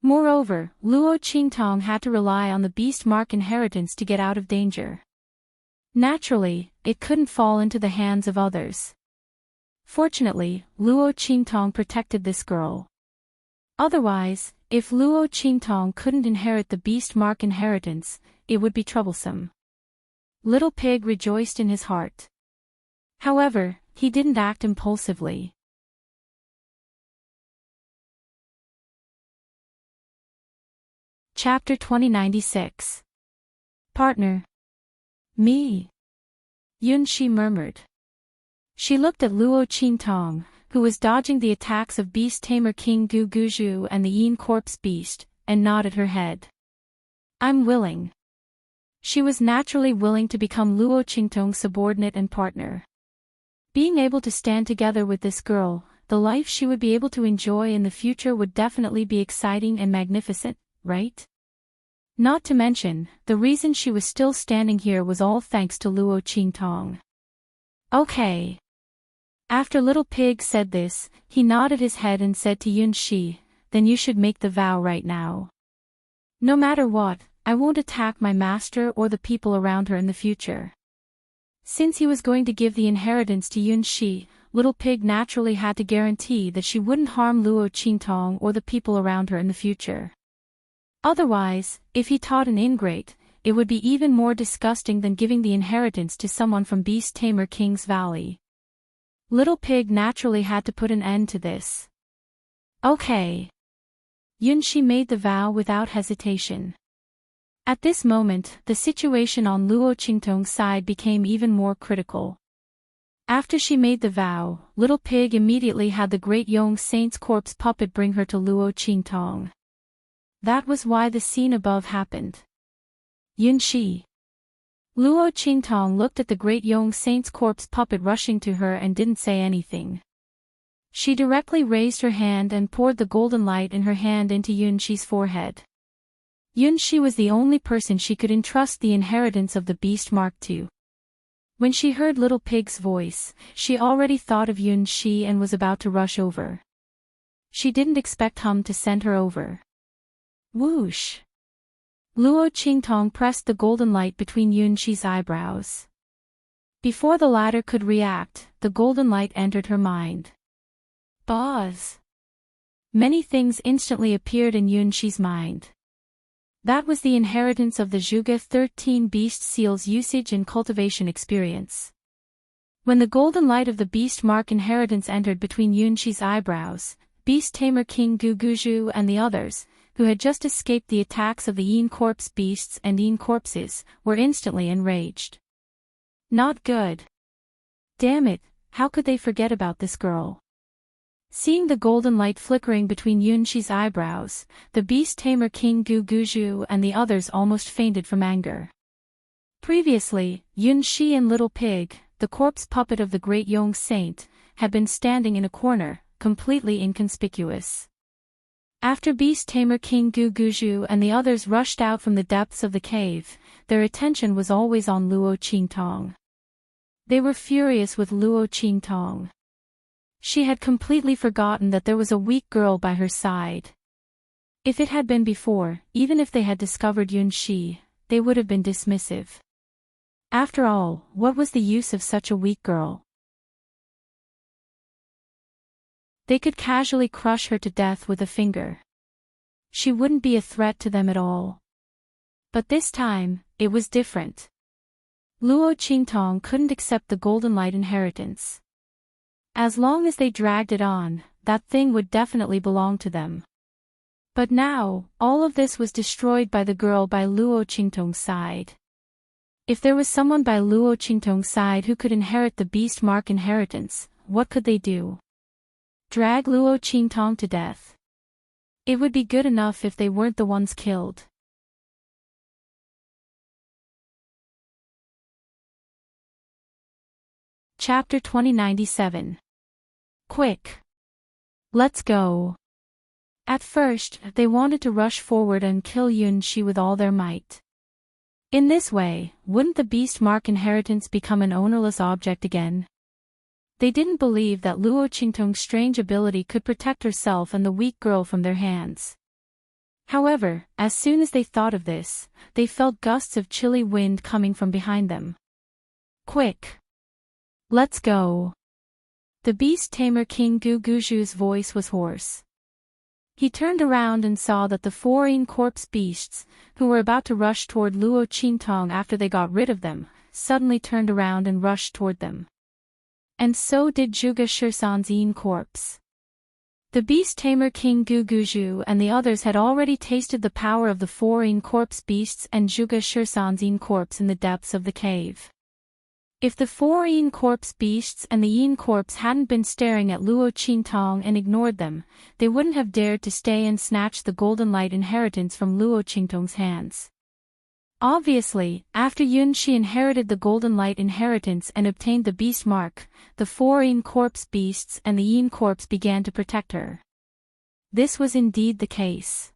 Moreover, Luo Qingtong had to rely on the beast mark inheritance to get out of danger. Naturally, it couldn't fall into the hands of others. Fortunately, Luo Qingtong protected this girl. Otherwise, if Luo Qingtong couldn't inherit the beast mark inheritance, it would be troublesome. Little Pig rejoiced in his heart. However, he didn't act impulsively. Chapter 2096. Partner. Me. Yunxi murmured. She looked at Luo Qingtong, who was dodging the attacks of Beast Tamer King Gu Guzhu and the Yin Corpse Beast, and nodded her head. I'm willing. She was naturally willing to become Luo Qingtong's subordinate and partner. Being able to stand together with this girl, the life she would be able to enjoy in the future would definitely be exciting and magnificent, right? Not to mention, the reason she was still standing here was all thanks to Luo Qingtong. Okay. After Little Pig said this, he nodded his head and said to Yunxi, then you should make the vow right now. No matter what, I won't attack my master or the people around her in the future. Since he was going to give the inheritance to Yunxi, Little Pig naturally had to guarantee that she wouldn't harm Luo Qingtong or the people around her in the future. Otherwise, if he taught an ingrate, it would be even more disgusting than giving the inheritance to someone from Beast Tamer King's Valley. Little Pig naturally had to put an end to this. Okay. Yunxi made the vow without hesitation. At this moment, the situation on Luo Qingtong's side became even more critical. After she made the vow, Little Pig immediately had the Great Yong Saint's corpse puppet bring her to Luo Qingtong. That was why the scene above happened. Yunxi. Luo Qingtong looked at the Great Yong Saint's corpse puppet rushing to her and didn't say anything. She directly raised her hand and poured the golden light in her hand into Yunxi's forehead. Yunxi was the only person she could entrust the inheritance of the beast mark to. When she heard Little Pig's voice, she already thought of Yunxi and was about to rush over. She didn't expect Hum to send her over. Whoosh! Luo Qingtong pressed the golden light between Yunxi's eyebrows. Before the latter could react, the golden light entered her mind. Buzz! Many things instantly appeared in Yunxi's mind. That was the inheritance of the Zhuge 13 beast seal's usage and cultivation experience. When the golden light of the beast mark inheritance entered between Yunxi's eyebrows, Beast Tamer King Gu Guzhu and the others, who had just escaped the attacks of the Yin Corpse beasts and Yin Corpses, were instantly enraged. Not good. Damn it, how could they forget about this girl? Seeing the golden light flickering between Yunxi's eyebrows, the Beast Tamer King Gu Guzhu and the others almost fainted from anger. Previously, Yunxi and Little Pig, the corpse puppet of the Great Yong Saint, had been standing in a corner, completely inconspicuous. After Beast Tamer King Gu Guzhu and the others rushed out from the depths of the cave, their attention was always on Luo Qingtong. They were furious with Luo Qingtong. She had completely forgotten that there was a weak girl by her side. If it had been before, even if they had discovered Yunxi, they would have been dismissive. After all, what was the use of such a weak girl? They could casually crush her to death with a finger. She wouldn't be a threat to them at all. But this time, it was different. Luo Qingtong couldn't accept the golden light inheritance. As long as they dragged it on, that thing would definitely belong to them. But now, all of this was destroyed by the girl by Luo Qingtong's side. If there was someone by Luo Qingtong's side who could inherit the beast mark inheritance, what could they do? Drag Luo Qingtong to death. It would be good enough if they weren't the ones killed. Chapter 2097. Quick! Let's go! At first, they wanted to rush forward and kill Yunxi with all their might. In this way, wouldn't the beast mark inheritance become an ownerless object again? They didn't believe that Luo Qingtong's strange ability could protect herself and the weak girl from their hands. However, as soon as they thought of this, they felt gusts of chilly wind coming from behind them. Quick! Let's go! The beast tamer King Guguju's voice was hoarse. He turned around and saw that the four corpse beasts, who were about to rush toward Luo Qingtong after they got rid of them, suddenly turned around and rushed toward them. And so did Zhuge Shirsan's corpse. The beast tamer King Guguju and the others had already tasted the power of the four corpse beasts and Zhuge Shirsan's corpse in the depths of the cave. If the four corpse beasts and the corpse hadn't been staring at Luo Qingtong and ignored them, they wouldn't have dared to stay and snatch the golden light inheritance from Luo Qingtong's hands. Obviously, after Yunxi inherited the golden light inheritance and obtained the beast mark, the four corpse beasts and the corpse began to protect her. This was indeed the case.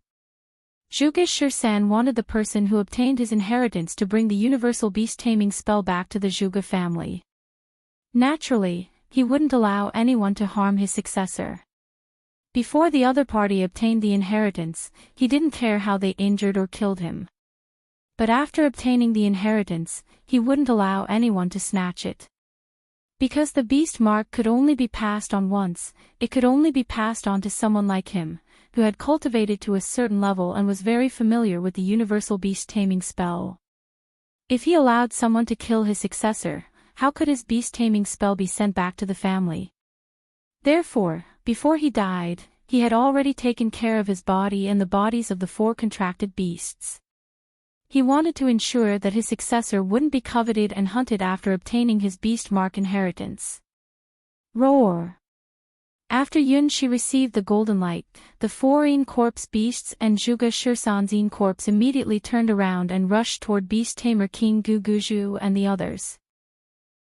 Zhuge Shirsan wanted the person who obtained his inheritance to bring the universal beast-taming spell back to the Zhuge family. Naturally, he wouldn't allow anyone to harm his successor. Before the other party obtained the inheritance, he didn't care how they injured or killed him. But after obtaining the inheritance, he wouldn't allow anyone to snatch it. Because the beast mark could only be passed on once, it could only be passed on to someone like him, who had cultivated to a certain level and was very familiar with the universal beast-taming spell. If he allowed someone to kill his successor, how could his beast-taming spell be sent back to the family? Therefore, before he died, he had already taken care of his body and the bodies of the four contracted beasts. He wanted to ensure that his successor wouldn't be coveted and hunted after obtaining his beast mark inheritance. Roar! After Yunxi received the golden light, the four corpse beasts and Zhuge Shirsan's corpse immediately turned around and rushed toward beast tamer King Guguju and the others.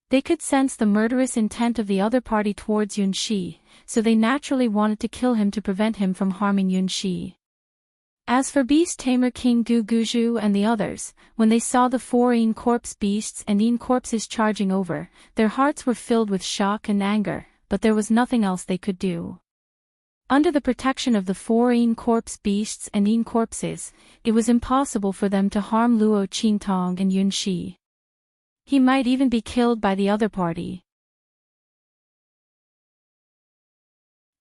They could sense the murderous intent of the other party towards Yunxi, so they naturally wanted to kill him to prevent him from harming Yunxi. As for beast tamer King Guguju and the others, when they saw the four corpse beasts and corpses charging over, their hearts were filled with shock and anger, but there was nothing else they could do. Under the protection of the four corpse beasts and corpses, it was impossible for them to harm Luo Qingtong and Yunxi. He might even be killed by the other party.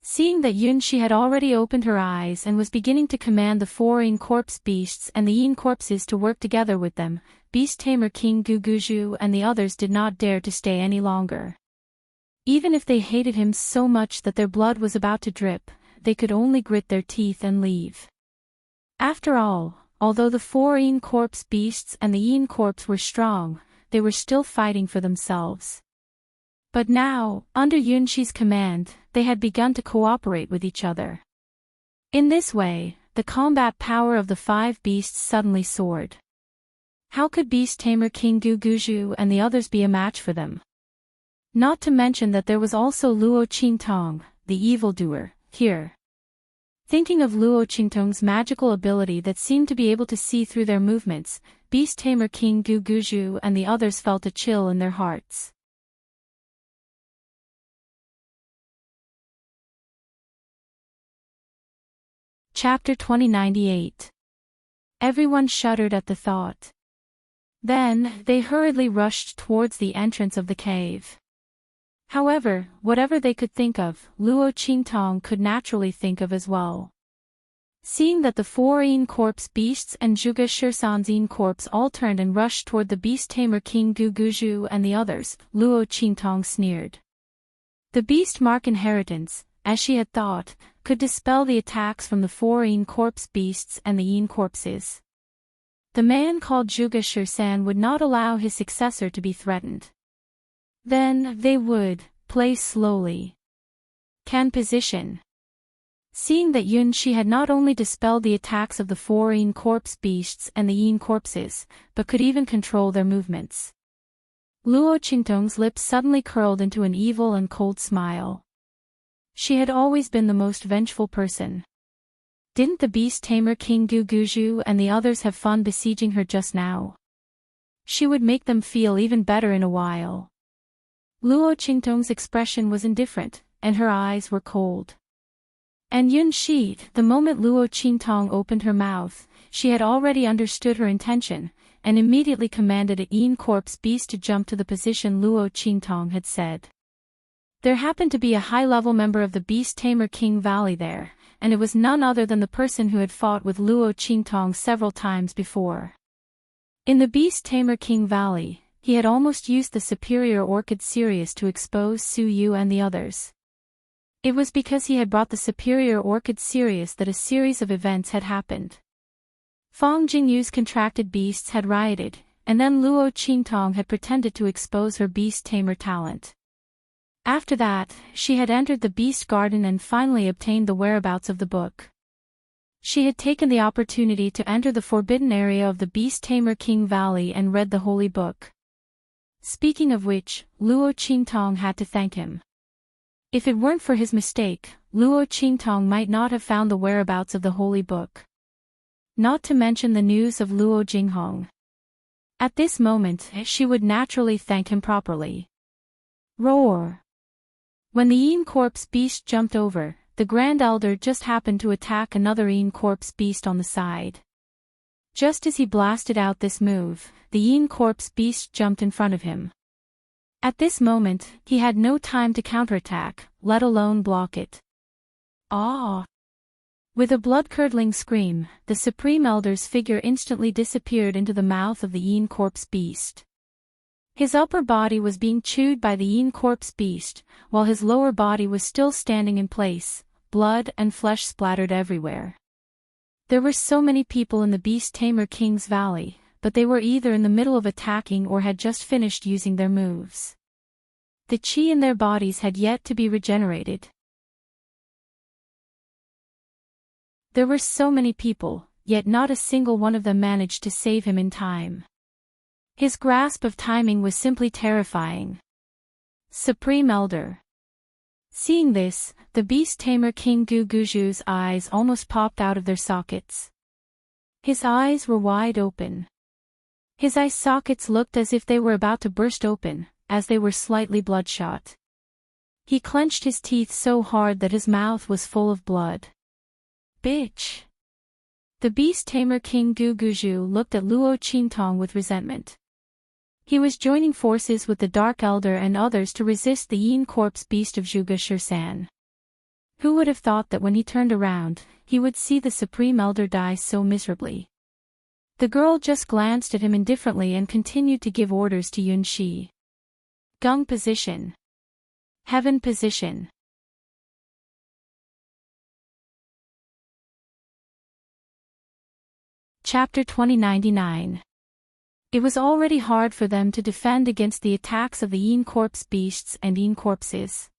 Seeing that Yunxi had already opened her eyes and was beginning to command the four corpse beasts and the corpses to work together with them, beast tamer King Guguju and the others did not dare to stay any longer. Even if they hated him so much that their blood was about to drip, they could only grit their teeth and leave. After all, although the four corpse beasts and the corpse were strong, they were still fighting for themselves. But now, under Yunxi's command, they had begun to cooperate with each other. In this way, the combat power of the five beasts suddenly soared. How could beast tamer King Guguju and the others be a match for them? Not to mention that there was also Luo Qingtong, the evildoer, here. Thinking of Luo Qingtong's magical ability that seemed to be able to see through their movements, beast tamer King Guguju and the others felt a chill in their hearts. Chapter 2098. Everyone shuddered at the thought. Then, they hurriedly rushed towards the entrance of the cave. However, whatever they could think of, Luo Qingtong could naturally think of as well. Seeing that the four corpse beasts and Zhuge Shirsan's corpse all turned and rushed toward the beast tamer King Guguju and the others, Luo Qingtong sneered. The beast mark inheritance, as she had thought, could dispel the attacks from the four corpse beasts and the corpses. The man called Zhuge Shirsan would not allow his successor to be threatened. Then, they would, play slowly. Can position. Seeing that Yunxi had not only dispelled the attacks of the four corpse beasts and the corpses, but could even control their movements. Luo Qingtong's lips suddenly curled into an evil and cold smile. She had always been the most vengeful person. Didn't the beast tamer King Guguju and the others have fun besieging her just now? She would make them feel even better in a while. Luo Qingtong's expression was indifferent, and her eyes were cold. And Yun Shi, the moment Luo Qingtong opened her mouth, she had already understood her intention, and immediately commanded a Yin corpse beast to jump to the position Luo Qingtong had said. There happened to be a high-level member of the Beast Tamer King Valley there, and it was none other than the person who had fought with Luo Qingtong several times before. In the Beast Tamer King Valley, he had almost used the superior Orchid Sirius to expose Su Yu and the others. It was because he had brought the superior Orchid Sirius that a series of events had happened. Fong Jingyu's contracted beasts had rioted, and then Luo Qingtong had pretended to expose her beast tamer talent. After that, she had entered the beast garden and finally obtained the whereabouts of the book. She had taken the opportunity to enter the forbidden area of the Beast Tamer King Valley and read the holy book. Speaking of which, Luo Qingtong had to thank him. If it weren't for his mistake, Luo Qingtong might not have found the whereabouts of the holy book. Not to mention the news of Luo Jinghong. At this moment, she would naturally thank him properly. Roar! When the Yin corpse beast jumped over, the Grand Elder just happened to attack another Yin corpse beast on the side. Just as he blasted out this move, the Yin corpse beast jumped in front of him. At this moment, he had no time to counterattack, let alone block it. Ah! With a blood-curdling scream, the Supreme Elder's figure instantly disappeared into the mouth of the Yin corpse beast. His upper body was being chewed by the Yin corpse beast, while his lower body was still standing in place, blood and flesh splattered everywhere. There were so many people in the Beast Tamer King's Valley, but they were either in the middle of attacking or had just finished using their moves. The qi in their bodies had yet to be regenerated. There were so many people, yet not a single one of them managed to save him in time. His grasp of timing was simply terrifying. Supreme Elder. Seeing this, the Beast Tamer King Guguju's eyes almost popped out of their sockets. His eyes were wide open. His eye sockets looked as if they were about to burst open, as they were slightly bloodshot. He clenched his teeth so hard that his mouth was full of blood. Bitch! The Beast Tamer King Guguju looked at Luo Qingtong with resentment. He was joining forces with the Dark Elder and others to resist the Yin corpse beast of Zhuge Shursan. Who would have thought that when he turned around, he would see the Supreme Elder die so miserably? The girl just glanced at him indifferently and continued to give orders to Yun Shi. Gung position. Heaven position. Chapter 2099. It was already hard for them to defend against the attacks of the Yin corpse beasts and Yin corpses.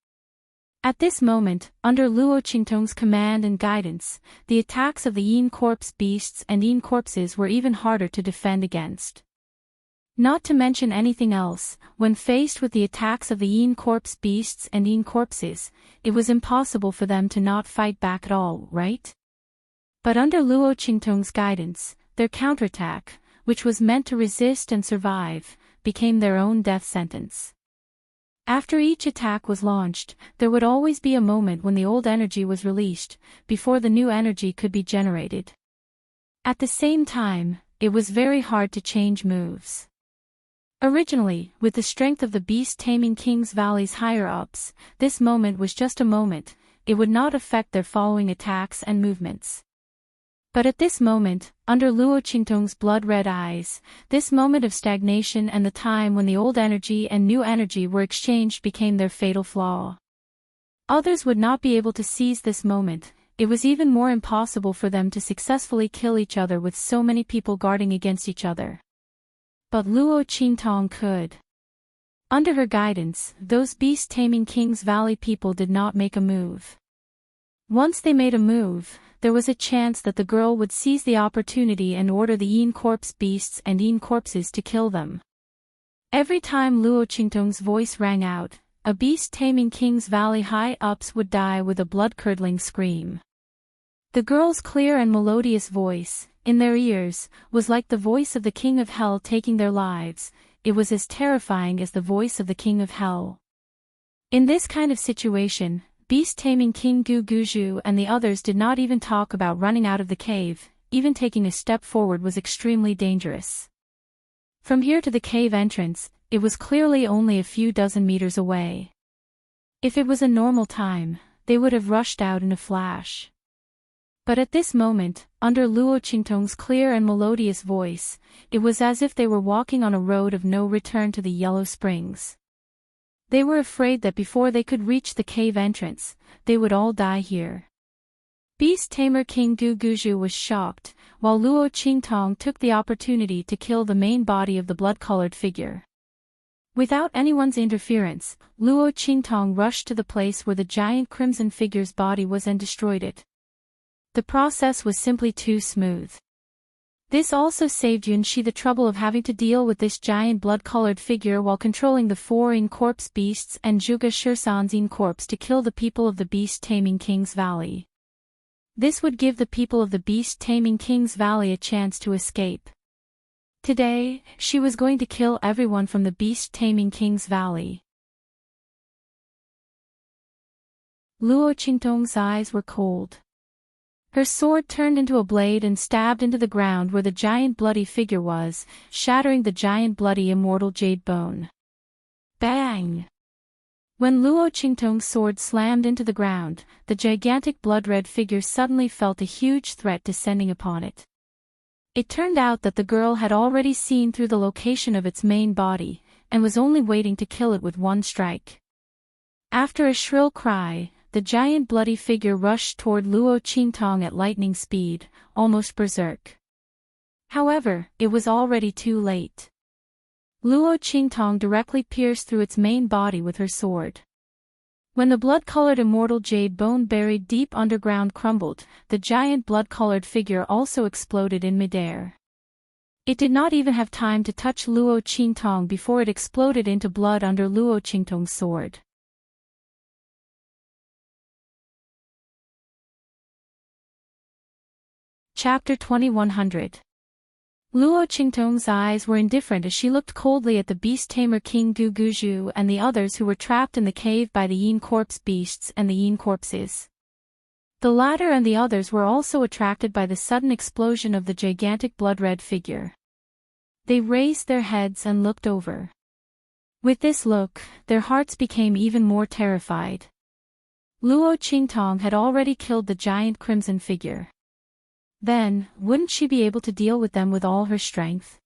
At this moment, under Luo Qingtong's command and guidance, the attacks of the Yin corpse beasts and Yin corpses were even harder to defend against. Not to mention anything else, when faced with the attacks of the Yin corpse beasts and Yin corpses, it was impossible for them to not fight back at all, right? But under Luo Qingtong's guidance, their counterattack, which was meant to resist and survive, became their own death sentence. After each attack was launched, there would always be a moment when the old energy was released, before the new energy could be generated. At the same time, it was very hard to change moves. Originally, with the strength of the Beast Taming King's Valley's higher-ups, this moment was just a moment, it would not affect their following attacks and movements. But at this moment, under Luo Qingtong's blood-red eyes, this moment of stagnation and the time when the old energy and new energy were exchanged became their fatal flaw. Others would not be able to seize this moment, it was even more impossible for them to successfully kill each other with so many people guarding against each other. But Luo Qingtong could. Under her guidance, those beast-taming King's Valley people did not make a move. Once they made a move, there was a chance that the girl would seize the opportunity and order the Yin corpse beasts and Yin corpses to kill them. Every time Luo Qingtong's voice rang out, a beast-taming King's Valley high-ups would die with a blood-curdling scream. The girl's clear and melodious voice, in their ears, was like the voice of the King of Hell taking their lives. It was as terrifying as the voice of the King of Hell. In this kind of situation, beast-taming King Guguju and the others did not even talk about running out of the cave. Even taking a step forward was extremely dangerous. From here to the cave entrance, it was clearly only a few dozen meters away. If it was a normal time, they would have rushed out in a flash. But at this moment, under Luo Qingtong's clear and melodious voice, it was as if they were walking on a road of no return to the Yellow Springs. They were afraid that before they could reach the cave entrance, they would all die here. Beast-tamer King Guguju was shocked, while Luo Qingtong took the opportunity to kill the main body of the blood-colored figure. Without anyone's interference, Luo Qingtong rushed to the place where the giant crimson figure's body was and destroyed it. The process was simply too smooth. This also saved Yunxi the trouble of having to deal with this giant blood-colored figure while controlling the 4 in-corpse beasts and Zhuge Shirsan's in-corpse to kill the people of the beast-taming King's Valley. This would give the people of the beast-taming King's Valley a chance to escape. Today, she was going to kill everyone from the beast-taming King's Valley. Luo Qingtong's eyes were cold. Her sword turned into a blade and stabbed into the ground where the giant bloody figure was, shattering the giant bloody immortal jade bone. Bang! When Luo Qingtong's sword slammed into the ground, the gigantic blood-red figure suddenly felt a huge threat descending upon it. It turned out that the girl had already seen through the location of its main body, and was only waiting to kill it with one strike. After a shrill cry, the giant bloody figure rushed toward Luo Qingtong at lightning speed, almost berserk. However, it was already too late. Luo Qingtong directly pierced through its main body with her sword. When the blood-colored immortal jade bone buried deep underground crumbled, the giant blood-colored figure also exploded in midair. It did not even have time to touch Luo Qingtong before it exploded into blood under Luo Qingtong's sword. Chapter 2100. Luo Qingtong's eyes were indifferent as she looked coldly at the beast-tamer King Guguju and the others who were trapped in the cave by the Yin corpse beasts and the Yin corpses. The latter and the others were also attracted by the sudden explosion of the gigantic blood-red figure. They raised their heads and looked over. With this look, their hearts became even more terrified. Luo Qingtong had already killed the giant crimson figure. Then, wouldn't she be able to deal with them with all her strength?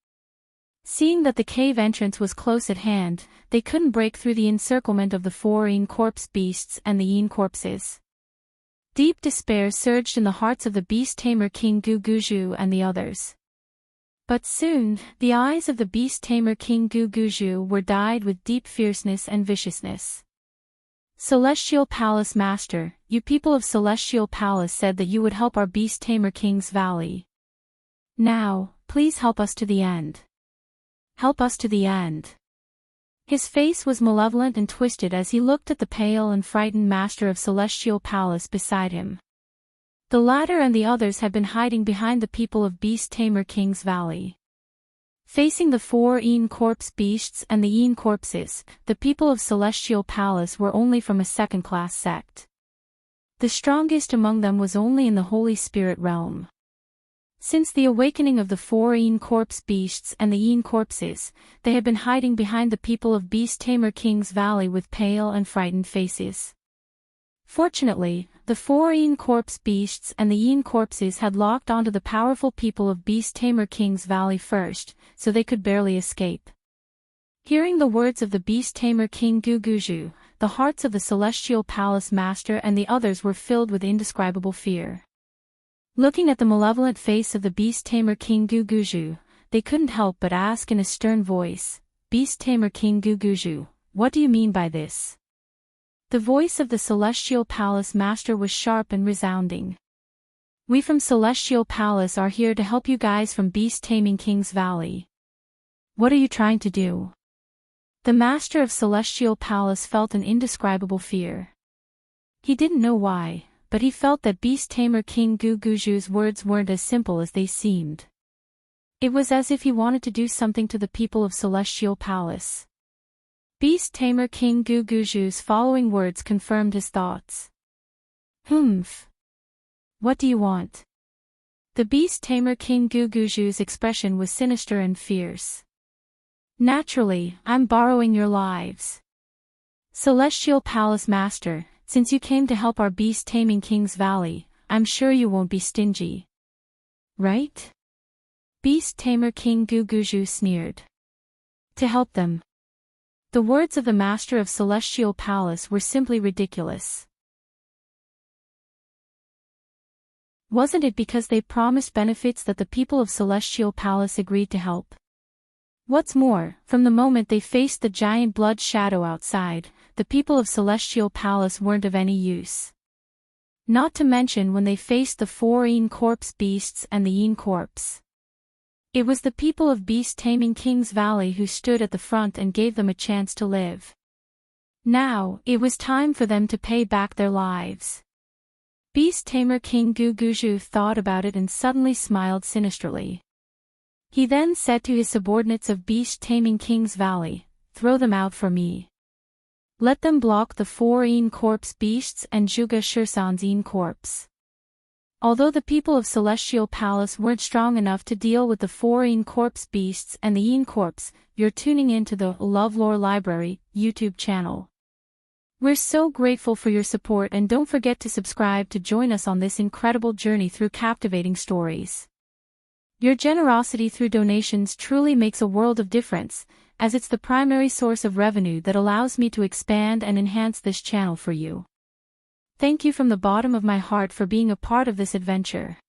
Seeing that the cave entrance was close at hand, they couldn't break through the encirclement of the 4 Yin corpse beasts and the Yin corpses. Deep despair surged in the hearts of the beast-tamer King Guguju and the others. But soon, the eyes of the beast-tamer King Guguju were dyed with deep fierceness and viciousness. Celestial Palace Master, you people of Celestial Palace said that you would help our beast-tamer King's Valley. Now, please help us to the end. Help us to the end. His face was malevolent and twisted as he looked at the pale and frightened master of Celestial Palace beside him. The latter and the others had been hiding behind the people of beast-tamer King's Valley. Facing the 4 Yin corpse beasts and the Yin corpses, the people of Celestial Palace were only from a second-class sect. The strongest among them was only in the Holy Spirit realm. Since the awakening of the 4 Yin corpse beasts and the Yin corpses, they had been hiding behind the people of beast-tamer King's Valley with pale and frightened faces. Fortunately, the 4 Yin corpse beasts and the Yin corpses had locked onto the powerful people of beast-tamer King's Valley first, so they could barely escape. Hearing the words of the beast-tamer King Guguju, the hearts of the Celestial Palace Master and the others were filled with indescribable fear. Looking at the malevolent face of the beast-tamer King Guguju, they couldn't help but ask in a stern voice, "Beast-tamer King Guguju, what do you mean by this?" The voice of the Celestial Palace Master was sharp and resounding. "We from Celestial Palace are here to help you guys from beast-taming King's Valley. What are you trying to do?" The master of Celestial Palace felt an indescribable fear. He didn't know why, but he felt that Beast Tamer King Guguju's words weren't as simple as they seemed. It was as if he wanted to do something to the people of Celestial Palace. Beast Tamer King Guguju's following words confirmed his thoughts. Humph. What do you want? The Beast Tamer King Guguju's expression was sinister and fierce. Naturally, I'm borrowing your lives. Celestial Palace Master, since you came to help our beast taming King's Valley, I'm sure you won't be stingy. Right? Beast Tamer King Guguju sneered. To help them. The words of the master of Celestial Palace were simply ridiculous. Wasn't it because they promised benefits that the people of Celestial Palace agreed to help? What's more, from the moment they faced the giant blood shadow outside, the people of Celestial Palace weren't of any use. Not to mention when they faced the 4 corpse beasts and the corpse. It was the people of Beast Taming King's Valley who stood at the front and gave them a chance to live. Now, it was time for them to pay back their lives. Beast Tamer King Guguju thought about it and suddenly smiled sinisterly. He then said to his subordinates of Beast Taming King's Valley, "Throw them out for me. Let them block the 4 corpse beasts and Juga Shursan's corpse." Although the people of Celestial Palace weren't strong enough to deal with the 4 corpse beasts and the corpse, you're tuning into the LoveLore Library YouTube channel. We're so grateful for your support, and don't forget to subscribe to join us on this incredible journey through captivating stories. Your generosity through donations truly makes a world of difference, as it's the primary source of revenue that allows me to expand and enhance this channel for you. Thank you from the bottom of my heart for being a part of this adventure.